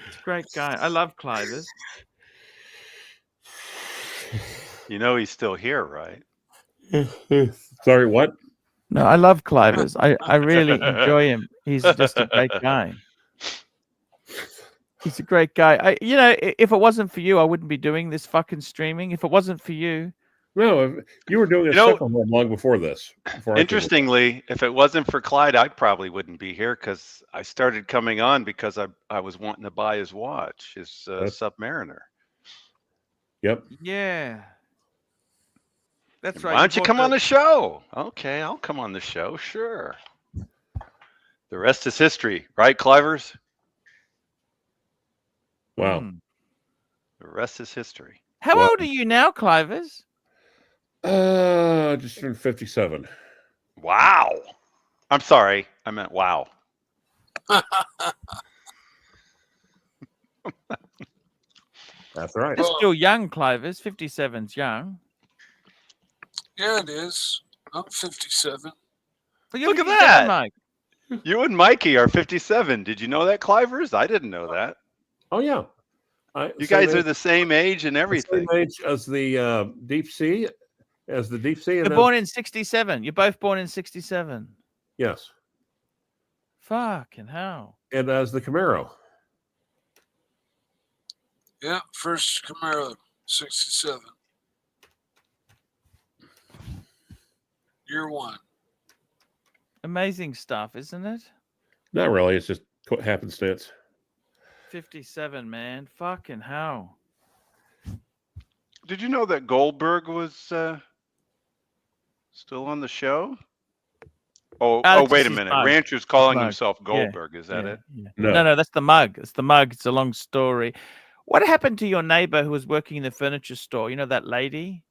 He's a great guy. I love Clivers. You know he's still here, right? Sorry, what? No, I love Clivers. I really enjoy him. He's just a great guy. He's a great guy. If it wasn't for you, I wouldn't be doing this fucking streaming. If it wasn't for you. No, you were doing a second one long before this. Interestingly, if it wasn't for Clyde, I probably wouldn't be here because I started coming on because I was wanting to buy his watch, his Submariner. Yep. Yeah. That's And right. Why don't you come on the show? Okay, I'll come on the show. Sure. The rest is history, right, Clivers? Wow. The rest is history. How old are you now, Clivers? Just turned 57. Wow. I'm sorry. I meant wow. That's right. That's still young, Clivers. 57's young. Yeah, it is. I'm 57. Look at that. Mike. You and Mikey are 57. Did you know that, Clivers? I didn't know that. Oh, yeah. You guys are the same age and everything. Same age as the Deep Sea. As the Deep Sea. You're born in 67. You're both born in 67. Yes. Fucking hell. And as the Camaro. Yeah, first Camaro, 67. Year one. Amazing stuff, isn't it? Not really. It's just happenstance. 57, man. Fucking hell. Did you know that Goldberg was still on the show? Oh, wait a minute. Mug. Rancher's calling Mug. himself Goldberg. Yeah. Is that it? Yeah. No, that's the mug. It's the mug. It's a long story. What happened to your neighbor who was working in the furniture store? You know that lady?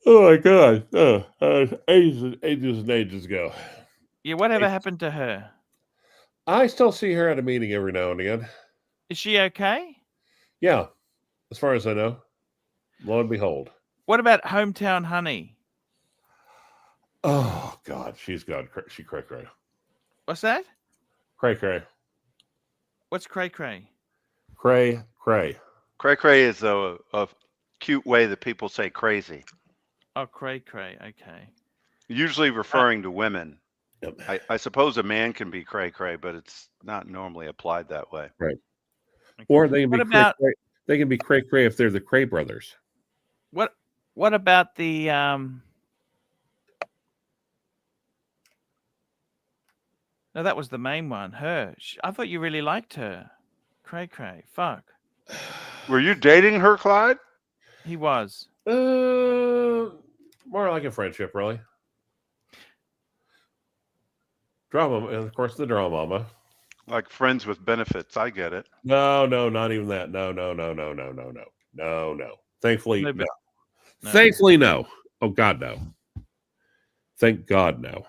Oh, my God. Ages and ages ago. Yeah, whatever happened to her? I still see her at a meeting every now and again. Is she okay? Yeah, as far as I know. Lo and behold. What about Hometown Honey? Oh, God. She's gone. She cray-cray. What's that? Cray-cray. What's cray-cray? Cray-cray. Cray-cray is a cute way that people say crazy. Oh, cray-cray. Okay. Usually referring to women. Yep. I suppose a man can be cray-cray, but it's not normally applied that way. Right. Okay. Or they can be cray-cray. They can be cray-cray if they're the Cray brothers. What about the No, that was the main one. Her. I thought you really liked her. Cray-cray. Fuck. Were you dating her, Clyde? He was. More like a friendship, really. Drama, and of course, the drama mama. Like friends with benefits. I get it. No, not even that. No. Thankfully, no. Thankfully, no. Oh, God, no. Thank God, no.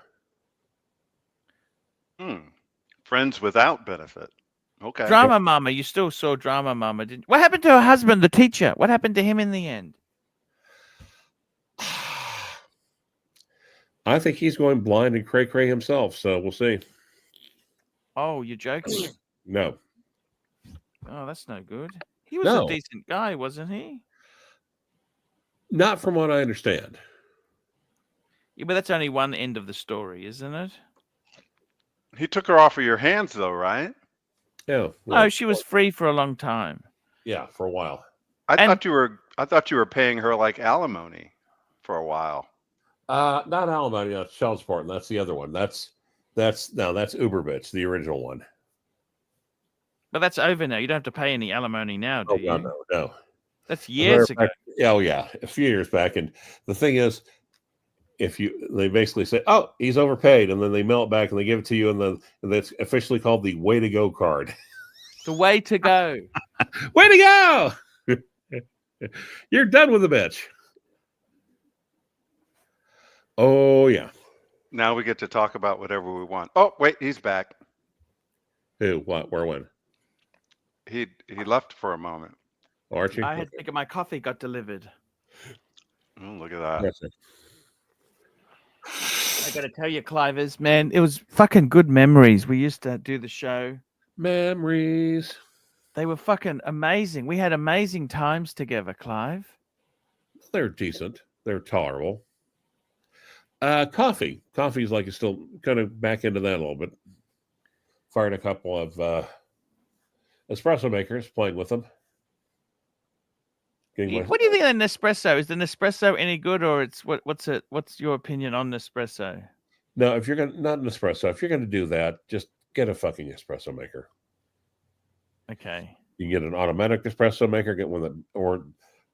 Friends without benefit. Okay. Drama Mama. You still saw Drama Mama, didn't you? What happened to her husband, the teacher? What happened to him in the end? I think he's going blind and cray-cray himself, so we'll see. Oh, you're joking? No. Oh, that's no good. He was a decent guy, wasn't he? Not from what I understand. Yeah, but that's only one end of the story, isn't it? He took her off of your hands, though, right? Yeah. No, she was free for a long time. Yeah, for a while. I thought you were paying her like alimony for a while. Not alimony, that's child support, and that's the other one. That's Uberbitch, the original one. But that's over now. You don't have to pay any alimony now, do you? No. That's years ago. Oh yeah, a few years back. And the thing is, they basically say, "Oh, he's overpaid," and then they mail it back and they give it to you, and that's officially called the "Way to Go" card. The way to go. Way to go! You're done with the bitch. Oh yeah. Now we get to talk about whatever we want. Oh wait, he's back. Who? What? Where? When? He left for a moment. Archie? I had to get my coffee got delivered. Oh, look at that. I got to tell you, Clivers, man, it was fucking good memories. We used to do the show. Memories. They were fucking amazing. We had amazing times together, Clive. they're decent. They're tolerable. Coffee's like it's still kind of back into that a little bit. Fired a couple of espresso makers, playing with them. What do you think of Nespresso? Is the Nespresso any good, or it's what's your opinion on Nespresso? No, if you're gonna not an espresso, if you're gonna do that, just get a fucking espresso maker. Okay. You can get an automatic espresso maker, get one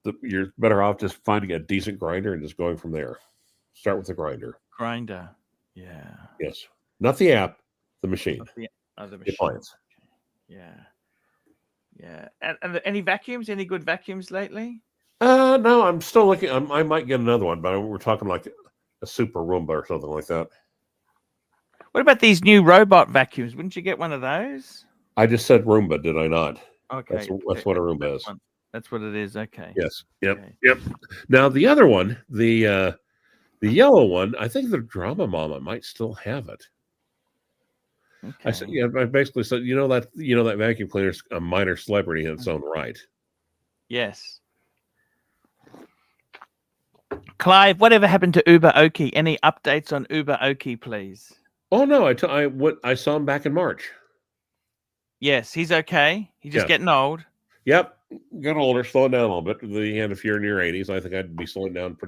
that, you're better off just finding a decent grinder and just going from there. Start with the grinder. Grinder. Yeah. Yes. Not the app, the machine. The machine. The appliance. Yeah. Yeah. And any vacuums? Any good vacuums lately? No, I'm still looking. I might get another one, but we're talking like a super Roomba or something like that. What about these new robot vacuums? Wouldn't you get one of those? I just said Roomba, did I not? Okay. That's what a Roomba is. That's what it is. Okay. Yes. Yep. Okay. Yep. Now the other one, the yellow one, I think the Drama Mama might still have it. Okay. I said, yeah. I basically said, that vacuum cleaner's a minor celebrity in its own right. Yes. Clive, whatever happened to Uber Oki? Any updates on Uber Oki, please? Oh no, I saw him back in March. Yes, he's okay. He's just getting old. Yep, got older, slowing down a little bit. And if you're in your 80s, I think I'd be slowing down a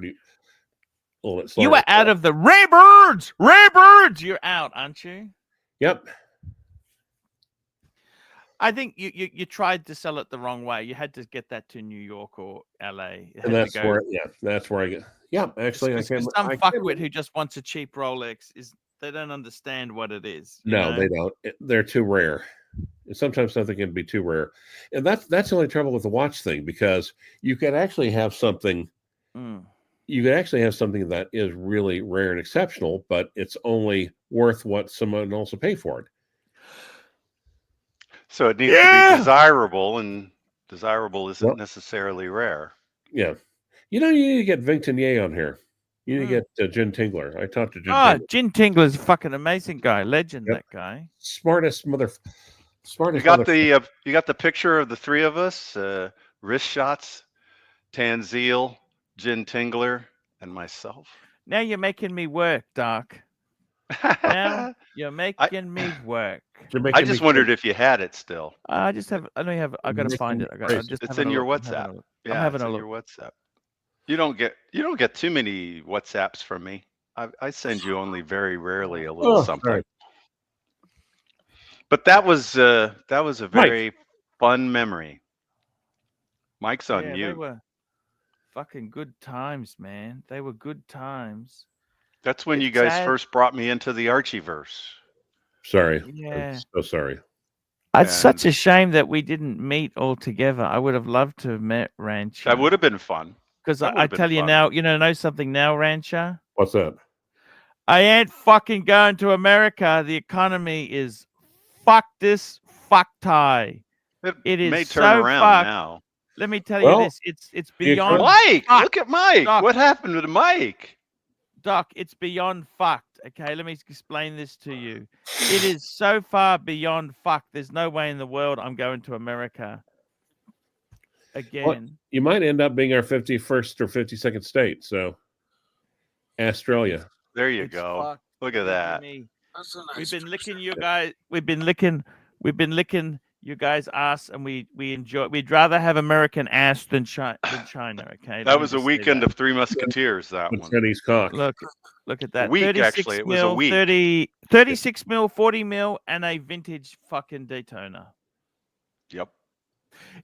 little bit slower. You are out of the Raybirds. Raybirds, you're out, aren't you? Yep. I think you tried to sell it the wrong way. You had to get that to New York or LA. And that's where I get. Yeah, actually, I can. Some fuckwit who just wants a cheap Rolex they don't understand what it is. No, they don't. They're too rare. And sometimes something can be too rare, and that's the only trouble with the watch thing, because you could actually have something. You could actually have something that is really rare and exceptional, but it's only worth what someone else will pay for it. So it needs to be desirable, and desirable isn't necessarily rare. Yeah. You need to get Vington Ye on here. You need to get Jin Tingler. I talked to Jin. Jin Tingler's a fucking amazing guy. Legend, that guy. Smartest. You got the picture of the three of us, wrist shots, Tanzeel, Jin Tingler, and myself. Now you're making me work, Doc. Now you're making me work. I just wondered if you had it still. I got to find it. It's in your WhatsApp. Yeah, it's in your WhatsApp. You don't get too many WhatsApps from me. I send you only very rarely a little something. Right. But that was a very fun memory. Mike's on mute. They were fucking good times, man. They were good times. That's when you guys first brought me into the Archieverse. Sorry. Yeah. I'm so sorry. It's such a shame that we didn't meet all together. I would have loved to have met Rancher. That would have been fun. Because I tell you now, know something now, Rancher? What's that? I ain't fucking going to America. The economy is fuck this, fuck tie. It is may so turn around fucked. now. Let me tell you this. It's beyond Mike. fucked. Look at Mike. Doc, what happened to Mike? Doc, it's beyond fucked. Okay, let me explain this to you. It is so far beyond fucked. There's no way in the world I'm going to America again. Well, you might end up being our 51st or 52nd state. So, Australia. There you go. Look at that. We've been licking you guys. We've been licking you guys' ass, and we enjoy. We'd rather have American ass than China. Okay, that was a weekend of Three Musketeers. That one. Chinese cock. Look at that. Week actually. It was a week. 36 mil, 40 mil, and a vintage fucking Daytona. Yep.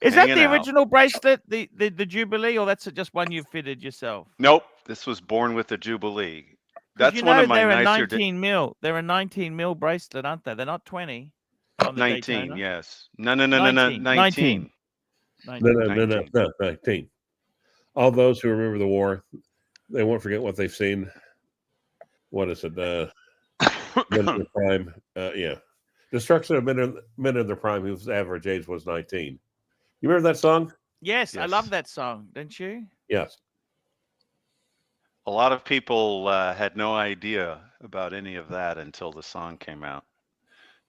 Is that the original bracelet, the Jubilee, or that's just one you fitted yourself? Nope. This was born with the Jubilee. That's one of my nicer. They're 19 mil. They're a 19 mil bracelet, aren't they? They're not 20. 19, Daytona. yes. No, 19. No, 19. All those who remember the war, they won't forget what they've seen. What is it? Men in their prime. Yeah. Destruction of men in their prime whose average age was 19. You remember that song? Yes, I love that song. Don't you? Yes. A lot of people had no idea about any of that until the song came out.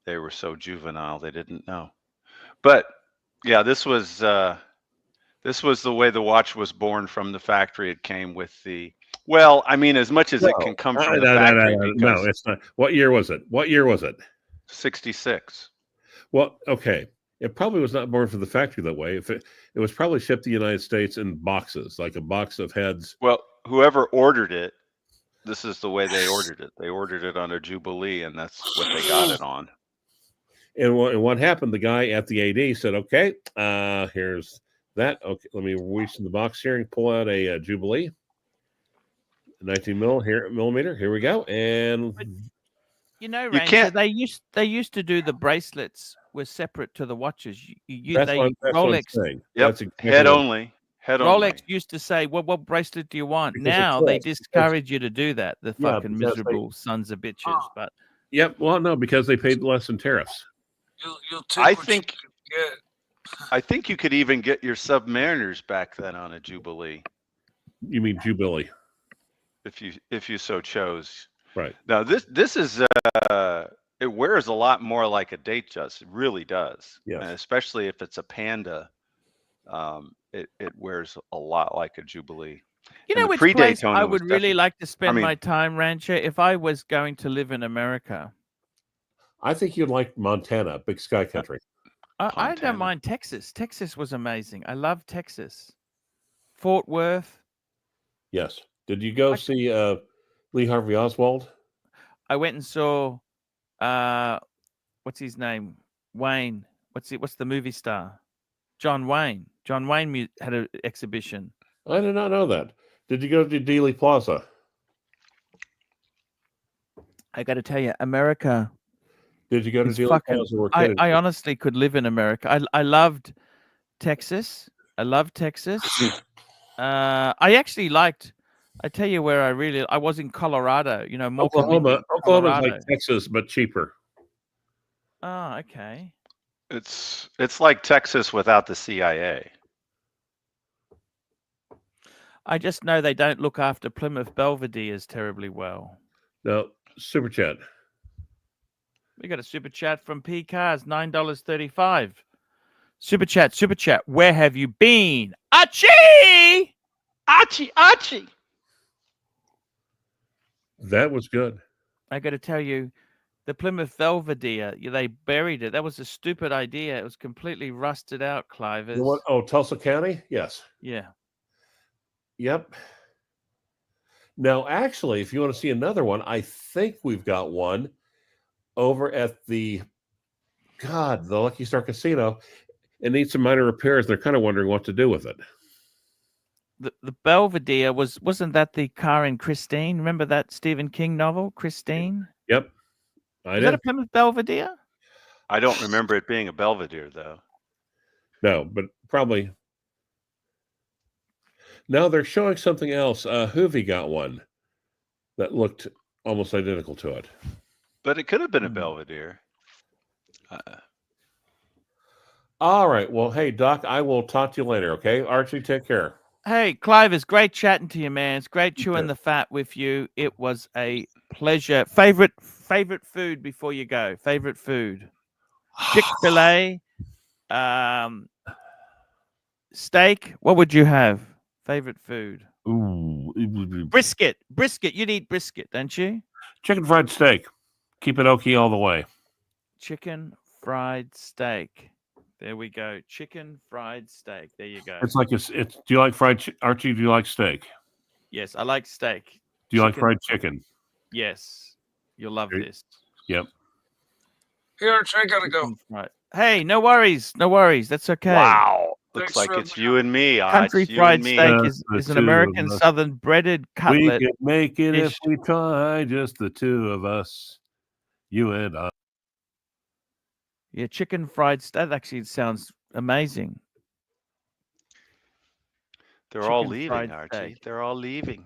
They were so juvenile they didn't know. But yeah, this was This was the way the watch was born from the factory. It came with the, well, I mean, as much as it can come from the factory. No, it's not. What year was it? 66. Well, okay. It probably was not born from the factory that way. If it was probably shipped to the United States in boxes, like a box of heads. Well, whoever ordered it, this is the way they ordered it. They ordered it on a Jubilee, and that's what they got it on. And what happened? The guy at the AD said, "Okay, here's that. Okay, let me reach in the box here and pull out a Jubilee, 19 millimeter. Here we go." And you know, Ranger, they used to do the bracelets were separate to the watches. Rolex, yep, head only. Rolex used to say, "What bracelet do you want?" Because now they discourage you to do that. The fucking miserable sons of bitches. But well, no, because they paid less in tariffs. You'll take you can get. I think you could even get your Submariners back then on a Jubilee. You mean Jubilee? If you so chose. Right. Now this is it wears a lot more like a Datejust. It really does. Yeah. And especially if it's a Panda, it wears a lot like a Jubilee. You know which place I would really like to spend my time, Rancher, if I was going to live in America? I think you'd like Montana, big sky country. I don't mind Texas. Texas was amazing. I love Texas. Fort Worth. Yes. Did you go see Lee Harvey Oswald? I went and saw what's his name? Wayne. What's the movie star? John Wayne. John Wayne had an exhibition. I did not know that. Did you go to Dealey Plaza? I got to tell you, America. Did you go to Dealey Plaza? I honestly could live in America. I loved Texas. I love Texas. I actually liked. I tell you where I was in Colorado. You know, Oklahoma's like Texas but cheaper. Oh, okay. It's like Texas without the CIA. I just know they don't look after Plymouth Belvedere's terribly well. No, super chat. We got a super chat from P Cars, $9.35. Super chat. Where have you been, Archie? Archie. That was good. I got to tell you, the Plymouth Belvedere, they buried it. That was a stupid idea. It was completely rusted out, Clive. Oh, Tulsa County? Yes. Yeah. Yep. Now, actually, if you want to see another one, I think we've got one over at the Lucky Star Casino. It needs some minor repairs. They're kind of wondering what to do with it. The Belvedere wasn't that the car in Christine? Remember that Stephen King novel, Christine? Yep. Is that a Plymouth Belvedere? I don't remember it being a Belvedere, though. No, but probably. Now they're showing something else. Hoovy got one that looked almost identical to it. But it could have been a Belvedere. All right. Well, hey, Doc, I will talk to you later, okay? Archie, take care. Hey, Clive, it's great chatting to you, man. It's great chewing the fat with you. It was a pleasure. Favorite food before you go? Favorite food? Chick-fil-A, steak. What would you have? Favorite food? Ooh, brisket. You'd eat brisket, don't you? Chicken fried steak. Keep it okie all the way. Chicken fried steak. There we go. Chicken fried steak. There you go. It's like it's. Do you like Archie? Do you like steak? Yes, I like steak. Do you like fried chicken? Yes, you'll love this. Yep. Here, Archie, I gotta go. Right. Hey, no worries. That's okay. Wow. Looks like it's you and me. Country fried steak is an American Southern breaded cutlet. We can make it if we try, just the two of us, you and I. Yeah, chicken fried steak actually sounds amazing. They're all leaving, Archie. They're all leaving.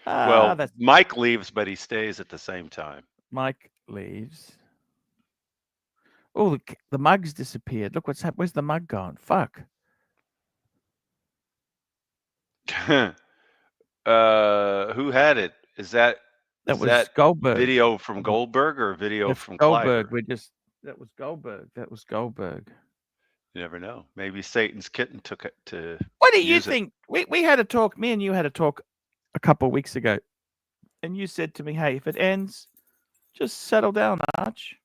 Well, Mike leaves, but he stays at the same time. Mike leaves. Oh, the mug's disappeared. Look what's happened. Where's the mug gone? Fuck. Who had it? Is that Goldberg video from Goldberg or video from Goldberg? Cliver? That was Goldberg. You never know. Maybe Satan's kitten took it to. What do you use it. think? We had a talk. Me and you had a talk a couple of weeks ago, and you said to me, "Hey, if it ends, just settle down, Arch."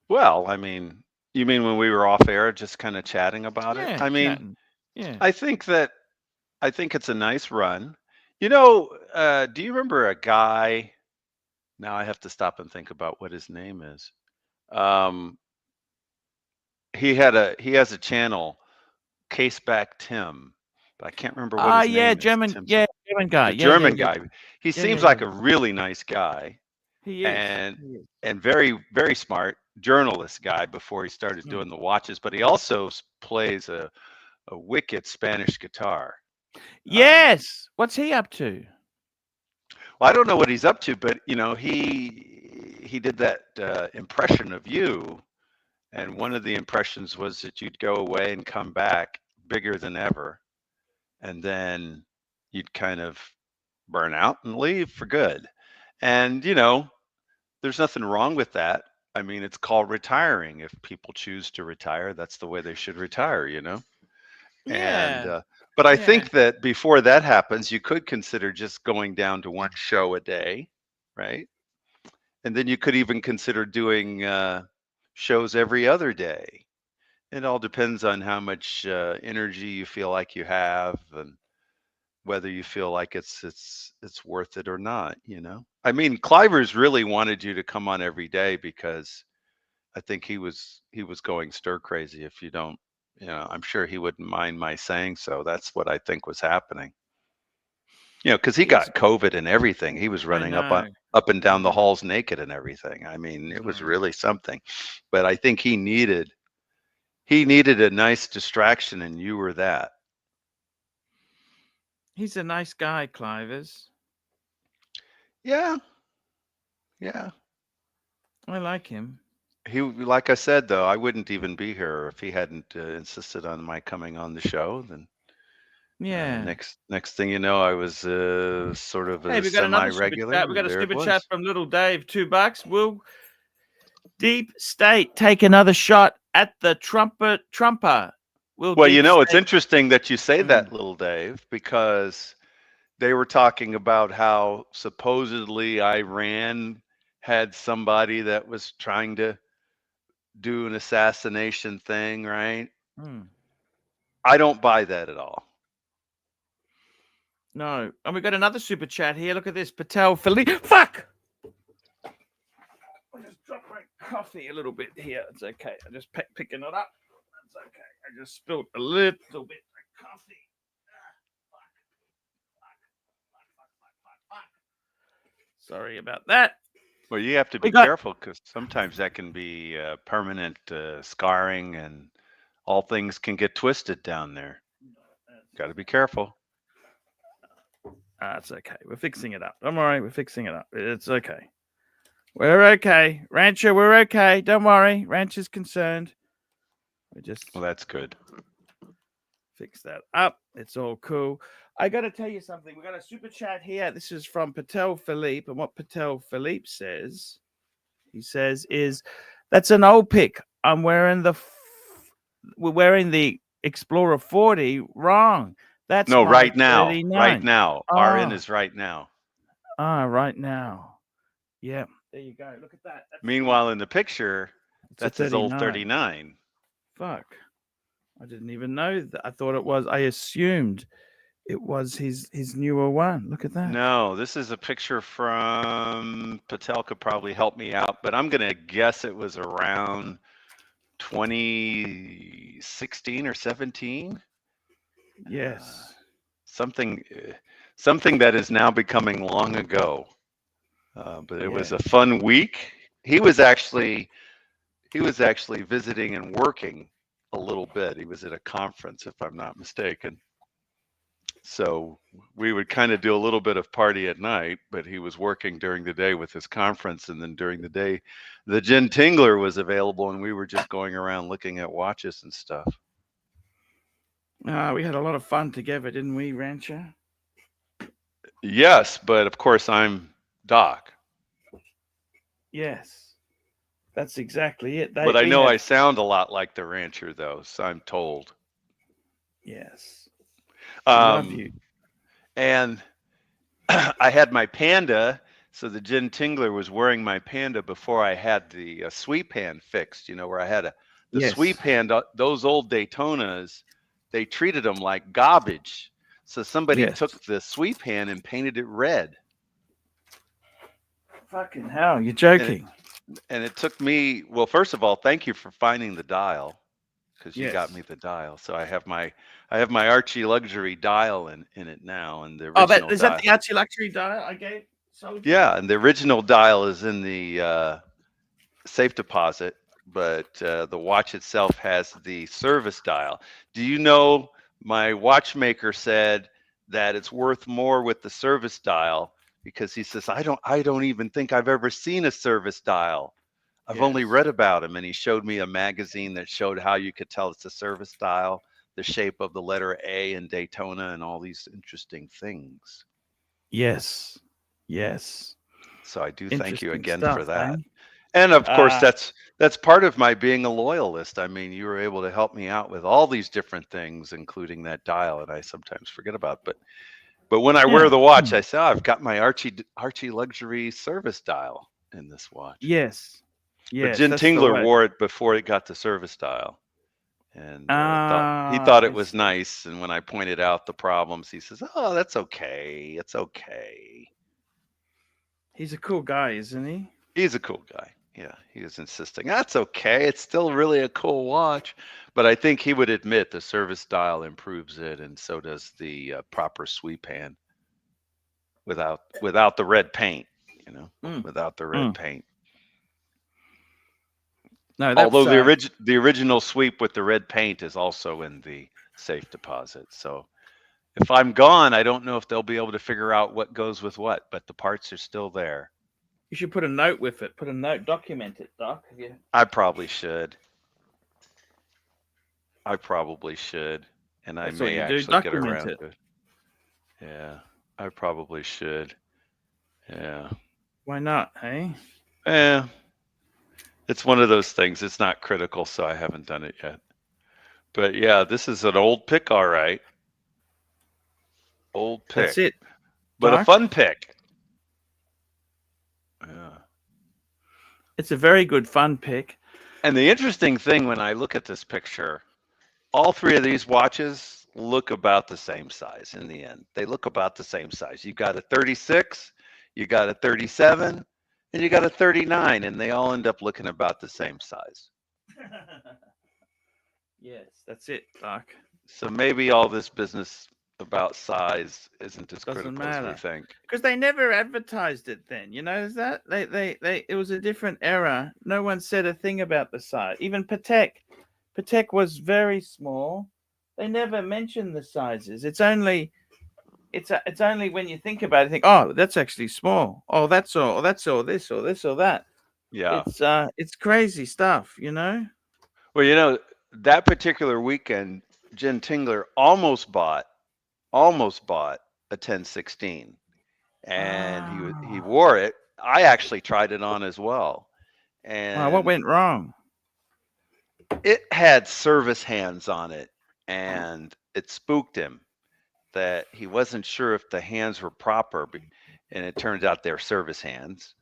Well, I mean, you mean when we were off air, just kind of chatting about it? Yeah, I mean, chatting. Yeah. I think it's a nice run. You know, do you remember a guy? Now I have to stop and think about what his name is. He has a channel, Caseback Tim, but I can't remember what his Yeah, name is. German. Tim's Yeah, German guy. the Yeah, yeah, German yeah. guy. He Yeah, seems yeah, like yeah. a really nice guy He is. He is. and very, very smart journalist guy before he started doing the watches, but he also plays a wicked Spanish guitar. Yes. What's he up to? Well, I don't know what he's up to, but you know, he did that impression of you, and one of the impressions was that you'd go away and come back bigger than ever, and then you'd kind of burn out and leave for good. And you know, there's nothing wrong with that. I mean, it's called retiring. If people choose to retire, that's the way they should retire, you know? And Yeah. but I Yeah. think that before that happens, you could consider just going down to one show a day, right? And then you could even consider doing shows every other day. It all depends on how much energy you feel like you have, and whether you feel like it's worth it or not, you know. I mean, Clivers really wanted you to come on every day because I think he was going stir crazy. If you don't, you know, I'm sure he wouldn't mind my saying so. That's what I think was happening. You know, because he got COVID and everything. He was running up and down the halls naked and everything. I mean, it was really something. But I think he needed a nice distraction, and you were that. He's a nice guy, Clivers. Yeah. Yeah. I like him. He, like I said, though, I wouldn't even be here if he hadn't insisted on my coming on the show. Then, yeah. Next thing you know, I was sort of Hey, a we got another super semi-regular. chat. We got a There it super was. chat from Little Dave, $2. Will Deep State take another shot at the Trumper? Well, you know, it's interesting that you say that, Little Dave, because they were talking about how supposedly Iran had somebody that was trying to do an assassination thing, right? I don't buy that at all. No. And we got another super chat here. Look at this. Patel Philippe. Fuck! I just dropped my coffee a little bit here. It's okay. I'm just picking it up. That's okay. I just spilled a little bit of coffee. Sorry about that. Well, you have to be careful because sometimes that can be permanent scarring, and all things can get twisted down there. Got to be careful. It's okay. We're fixing it up. Don't worry. We're fixing it up. It's okay. We're okay. Rancher, we're okay. Don't worry. Rancher's concerned. We just... Well, that's good. Fix that up. It's all cool. I got to tell you something. We got a super chat here. This is from Patel Philippe. And what Patel Philippe says, he says, is that's an old pic. I'm wearing we're wearing the Explorer 40 wrong. That's no, right 39. now. Right now. RN is right now. Right now. Yeah. There you go. Look at that. Meanwhile, in the picture, that's his old 39. Fuck. I didn't even know that. I thought it was, I assumed it was his newer one. Look at that. No, this is a picture from, Patel could probably help me out, but I'm going to guess it was around 2016 or 17. Yes. Something that is now becoming long ago. But it was a fun week. He was actually visiting and working a little bit. He was at a conference, if I'm not mistaken. So we would kind of do a little bit of party at night, but he was working during the day with his conference, and then during the day, the Gin Tingler was available, and we were just going around looking at watches and stuff. We had a lot of fun together, didn't we, Rancher? Yes, but of course I'm Doc. Yes. That's exactly it. But I we know had- I sound a lot like the rancher, though, so I'm told. Yes. Love Um, you. and I had my Panda, so the Gin Tingler was wearing my Panda before I had the sweep pan fixed, you know, where I had the Yes. sweep pan, those old Daytonas, they treated them like garbage. So somebody Yes. took the sweep pan and painted it red. Fucking hell, you're joking. And it took me, well, first of all, thank you for finding the dial, because you got Yes. me the dial. So I have my ArchieLuxury dial in it now, and the Oh, original is dial. that the ArchieLuxury dial I gave? Yeah, and the original dial is in the safe deposit, but the watch itself has the service dial. Do you know my watchmaker said that it's worth more with the service dial, because he says I don't even think I've ever seen a service dial. I've only read about them, and he showed me a magazine that showed how you could tell it's a service dial, the shape of the letter A in Daytona, and all these interesting things. Yes. Yes. So I do thank you Interesting again stuff, for that. eh? And of course, that's part of my being a loyalist. I mean, you were able to help me out with all these different things, including that dial that I sometimes forget about. But when I wear the watch, I say, oh, I've got my ArchieLuxury service dial in this watch. Yes. But Gin Tingler wore it before it got the service dial. And he thought it was nice. And when I pointed out the problems, he says, oh, that's okay. It's okay. He's a cool guy, isn't he? He's a cool guy. Yeah, he was insisting, that's okay. It's still really a cool watch. But I think he would admit the service dial improves it, and so does the proper sweep pan without the red paint, you know, without the red paint. No, although the original sweep with the red paint is also in the safe deposit. So if I'm gone, I don't know if they'll be able to figure out what goes with what, but the parts are still there. You should put a note with it. Put a note, document it, Doc. I probably should. And I may actually get around to it. Yeah, I probably should. Yeah. Why not, hey? Yeah. It's one of those things. It's not critical, so I haven't done it yet. But yeah, this is an old pick, all right. Old pick. That's it. But Doc? a fun pick. Yeah. It's a very good fun pick. And the interesting thing when I look at this picture, all three of these watches look about the same size in the end. They look about the same size. You got a 36, you got a 37, and you got a 39, and they all end up looking about the same size. Yes, that's it, Doc. So maybe all this business about size isn't as Doesn't critical matter. as we think. Because they never advertised it then, you know, is that it was a different era. No one said a thing about the size. Even Patek was very small. They never mentioned the sizes. It's only when you think about it, think, oh, that's actually small. Oh, that's all this or this or that. Yeah. It's crazy stuff, you know? Well, you know, that particular weekend, Gin Tingler almost bought a 1016, and he wore it. I actually tried it on as well. And what went wrong? It had service hands on it, and it spooked him that he wasn't sure if the hands were proper, and it turns out they're service hands.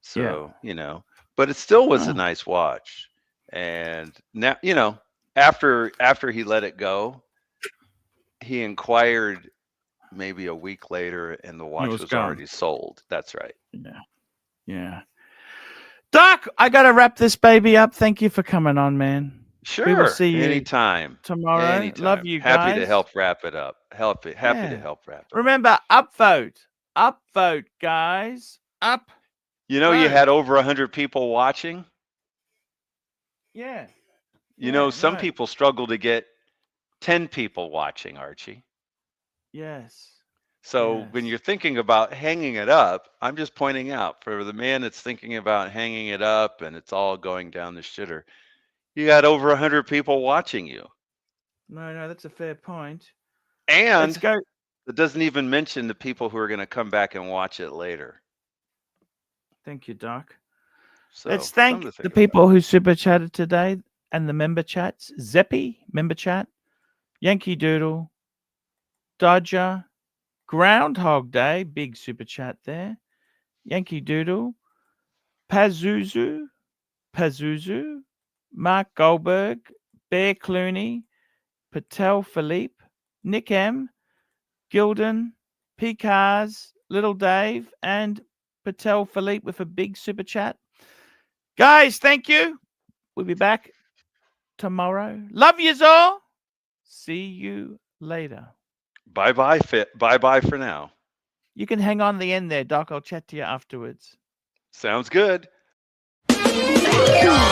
So, you know, but it still was a nice watch. And now, you know, after he let it go, he inquired maybe a week later, and the watch was already sold. That's right. Yeah. Doc, I gotta wrap this baby up. Thank you for coming on, man. Sure. We will see you anytime. Tomorrow. Anytime. Love you guys. Happy to help wrap it up. Happy to help wrap it up. Remember, upvote, guys. Up. You know, you had over 100 people watching. Yeah. You know, some people struggle to get 10 people watching, Archie. Yes. So when you're thinking about hanging it up, I'm just pointing out for the man that's thinking about hanging it up and it's all going down the shitter, you got over 100 people watching you. No, that's a fair point. And it doesn't even mention the people who are going to come back and watch it later. Thank you, Doc. So Let's something thank to the think about. people who super chatted today and the member chats. Zeppy, member chat. Yankee Doodle. Dodger. Groundhog Day, big super chat there. Yankee Doodle. Pazuzu. Mark Goldberg. Bear Clooney. Patel Philippe. Nick M. Gilden. Picars. Little Dave. And Patel Philippe with a big super chat. Guys, thank you. We'll be back tomorrow. Love yous all. See you later. Bye-bye for now. You can hang on the end there, Doc. I'll chat to you afterwards. Sounds good. Yeah.